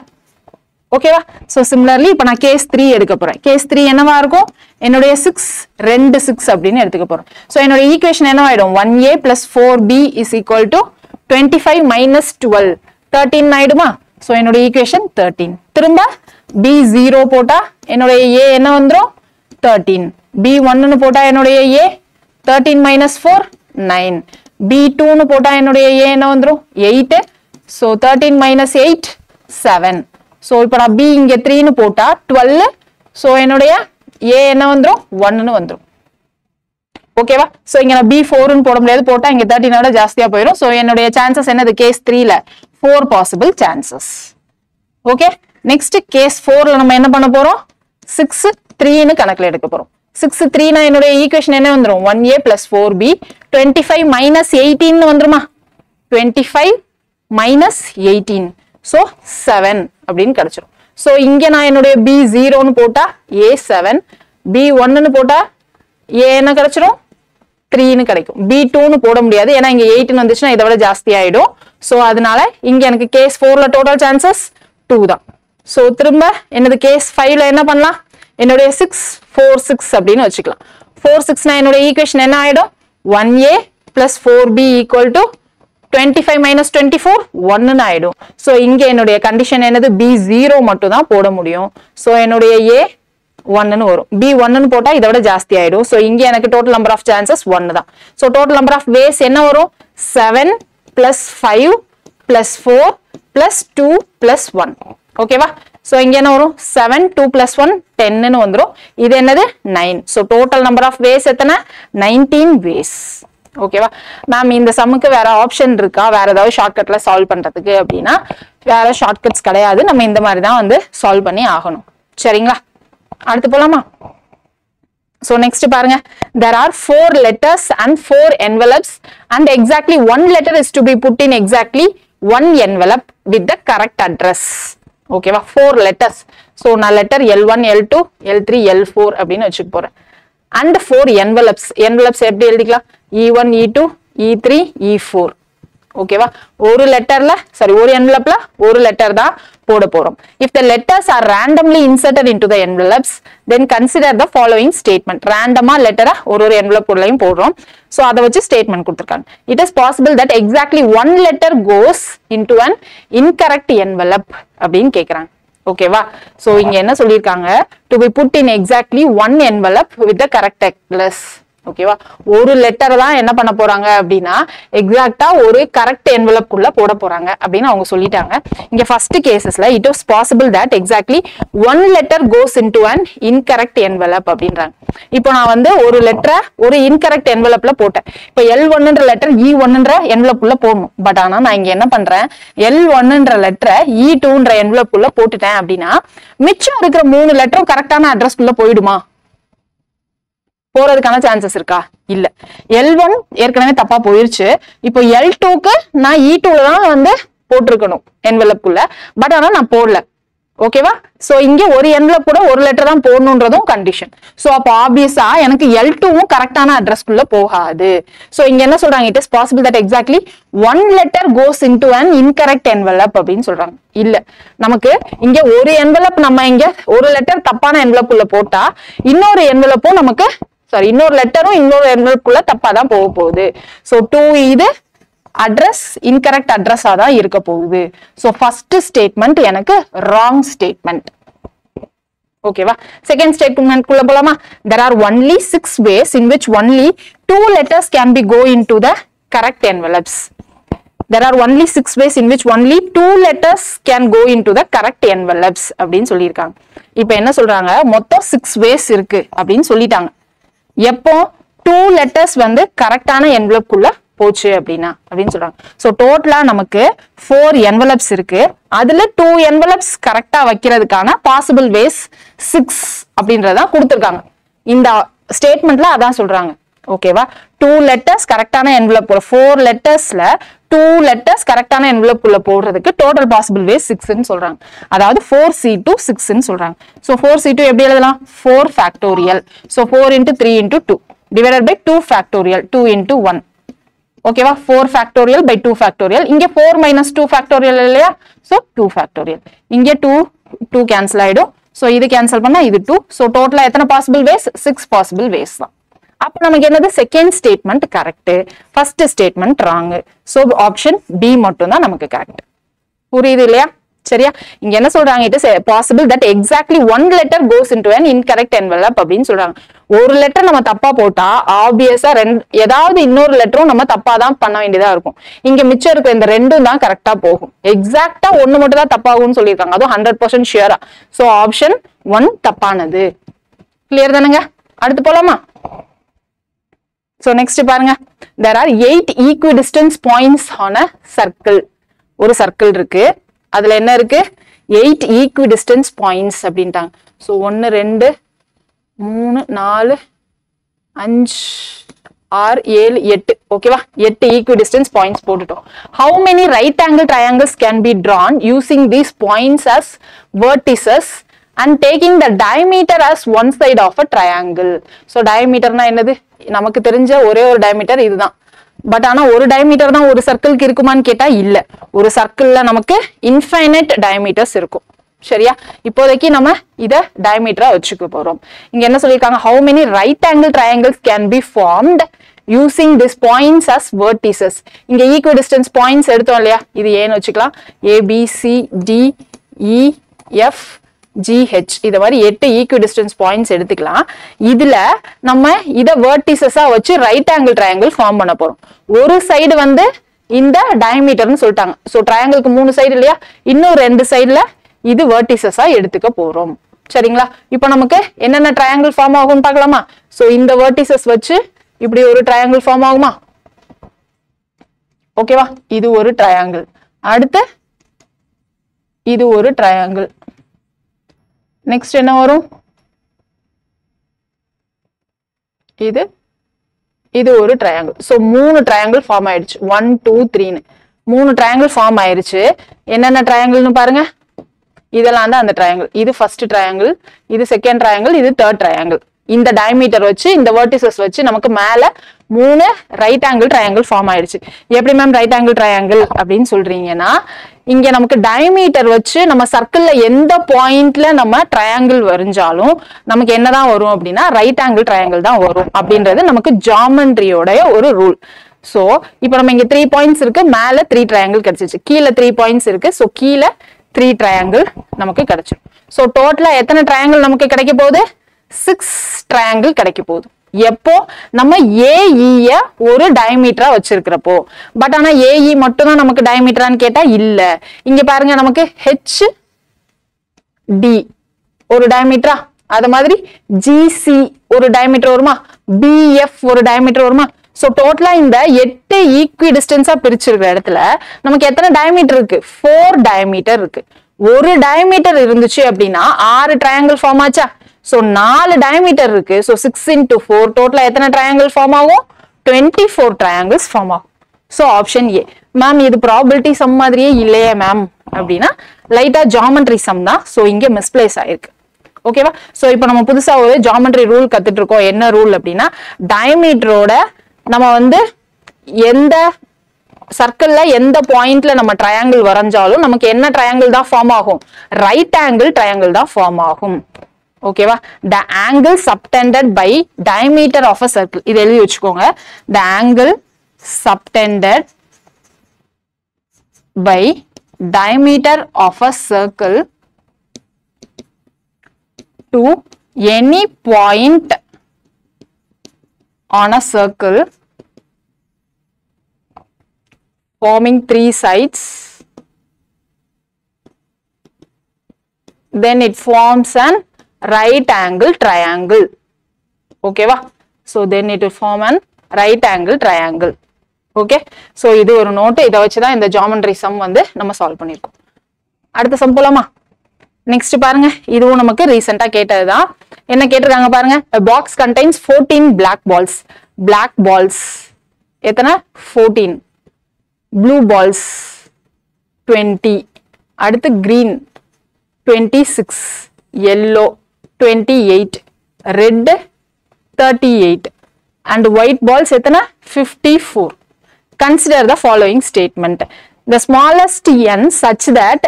ஓகேவா? சோ சிமிலர்லி இப்போ நான் கேஸ் 3 எடுக்க போறேன். கேஸ் 3 என்னவா இருக்கும்? என்னுடைய 6 2 6 அப்படின்னு எடுத்துக்க போறேன். சோ என்னோட ஈக்குவேஷன் என்ன ஆயிடும்? 1A plus 4B is equal to 25 minus 12 13 ஆயிடுமா? சோ என்னோட ஈக்குவேஷன் 13. திரும்ப B0 போட்டா என்னுடைய A என்ன வந்துரும்? 13. B1ன்னு போட்டா என்னுடைய A 13 minus 4 9. B2ன்னு போட்டா என்னுடைய A என்ன வந்துரும்? 8. So 13 minus 8 7. சோ இப்போ நான் B இங்க 3ன்னு போட்டா 12. சோ என்னுடைய A என்ன வந்துரும்? 1ன்னு வந்துரும். ஓகேவா? சோ இங்க நான் B4ன்னு போட முடியாது, போட்டா இங்க 13 விட ஜாஸ்தியா போயிடும். சோ என்னுடைய சான்சஸ் என்னது? கேஸ் 3ல 4 possible chances. Okay, next case 4ல நம்ம என்ன பண்ண போறோம்? 6 3ன்னு கணக்குல எடுக்க போறோம். 6 3னா என்னுடைய ஈக்குவேஷன் என்ன வந்துரும்? 1A plus 4B 25 minus 18 வந்துருமா? 25 minus 18, so 7 அப்படின்னு கிடைச்சிரும். சோ இங்க நான் என்னுடைய B0ன்னு போட்டா A 7, B1ன்னு போட்டா A என்ன கிடைச்சிரும்? 3ன்னு கிடைக்கும். B2ன்னு போட முடியாது, ஏன்னா இங்க 8ன்னு வந்துச்சுன்னா இதை விட ஜாஸ்தி ஆயிடும். சோ அதனால இங்க எனக்கு கேஸ் 4ல டோட்டல் சான்சஸ் 2 தான். சோ திரும்ப என்னது கேஸ் 5ல என்ன பண்ணலாம்? என்னுடைய 6 4 6 அப்படின்னு வச்சுக்கலாம். 4 6னா என்னுடைய ஈக்குவேஷன் என்ன ஆயிடும்? 1A plus 4B equal to 25 minus 24 1ன்னு ஆயிடும். சோ இங்க என்னுடைய கண்டிஷன் என்னது? B0 மட்டும் தான் போட முடியும். சோ என்னுடைய A 1ன்னு வரும். B1ன்னு போட்டா இதை விட ஜாஸ்தி ஆயிடும். சோ இங்க எனக்கு டோட்டல் நம்பர் ஆஃப் சான்சஸ் 1 தான். So total number of ways என்ன வரும்? 7 plus 5 plus 4 plus 2 plus 1. ஓகேவா? So இங்க என்ன வரும் 7 2 plus 1 10 ன்னு வந்துரும். இது என்னது 9. So total number of ways எத்தனை 19 ways. ஓகேவா மேம் இந்த சம்முக்கு வேற ஆப்ஷன் இருக்கா வேற ஏதாவது ஷார்ட்கட்ல சால்வ் பண்றதுக்கு அப்படின்னா வேற ஷார்ட்கட்ஸ் கிடையாது நம்ம இந்த மாதிரி தான் வந்து சால்வ் பண்ணி ஆகணும் சரிங்களா அடுத்து போலாமா So next பாருங்க there are 4 letters and 4 envelopes and exactly one letter is to be put in exactly one envelope with the correct address. ஓகேவா 4 letters. So நான் letter L1, L2, L3, L4 அப்படின்னு வச்சுக்க போறேன். And 4 envelopes. Envelopes எப்படி எழுதிக்கலாம்? E1, E2, E3, E4. ஓகேவா ஒரு லெட்டர்ல சாரி ஒரு envelopeல ஒரு லெட்டர் தான் போட போறோம். If the letters are randomly inserted into the envelopes, then consider the following statement. Randomly letter ஒரு envelope உள்ளேயும் போடுறோம். So அதை வச்சு statement கொடுத்திருக்காங்க. It is possible that exactly one letter goes into an incorrect envelope அப்படின்னு கேக்குறாங்க. ஓகேவா so இங்க என்ன சொல்லிருக்காங்க to be put in exactly one envelope with the correct address. ஓகேவா ஒரு லெட்டர் தான் என்ன பண்ண போறாங்க அப்படின்னா எக்ஸாக்ட்டா ஒரு கரெக்ட் என்வலப் குள்ள போட போறாங்க அப்படின்னு அவங்க சொல்லிட்டாங்க இங்க first கேसेसல it is possible that exactly one letter goes into an incorrect envelope அப்படின்றாங்க இப்போ நான் வந்து ஒரு லெட்டரை ஒரு இன்கரெக்ட் என்வலப்ல போட்டேன் இப்போ L1ன்ற லெட்டர் E1ன்ற என்வலப் குள்ள போடணும் பட் ஆனா நான் இங்க என்ன பண்றேன் L1ன்ற லெட்டரை E2ன்ற என்வலப் குள்ள போட்டுட்டேன் அப்படின்னா மிச்சம் இருக்கிற மூணு லெட்டரும் கரெக்டான அட்ரஸ் குள்ள போய்டுமா போறதுக்கான சான்சஸ் இருக்கா இல்ல L1 ஏற்கனவே தப்பா போயிருச்சு இப்போ L2க்கு நான் E2ல தான் வந்து போட்டுருக்கணும் என்வலப் குள்ள பட் ஆனா நான் போடல ஓகேவா சோ இங்க ஒரு என்வலப் கூட ஒரு லெட்டர் தான் போடணும்ன்றதும் கண்டிஷன் சோ அப்ப ஆப்வியஸா எனக்கு L2வும் கரெக்டான அட்ரஸ் குள்ள போகாது சோ இங்க என்ன சொல்றாங்க it is possible that exactly one letter goes into an incorrect envelope அப்படின்னு சொல்றாங்க இல்ல நமக்கு இங்க ஒரு என்வலப் நம்ம இங்க ஒரு லெட்டர் தப்பான என்வலப் குள்ள போட்டா இன்னொரு என்வலப்பும் நமக்கு சாரி இன்னொரு லெட்டரும் இன்னொரு என்வலப் குள்ள தப்பா தான் போக போகுது சோ 2 இது அட்ரஸ் இன்கரெக்ட் அட்ரஸா தான் இருக்க போகுது சோ ஃபர்ஸ்ட் ஸ்டேட்மெண்ட் எனக்கு ராங் ஸ்டேட்மெண்ட் ஓகேவா செகண்ட் ஸ்டேட்மெண்ட் குள்ள போலாமா there are only 6 ways in which only 2 letters can be go into the correct envelopes there are only 6 ways in which only 2 letters can go into the correct envelopes அப்படினு சொல்லிருக்காங்க இப்போ என்ன சொல்றாங்க மொத்தம் 6 ways இருக்கு அப்படினு சொல்லிட்டாங்க எப்போ 2 letters வந்து கரெக்டான envelope குள்ள போச்சு அப்படினா அப்படினு சொல்றாங்க சோ டோட்டலா நமக்கு 4 envelopes இருக்கு அதுல 2 envelopes கரெக்ட்டா வைக்கிறதுக்கான possible ways 6 அப்படின்றத கொடுத்திருக்காங்க இந்த ஸ்டேட்மென்ட்ல அதான் சொல்றாங்க ஓகேவா 2 letters கரெக்டான envelope 4 lettersல 2 letters கரெக்டான envelope குள்ள போடுறதுக்கு total possible ways 6 ன்னு சொல்றாங்க அதாவது 4C2 6 ன்னு சொல்றாங்க சோ 4C2 எப்படி எழுதலாம் 4 factorial so 4 into 3 into 2 divided by 2 factorial 2 into 1 ஓகேவா 4 factorial by 2 factorial இங்க 4 minus 2 factorial இல்லையா so 2 factorial இங்க 2 cancel ஆயிடும் so இது cancel பண்ணா இது 2 so total எத்தனை possible ways 6 possible ways தான் அப்ப நமக்கு என்னது second statement correct first statement wrong so option B மட்டும் தான் நமக்கு கரெக்ட் புரியுது இல்லையா சரியா இங்க என்ன சொல்றாங்க it is possible that exactly one letter goes into an incorrect envelope அப்படின்னு சொல்றாங்க ஒரு லெட்டர் நம்ம தப்பா போட்டா ஆப்வியஸா ஏதாவது இன்னொரு லெட்டரும் நம்ம தப்பா தான் பண்ண வேண்டியதா இருக்கும் இங்க மிச்சம் இருக்க இந்த ரெண்டும் தான் கரெக்டா போகும் எக்ஸாக்ட்டா ஒண்ணு மட்டும் தான் தப்பாகும்னு சொல்லியிருக்காங்க அதுவும் 100% ஷியரா சோ ஆப்ஷன் 1 தப்பானது கிளியர் தானுங்க அடுத்து போலாமா So next பாருங்க there are 8 equidistant points on a circle ஒரு சர்க்கிள் இருக்கு அதுல என்ன இருக்கு 8 equidistant points அப்படின்ட்டாங்க so 1 2 3 4 5 6 7 8 ஓகேவா 8 equidistant points போட்டுட்டோம் how many right angle triangles can be drawn using these points as vertices and taking the diameter as one side of a triangle so diameter na என்னது நமக்கு தெரிஞ்ச ஒரே ஒரு diameter இதுதான் but ஆனா ஒரு டயமீட்டர் தான் ஒரு சர்க்கிளுக்கு இருக்குமான்னு கேட்டா இல்ல ஒரு சர்க்கிள்ல நமக்கு இன்ஃபைனைட் டயமீட்டர்ஸ் இருக்கும் சரியா இப்போதைக்கு நம்ம இத டயமீட்டரா வச்சுக்க போறோம் இங்க என்ன சொல்லிருக்காங்க how many right angle triangles can be formed using these points as vertices இங்க equidistance points எடுத்தோம் இல்லையா இது ஏன்னு வச்சுக்கலாம் A B C D E F GH இத மாதிரி 8 equidistance points எடுத்துக்கலாம் இதுல நம்ம இத vertices-ஆ வச்சு right angle triangle ஃபார்ம் பண்ண போறோம் ஒரு சைடு வந்து இந்த diameter னு சொல்லிட்டாங்க சோ triangle-க்கு 3 சைடு இல்லையா இன்னும் ரெண்டு சைடுல இது வெர்டிசஸா எடுத்துக்க போறோம். சரிங்களா? இப்போ நமக்கு என்னென்ன ட்ரையாங்கிள் ஃபார்ம் ஆகும்னு பார்க்கலாமா? சோ இந்த வெர்டிசஸ் வச்சு இப்படி ஒரு ட்ரையாங்கிள் ஃபார்ம் ஆகுமா? ஓகேவா? இது ஒரு ட்ரையாங்கிள். அடுத்து இது ஒரு ட்ரையாங்கிள். நெக்ஸ்ட் என்ன வரும்? இது ஒரு ட்ரையாங்கிள். சோ 3 ட்ரையாங்கிள் ஃபார்ம் ஆயிடுச்சு. 1 2 3ன்னு 3 ட்ரையாங்கிள் ஃபார்ம் ஆயிருச்சு. என்னென்ன ட்ரையாங்கிள்னு பாருங்க. இதெல்லாம் தான் அந்த ட்ரையாங்கிள். இது ஃபர்ஸ்ட் ட்ரையாங்கிள், இது செகண்ட் ட்ரையாங்கிள், இது தேர்ட் ட்ரையாங்கிள். இந்த டயமீட்டர் வச்சு இந்த வெர்டிசஸ் வச்சு நமக்கு மேல 3 ரைட் ஆங்கிள் ட்ரையாங்கிள் ஃபார்ம் ஆயிடுச்சு. எப்படி மேம் ரைட் ஆங்கிள் ட்ரையாங்கிள் அப்படின்னு சொல்றீங்கன்னா, இங்க நமக்கு டயமீட்டர் வச்சு நம்ம சர்க்கிள்ல எந்த பாயிண்ட்ல நம்ம ட்ரையாங்கிள் வரைஞ்சாலும் நமக்கு என்னதான் வரும் அப்படின்னா ரைட் ஆங்கிள் ட்ரையாங்கிள் தான் வரும் அப்படின்றது நமக்கு ஜாமெண்ட்ரியோட ஒரு ரூல். சோ இப்போ நம்ம இங்க 3 பாயிண்ட்ஸ் இருக்கு, மேல 3 ட்ரையாங்கிள் கிடைச்சிச்சு, கீழே 3 பாயிண்ட்ஸ் இருக்கு. சோ கீழே 3 ட்ரையாங்கிள் நமக்கு கிடைச்சிடும். சோ டோட்டலா எத்தனை ட்ரையாங்கிள் நமக்கு கிடைக்க போகுது? 6 ட்ரையாங்கிள் கிடைக்க போகுது. எப்போ நம்ம ஏஇய ஒரு டயமீட்டரா வச்சிருக்கிறப்போ. பட் ஆனா ஏஇ மட்டும் தான் நமக்கு டயமீட்டரான்னு கேட்டா இல்ல. இங்க பாருங்க, நமக்கு ஹெச் டி ஒரு டயமீட்டரா, அது மாதிரி ஜிசி ஒரு டயமீட்டர் வருமா, பிஎஃப் ஒரு டயமீட்டர் வருமா. சோ டோட்டலா இந்த 8 ஈக்வி டிஸ்டன்ஸா பிரிச்சிருக்கிற இடத்துல நமக்கு எத்தனை டயமீட்டர் இருக்கு? 4 டயமீட்டர் இருக்கு. ஒரு டயமீட்டர் இருந்துச்சு அப்படின்னா 6 ட்ரையாங்கிள் ஃபார்ம் ஆச்சா? சோ 4 டயமீட்டர் இருக்கு. சோ 6 into 4 டோட்டலா எத்தனை ட்ரையாங்கிள் ஃபார்ம் ஆகும்? 24 ட்ரையாங்கிள்ஸ் ஃபார்ம் ஆகும். So option A. மேம் இது ப்ராபபிலிட்டி சம் மாதிரியே இல்லையே மேம் அப்படின்னா லைட்டா ஜாமெண்ட்ரி சம் தான். சோ இங்க மிஸ்பிளேஸ் ஆயிருக்கு. ஓகேவா? சோ இப்போ நம்ம புதுசா ஒரு ஜாமெண்ட்ரி ரூல் கத்துட்டு இருக்கோம். என்ன ரூல் அப்படின்னா, டயமீட்டரோட நம்ம எந்த சர்க்கிள்ல எந்த பாயிண்ட்ல நம்ம ட்ரையாங்கிள் வரைஞ்சாலும் நமக்கு என்ன ட்ரையாங்கிள் தான் ஃபார்ம் ஆகும்? ரைட் ஆங்கிள் ட்ரையாங்கிள் தான் ஃபார்ம் ஆகும். ஓகேவா? the angle subtended by diameter of a circle. இது எழுதி வச்சுக்கோங்க. the angle subtended by diameter of a circle to any point on a circle forming 3 sides, then it forms an right angle triangle. ஓகேவா? so then it will form an right angle triangle. Okay? so இது ஒரு note. இதை வச்சுதான் இந்த geometry some நம்ம solve பண்ணிருக்கோம். அடுத்த some போலாமா? நெக்ஸ்ட் பாருங்க, இதுவும் நமக்கு ரீசெண்டா கேட்டதுதான். என்ன கேட்டிருக்காங்க பாருங்க. a box contains 14 black balls. black balls எத்தனை? 14. blue balls 20. அடுத்து green 26, yellow 28, red 38 and white balls எத்தனை? 54. Consider the following statement. The smallest n such that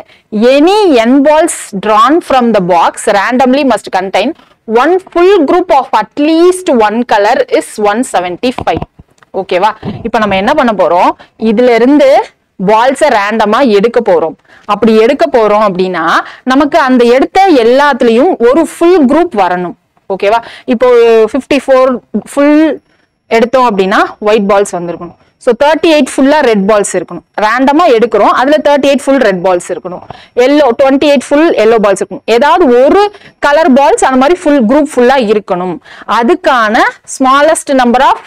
any n balls drawn from the box randomly must contain one full group of at least one color is 175. ஓகேவா? இப்போ நம்ம என்ன பண்ண போறோம்? இதுல இருந்து பால்ஸை ரேண்டமா எடுக்க போறோம். அப்படி எடுக்க போறோம் அப்படின்னா நமக்கு அந்த எடுத்த எல்லாத்துலயும் ஒரு ஃபுல் குரூப் வரணும். ஓகேவா? இப்போ 54 ஃபுல் எடுத்தோம் அப்படின்னா ஒயிட் பால்ஸ் வந்திருக்கணும். ஸோ 38 ஃபுல்லா ரெட் பால்ஸ் இருக்கணும். ரேண்டமா எடுக்கிறோம், அதுல 38 ஃபுல் ரெட் பால்ஸ் இருக்கணும். எல்லோ 28 ஃபுல் எல்லோ பால்ஸ் இருக்கணும். ஏதாவது ஒரு கலர் பால்ஸ் அந்த மாதிரி ஃபுல் குரூப் ஃபுல்லா இருக்கணும். அதுக்கான smallest number of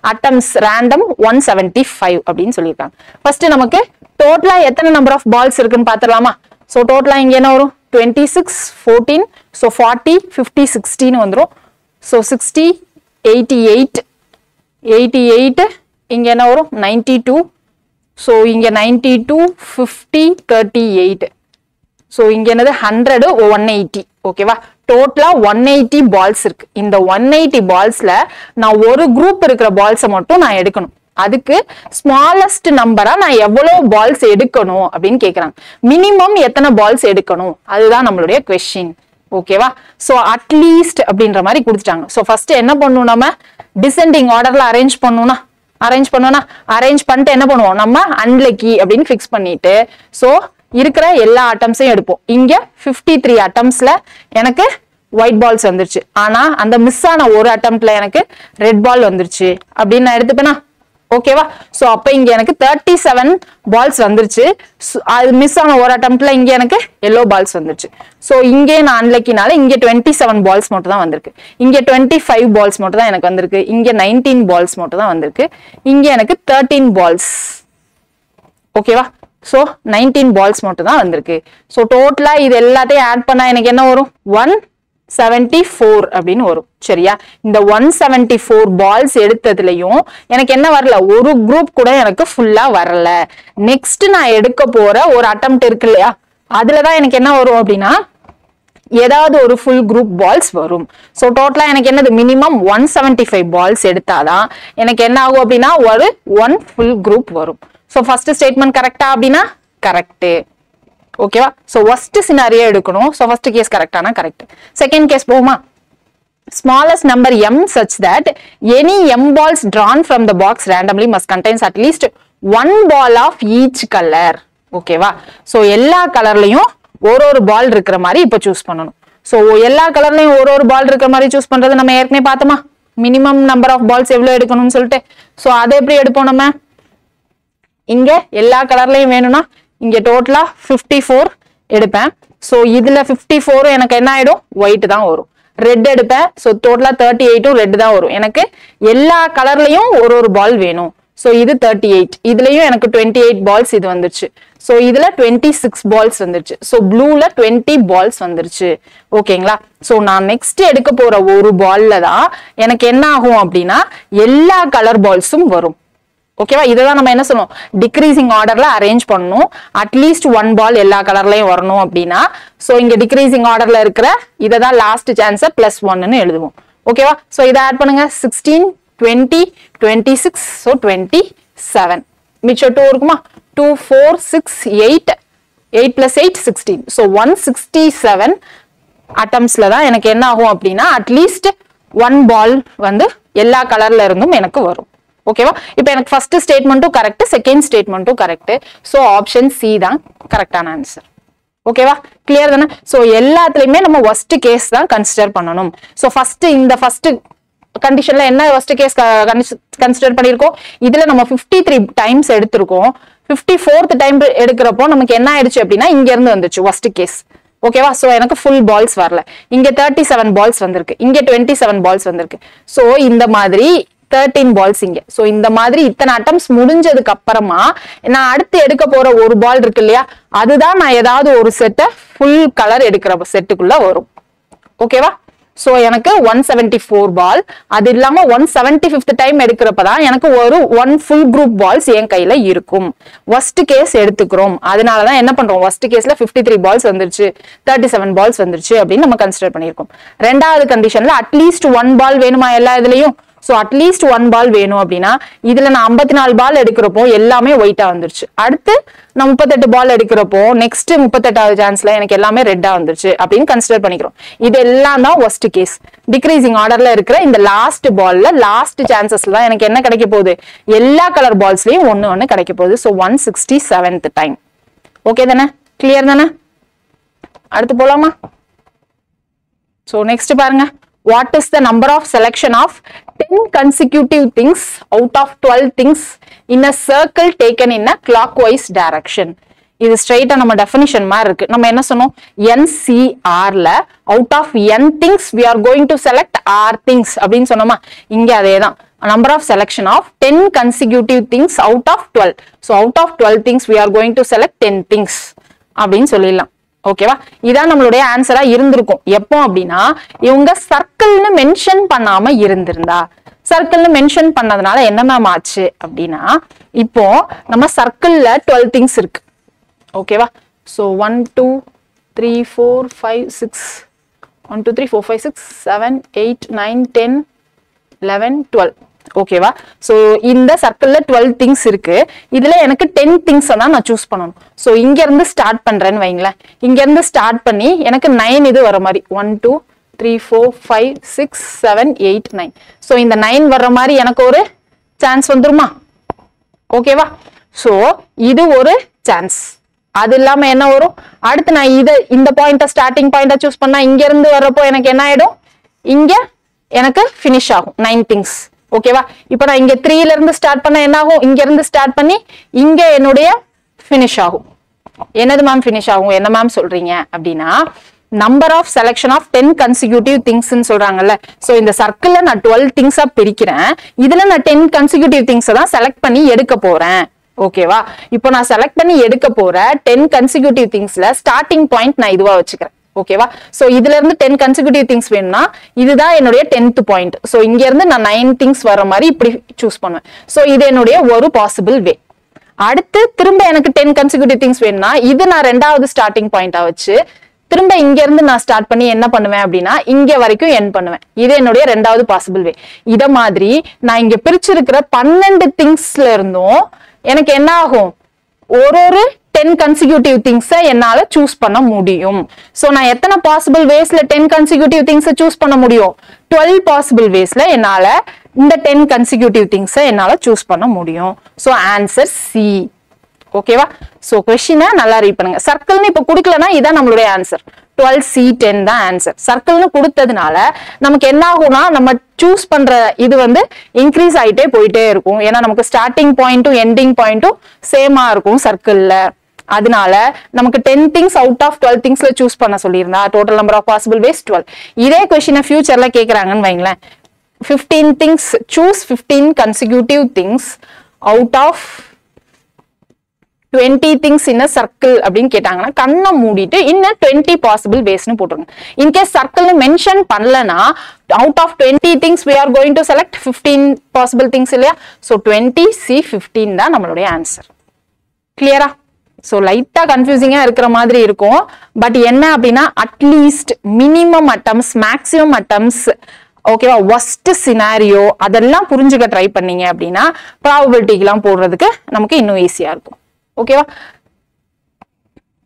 attempts random 175 அப்படின்னு சொல்லியிருக்காங்க. ஃபர்ஸ்ட் நமக்கு டோட்டலா எத்தனை நம்பர் ஆஃப் பால்ஸ் இருக்குன்னு பாத்துடலாமா? ஸோ டோட்டலா இங்க என்ன வரும்? 26 14. ஸோ 40 50 60 வந்துடும். ஸோ 60 88 இங்க என்ன வரும்? 92. ஸோ இங்க 92 50 38. ஸோ இங்க என்னது 100 180. ஓகேவா? டோட்டலா 180 பால்ஸ் இருக்கு. இந்த 180 பால்ஸ்ல நான் ஒரு குரூப் இருக்கிற பால்ஸை மட்டும் நான் எடுக்கணும். அதுக்கு ஸ்மாலஸ்ட் நம்பரா நான் எவ்வளவு பால்ஸ் எடுக்கணும் அப்படின்னு கேக்குறாங்க. மினிமம் எத்தனை பால்ஸ் எடுக்கணும் அதுதான் நம்மளுடைய கொஸ்டின். ஓகேவா? சோ அட்லீஸ்ட் அப்படின்ற மாதிரி கொடுத்துட்டாங்க. சோ ஃபர்ஸ்ட் என்ன பண்ணணும்? நம்ம டிசெண்டிங் ஆர்டர்ல அரேஞ்ச் பண்ணிட்டு என்ன பண்ணுவோம்? நம்ம அன்லக்கி அப்படின்னு பிக்ஸ் பண்ணிட்டு சோ இருக்கிற எல்லா அட்டம்ஸையும் எடுப்போம். இங்க 53 அட்டம்ஸ்ல எனக்கு ஒயிட் பால்ஸ் வந்துருச்சு. ஆனா அந்த மிஸ் ஆன ஒரு அட்டம்ப்ட்ல எனக்கு ரெட் பால் வந்துருச்சு அப்படின்னு நான் எடுத்துப்பேனா? ஓகேவா? சோ அப்ப இங்க எனக்கு 37 பால்ஸ் வந்துருச்சு. அது மிஸ் ஆன ஒரு அட்டெம்ப்ட்ல இங்க எனக்கு yellow பால்ஸ் வந்துருச்சு. சோ இங்கே நான் அன்லக்கினால இங்க 27 பால்ஸ் மட்டும் தான் வந்திருக்கு. இங்க 25 பால்ஸ் மட்டும் தான் எனக்கு வந்திருக்கு. இங்க 19 பால்ஸ் மட்டும் தான் வந்திருக்கு. இங்க எனக்கு 13 பால்ஸ். ஓகேவா? சோ 19 பால்ஸ் மட்டும் தான் வந்திருக்கு. சோ டோட்டலா இது எல்லாத்தையும் ஆட் பண்ணா எனக்கு என்ன வரும்? 174 அப்படின்னு வரும். சரியா? இந்த 174 பால்ஸ் எடுத்ததுலயும் எனக்கு என்ன வரல? ஒரு குரூப் கூட எனக்கு ஃபுல்லா வரல. நெக்ஸ்ட் நான் எடுக்க போற ஒரு அட்டெம்ப்ட் இருக்கு இல்லையா, அதுலதான் எனக்கு என்ன வரும் அப்படின்னா ஏதாவது ஒரு ஃபுல் குரூப் பால்ஸ் வரும். சோ டோட்டலா எனக்கு என்னது? மினிமம் 175 பால்ஸ் எடுத்தாதான் எனக்கு என்ன ஆகும் அப்படின்னா ஒரு ஒன் ஃபுல் குரூப் வரும். சோ ஃபர்ஸ்ட் ஸ்டேட்மெண்ட் கரெக்டா அப்படின்னா கரெக்ட். ஓகேவா? சோ ஃபர்ஸ்ட் சினாரியோ எடுக்கணும். சோ ஃபர்ஸ்ட் கேஸ் கரெக்டானா கரெக்ட். செகண்ட் கேஸ் போகுமா? smallest number m such that any m balls drawn from the box randomly must contains at least one ball of each color. ஓகேவா? So எல்லா கலர்லயும் ஒரு பால் இருக்கிற மாதிரி இப்ப சூஸ் பண்ணணும். சோ எல்லா கலர்லயும் ஒரு பால் இருக்கிற மாதிரி சூஸ் பண்றது நம்ம ஏற்கனவே பார்த்தோமா? மினிமம் நம்பர் ஆஃப் பால்ஸ் எவ்வளவு எடுக்கணும்னு சொல்லிட்டு. சோ அதை எப்படி எடுப்போம் நம்ம? இங்க எல்லா கலர்லயும் வேணும்னா இங்க டோட்டலா 54 எடுப்பேன். சோ இதுல 54 எனக்கு என்ன ஆயிடும்? ஒயிட் தான் வரும். ரெட் எடுப்பேன். சோ டோட்டலா 38 ரெட் தான் வரும். எனக்கு எல்லா கலர்லயும் ஒரு பால் வேணும். சோ இது 38. இதுலயும் எனக்கு 28 பால்ஸ் இது வந்துருச்சு. சோ இதுல 26 பால்ஸ் வந்துருச்சு. சோ ப்ளூல 20 பால்ஸ் வந்துருச்சு. ஓகேங்களா? சோ நான் நெக்ஸ்ட் எடுக்க போற ஒரு பால்ல தான் எனக்கு என்ன ஆகும் அப்படின்னா எல்லா கலர் பால்ஸும் வரும். ஓகேவா? இதுதான் நம்ம என்ன சொல்லணும்? டிக்ரீசிங் ஆர்டர்ல அரேஞ்ச் பண்ணணும். அட்லீஸ்ட் ஒன் பால் எல்லா கலர்லயும் வரணும் அப்படின்னா சோ இங்க டிக்ரீசிங் ஆர்டர்ல இருக்கிற இததான் லாஸ்ட் சான்ஸ் +1 எழுதுவோம். ஓகேவா? சோ இதை ஆட் பண்ணுங்க. 16 20 26 சோ 27. மிச்சம் 2 இருக்குமா? 2 4 6 8 8 + 8 16. சோ 167 அட்டம்ஸ்ல தான் எனக்கு என்ன ஆகும் அப்படின்னா அட்லீஸ்ட் ஒன் பால் வந்து எல்லா கலர்ல இருந்தும் எனக்கு வரும். ஓகேவா? இப்போ எனக்கு ஃபர்ஸ்ட் ஸ்டேட்மெண்ட்டும் கரெக்ட், செகண்ட் ஸ்டேட்மெண்ட்டும் கரெக்ட். சோ ஆப்ஷன் சி தான் கரெக்டான ஆன்சர். ஓகேவா? கிளியர் தானே? சோ எல்லாத்துலயுமே நம்ம worst கேஸ் தான் கன்சிடர் பண்ணணும். சோ இந்த ஃபர்ஸ்ட் கண்டிஷன்ல என்ன worst கேஸ் கன்சிடர் பண்ணிருக்கோம்? இதுல நம்ம 53 டைம்ஸ் எடுத்திருக்கோம். 54th டைம் எடுக்கிறப்போ நமக்கு என்ன ஆயிடுச்சு அப்படின்னா இங்க இருந்து வந்துச்சு worst கேஸ். ஓகேவா? சோ எனக்கு ஃபுல் பால்ஸ் வரல. இங்க 37 பால்ஸ் வந்திருக்கு. இங்க 27 பால்ஸ் வந்திருக்கு. சோ இந்த மாதிரி 13 பால்ஸ் இங்க. சோ இந்த மாதிரி இத்தனை அட்டம்ஸ் முடிஞ்சதுக்கு அப்புறமா நான் அடுத்து எடுக்க போற ஒரு பால் இருக்கு இல்லையா, அதுதான் நான் ஏதாவது ஒரு செட்டை ஃபுல் கலர் எடுக்கிற செட்டுக்குள்ள வரும். ஓகேவா? சோ எனக்கு 174 பால், அது இல்லாம 175th டைம் எடுக்கிறப்பதான் எனக்கு ஒரு ஒன் ஃபுல் குரூப் பால்ஸ் என் கையில இருக்கும். worst கேஸ் எடுத்துக்கிறோம். அதனாலதான் என்ன பண்றோம்? worst கேஸ்ல 53 பால்ஸ் வந்துருச்சு, 37 பால்ஸ் வந்துருச்சு அப்படின்னு நம்ம கன்சிடர் பண்ணிருக்கோம். ரெண்டாவது கண்டிஷன்ல அட்லீஸ்ட் ஒன் பால் வேணுமா எல்லா இதுலயும்? சோ அட்லீஸ்ட் ஒன் பால் வேணும் அப்படின்னா இதுல நான் 54 பால் எடுக்கிறப்போ எல்லாமே ஒயிட்டா வந்துருச்சு. அடுத்து நான் 38 பால் எடுக்கிறப்போ நெக்ஸ்ட் 38வது சான்ஸ்ல எனக்கு எல்லாமே ரெட்டா வந்துருச்சு அப்படின்னு கன்சிடர் பண்ணிக்கிறோம். இது எல்லாம் தான் worst கேஸ். டிக்ரீசிங் ஆர்டர்ல இருக்கிற இந்த லாஸ்ட் பால்ல லாஸ்ட் சான்சஸ்ல தான் எனக்கு என்ன கிடைக்க போகுது? எல்லா கலர் பால்ஸ்லயும் ஒன்னு கிடைக்க போகுது. So 167th time. ஓகே தானே? கிளியர் தானே? அடுத்து போலாமா? சோ நெக்ஸ்ட் பாருங்க. What is the number of selection of 10 consecutive things out of 12 things in a circle taken in a clockwise direction? இது ஸ்ட்ரைட்டா நம்ம டெஃபினிஷன் மாதிரி இருக்கு. நம்ம என்ன சொன்னோம்? NCRல out of n things we are going to select r things அப்படின்னு சொன்னோமா? இங்க அதேதான். Number of selection of 10 consecutive things out of 12. So out of 12 things we are going to select 10 things அப்படின்னு சொல்லிடலாம். ஓகேவா? இதான் நம்மளுடைய ஆன்சரா இருந்திருக்கும். எப்போ அப்படின்னா இவங்க சர்க்கிள்னு மென்ஷன் பண்ணாம இருந்திருந்தா. சர்க்கிள்னு மென்ஷன் பண்ணதுனால என்ன மேம் ஆச்சு அப்படின்னா இப்போ நம்ம சர்க்கிள்ல 12 திங்ஸ் இருக்கு. ஓகேவா? சோ 1 2 3 4 5 6 1 2 3 4 5 6 7 8 9 10 11 12. ஓகேவா? சோ இந்த சர்க்கிள்ல 12 திங்ஸ் இருக்கு. இதுல எனக்கு 10 திங்ஸ் தான் நான் சூஸ் பண்ணணும். சோ இங்க இருந்து ஸ்டார்ட் பண்றேன்னு வைங்களேன். இங்க இருந்து ஸ்டார்ட் பண்ணி எனக்கு 9 இது வர மாதிரி 1 2 3 4 5 6 7 8 9. சோ இந்த 9 வர்ற மாதிரி எனக்கு ஒரு சான்ஸ் வந்துருமா? ஓகேவா? சோ இது ஒரு சான்ஸ். அது இல்லாம என்ன வரும்? அடுத்து நான் இந்த பாயிண்ட ஸ்டார்டிங் பாயிண்ட சூஸ் பண்ணா இங்க இருந்து வர்றப்போ எனக்கு என்ன ஆயிடும்? இங்க எனக்கு பினிஷ் ஆகும் 9 திங்ஸ். ஓகேவா? இப்போ நான் இங்க 3ல இருந்து ஸ்டார்ட் பண்ண என்ன ஆகும்? இங்க இருந்து ஸ்டார்ட் பண்ணி இங்க என்னுடைய finish ஆகும். என்னது மேம் finish ஆகும்? என்ன மேம் சொல்றீங்க அப்படின்னா number of selection of 10 consecutive things ன்னு சொல்றாங்கல்ல. சோ இந்த சர்க்கிள்ல நான் 12 things பிரிக்கிறேன். இதுல நான் 10 consecutive things தான் செலக்ட் பண்ணி எடுக்க போறேன். ஓகேவா? இப்போ நான் செலக்ட் பண்ணி எடுக்க போற 10 consecutive thingsல ஸ்டார்டிங் பாயிண்ட் நான் இதுவா வச்சுக்கிறேன். ஓகேவா? சோ இதுல இருந்து 10 consecutive things வேணும்னா இதுதான் என்னுடைய 10th பாயிண்ட். சோ இங்க இருந்து நான் 9 things வர மாதிரி இப்படி சூஸ் பண்ணுவேன். சோ இது என்னுடைய ஒரு பாசிபிள் வே. அடுத்து திரும்ப எனக்கு 10 consecutive things வேணும்னா இது நான் ரெண்டாவது ஸ்டார்டிங் பாயிண்டா வச்சு திரும்ப இங்க இருந்து நான் ஸ்டார்ட் பண்ணி என்ன பண்ணுவேன் அப்படின்னா இங்க வரைக்கும் எண்ட் பண்ணுவேன். இது என்னுடைய ரெண்டாவது பாசிபிள் வே. இத மாதிரி நான் இங்க பிரிச்சிருக்கிற 12 திங்ஸ்ல இருந்தும் எனக்கு என்ன ஆகும்? ஒரு 10 consecutive things என்னால சூஸ் பண்ண முடியும். சோ நான் எத்தனை பாசிபிள் வேஸ்ல 10 consecutive things சூஸ் பண்ண முடியும்? 12 பாசிபிள் வேஸ்ல என்னால இந்த 10 consecutive things என்னால சூஸ் பண்ண முடியும். So answer C. ஓகேவா? சோ क्वेश्चन நல்லா ரீட் பண்ணுங்க. சர்க்கிள்னு இப்ப கொடுக்கலனா இதான் நம்மளுடைய ஆன்சர். 12C10 தான் ஆன்சர். சர்க்கிள்னு கொடுத்ததுனால நமக்கு என்ன ஆகும்னா நம்ம சூஸ் பண்ற இது வந்து இன்க்ரீஸ் ஆயிட்டே போயிட்டே இருக்கும். ஏன்னா நமக்கு ஸ்டார்டிங் பாயிண்ட்டும் எண்டிங் பாயிண்ட்டும் சேமா இருக்கும் சர்க்கிள்ல. அதனால நமக்கு 10 திங்ஸ் அவுட் ஆஃப் 12 திங்ஸ்ல சூஸ் பண்ண சொல்லியிருந்தா total number of possible ways 12. இதே क्वेश्चन ஃபியூச்சர்ல கேக்குறாங்கன்னு வைங்களேன். 15 things choose 15 consecutive things out of 20 things in a circle அப்படின்னு கேட்டாங்கன்னா கண்ணை மூடிட்டு இன்னும் 20 possible waysனு போட்டுருங்க. இன்கேஸ் சர்க்கிள்னு மென்ஷன் பண்ணலனா out of 20 things we are going to select 15 possible things இல்லையா? so 20C15 தான் நம்மளுடைய ஆன்சர். கிளியரா? so லைட்டா கன்ஃபியூசிங்கா இருக்கிற மாதிரி இருக்கும். பட் என்ன அப்படின்னா at least minimum atoms maximum atoms ஓகேவா worst scenario அதெல்லாம் புரிஞ்சுக்க ட்ரை பண்ணீங்க அப்படின்னா ப்ராபபிலிட்டிக்கெல்லாம் போடுறதுக்கு நமக்கு இன்னும் ஈஸியா இருக்கும். ஓகேவா?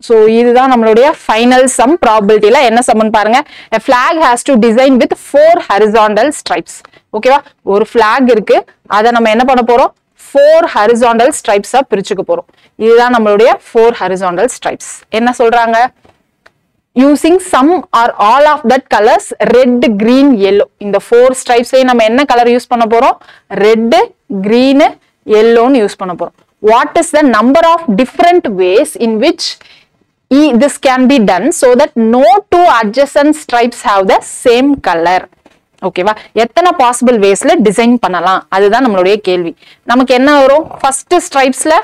சோ இதுதான் நம்மளுடைய ஃபைனல் சம். ப்ராபபிலிட்டில என்ன சம்னு பாருங்க. a flag has to design with 4 horizontal stripes. ஓகேவா? ஒரு flag இருக்கு. அத நம்ம என்ன பண்ண போறோம்? 4 horizontal stripes பிரிச்சுக்க போறோம். இதுதான் நம்மளுடைய 4 horizontal stripes. என்ன சொல்றாங்க? using some or all of that colors red, green, yellow. இந்த 4 stripes நம்ம என்ன கலர் யூஸ் பண்ண போறோம்? red, green, yellow ன்னு யூஸ் பண்ண போறோம். What is the number of different ways in which this can be done so that no two adjacent stripes have the same color? ஓகேவா? எத்தனை பாசிபிள் வேஸ்ல டிசைன் பண்ணலாம் அதுதான் நம்மளுடைய கேள்வி. நமக்கு என்ன வரும்? ஃபர்ஸ்ட் ஸ்ட்ரைப்ஸ்ல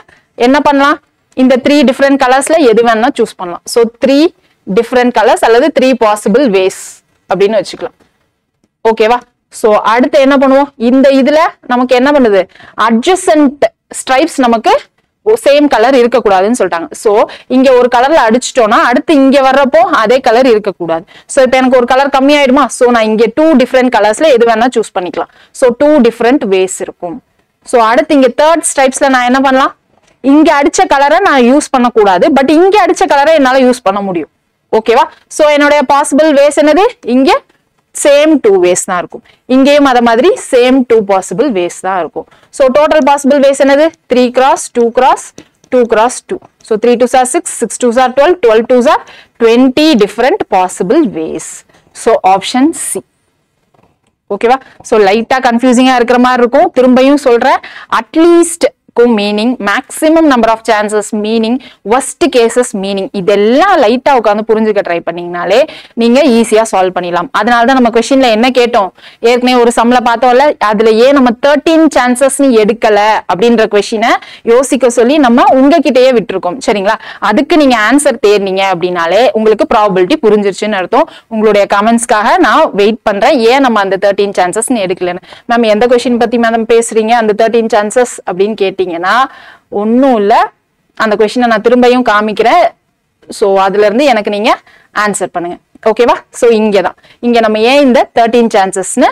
என்ன பண்ணலாம்? இந்த 3 டிஃபரெண்ட் கலர்ஸ்ல எது வேணா சூஸ் பண்ணலாம். சோ 3 டிஃபரெண்ட் கலர்ஸ் அல்லது 3 பாசிபிள் வேஸ் அப்படின்னு வச்சுக்கலாம். ஓகேவா? சோ அடுத்து என்ன பண்ணுவோம்? இந்த இதுல நமக்கு என்ன பண்ணுது? அட்ஜசன்ட் ஸ்ட்ரைப்ஸ் நமக்கு சேம் கலர் இருக்க கூடாதுன்னு சொல்லிட்டாங்க. சோ இங்க ஒரு கலர்ல அடிச்சிட்டோம்னா அடுத்து இங்க வர்றப்போ அதே கலர் இருக்க கூடாது. சோ இப்போ எனக்கு ஒரு கலர் கம்மி ஆயிடுமா? சோ நான் இங்க 2 டிஃபரெண்ட் கலர்ஸ்ல எது வேணா சூஸ் பண்ணிக்கலாம். சோ 2 டிஃபரெண்ட் வேஸ் இருக்கும். சோ அடுத்து இங்க தேர்ட் ஸ்ட்ரைப்ஸ்ல நான் என்ன பண்ணலாம்? இங்க அடிச்ச கலரை நான் யூஸ் பண்ண கூடாது. பட் இங்க அடிச்ச கலரை என்னால யூஸ் பண்ண முடியும். ஓகேவா? சோ என்னுடைய பாசிபிள் வேஸ் என்னது? இங்க சேம் 2 வேஸ் தான் இருக்கும். இங்கேயும் அத மாதிரி சேம் 2 பாசிபிள் வேஸ் தான் இருக்கும். சோ டோட்டல் பாசிபிள் வேஸ் என்னது? 3 cross 2 cross 2 cross 2. So 3 2s are 6, 6 2s are 12, 12 2s are 20 different possible ways. So option C. ஓகேவா? சோ லைட்டா கன்ஃபியூசிங்கா இருக்கிற மாதிரி இருக்கும். திரும்பியும் சொல்றேன். At least meaning maximum number of chances meaning worst cases meaning இதெல்லாம் லைட்டா உட்காந்து புரிஞ்சுக்க ட்ரை பண்ணீங்கனாலே நீங்க ஈஸியா சால்வ் பண்ணிடலாம். அதனாலதான் நம்ம கொஸ்டின்ல என்ன கேட்டோம்? ஏற்கனவே ஒரு சம்ல பார்த்தோம்ல, அதுல ஏன் நம்ம 13 சான்சஸ் நீ எடுக்கல அப்படின்ற கொஸ்டினை யோசிக்க சொல்லி நம்ம உங்ககிட்டயே விட்டுருக்கோம். சரிங்களா? அதுக்கு நீங்க ஆன்சர் தேர்னீங்க அப்படின்னாலே உங்களுக்கு ப்ராபபிலிட்டி புரிஞ்சிருச்சுன்னு அர்த்தம். உங்களுடைய கமெண்ட்ஸ்க்காக நான் வெயிட் பண்றேன். ஏன் நம்ம அந்த 13 சான்சஸ் நீ எடுக்கலன்னு. மேம் எந்த கொஸ்டின் பத்தி மேம் பேசுறீங்க? அந்த 13 சான்சஸ் அப்படின்னு கேட்டீங்கன்னா ஒன்னும் இல்ல. அந்த கொஸ்டினை நான் திரும்பியும் காமிக்கிறேன். சோ அதுல இருந்து எனக்கு நீங்க ஆன்சர் பண்ணுங்க. ஓகேவா? சோ இங்கதான் இங்க நம்ம ஏன் இந்த 13 சான்சஸ்னு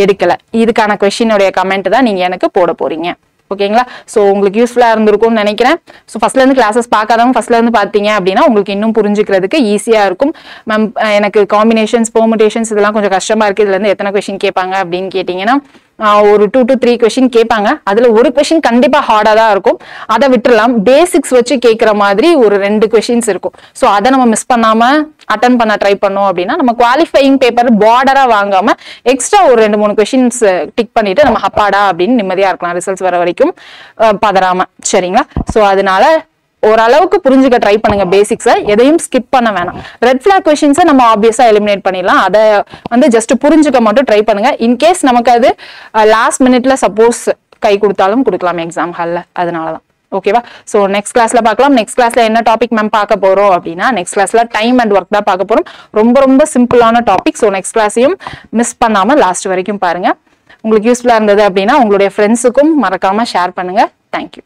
எடுக்கல இதுக்கான கொஸ்டினுடைய கமெண்ட் தான் நீங்க எனக்கு போட போறீங்க. ஓகேங்களா? சோ உங்களுக்கு யூஸ்ஃபுல்லா இருந்திருக்கும்னு நினைக்கிறேன். சோ ஃபர்ஸ்ட்ல இருந்து கிளாஸஸ் பார்க்காதவங்க ஃபர்ஸ்ட்ல இருந்து பாத்தீங்க அப்படின்னா உங்களுக்கு இன்னும் புரிஞ்சுக்கிறதுக்கு ஈஸியா இருக்கும். மேம் எனக்கு காம்பினேஷன்ஸ் பெர்முடேஷன்ஸ் இதெல்லாம் கொஞ்சம் கஷ்டமா இருக்கு. இதுல இருந்து எத்தனை கொஸ்டின் கேட்பாங்க அப்படின்னு கேட்டீங்கன்னா ஒரு 2 to 3 கொஸ்டின் கேட்பாங்க. அதுல ஒரு கொஸ்டின் கண்டிப்பா ஹார்டா தான் இருக்கும், அதை விட்டுறலாம். பேசிக்ஸ் வச்சு கேட்கிற மாதிரி ஒரு 2 கொஸ்டின்ஸ் இருக்கும். ஸோ அதை நம்ம மிஸ் பண்ணாம அட்டன் பண்ண ட்ரை பண்ணோம் அப்படின்னா நம்ம குவாலிஃபையிங் பேப்பர் பார்டரா வாங்காம எக்ஸ்ட்ரா ஒரு 2-3 கொஸ்டின்ஸ் டிக் பண்ணிட்டு நம்ம ஹப்பாடா அப்படின்னு நிம்மதியா இருக்கலாம் ரிசல்ட்ஸ் வர வரைக்கும் பதறாம. சரிங்களா? ஸோ அதனால ஓரளவுக்கு புரிஞ்சுக்க ட்ரை பண்ணுங்க பேசிக்ஸை, எதையும் ஸ்கிப் பண்ண வேணாம். ரெட் ஃபிளாக் கொஸ்டின்ஸை நம்ம ஆப்வியஸா எலிமினேட் பண்ணிடலாம், அதை வந்து ஜஸ்ட் புரிஞ்சுக்க மட்டும் ட்ரை பண்ணுங்க. இன்கேஸ் நமக்கு அது லாஸ்ட் மினிட்ல சப்போஸ் கை கொடுத்தாலும் கொடுக்கலாம் எக்ஸாம் ஹால்ல, அதனாலதான். ஓகேவா? ஸோ நெக்ஸ்ட் கிளாஸ்ல பார்க்கலாம். நெக்ஸ்ட் கிளாஸ்ல என்ன டாபிக் மேம் பார்க்க போறோம் அப்படின்னா நெக்ஸ்ட் கிளாஸ்ல டைம் அண்ட் ஒர்க் தான் பார்க்க போறோம். ரொம்ப ரொம்ப சிம்பிளான டாபிக். ஸோ நெக்ஸ்ட் கிளாஸையும் மிஸ் பண்ணாம லாஸ்ட் வரைக்கும் பாருங்க. உங்களுக்கு யூஸ்ஃபுல்லா இருந்தது அப்படின்னா உங்களுடைய ஃப்ரெண்ட்ஸுக்கும் மறக்காம ஷேர் பண்ணுங்க. தேங்க்யூ.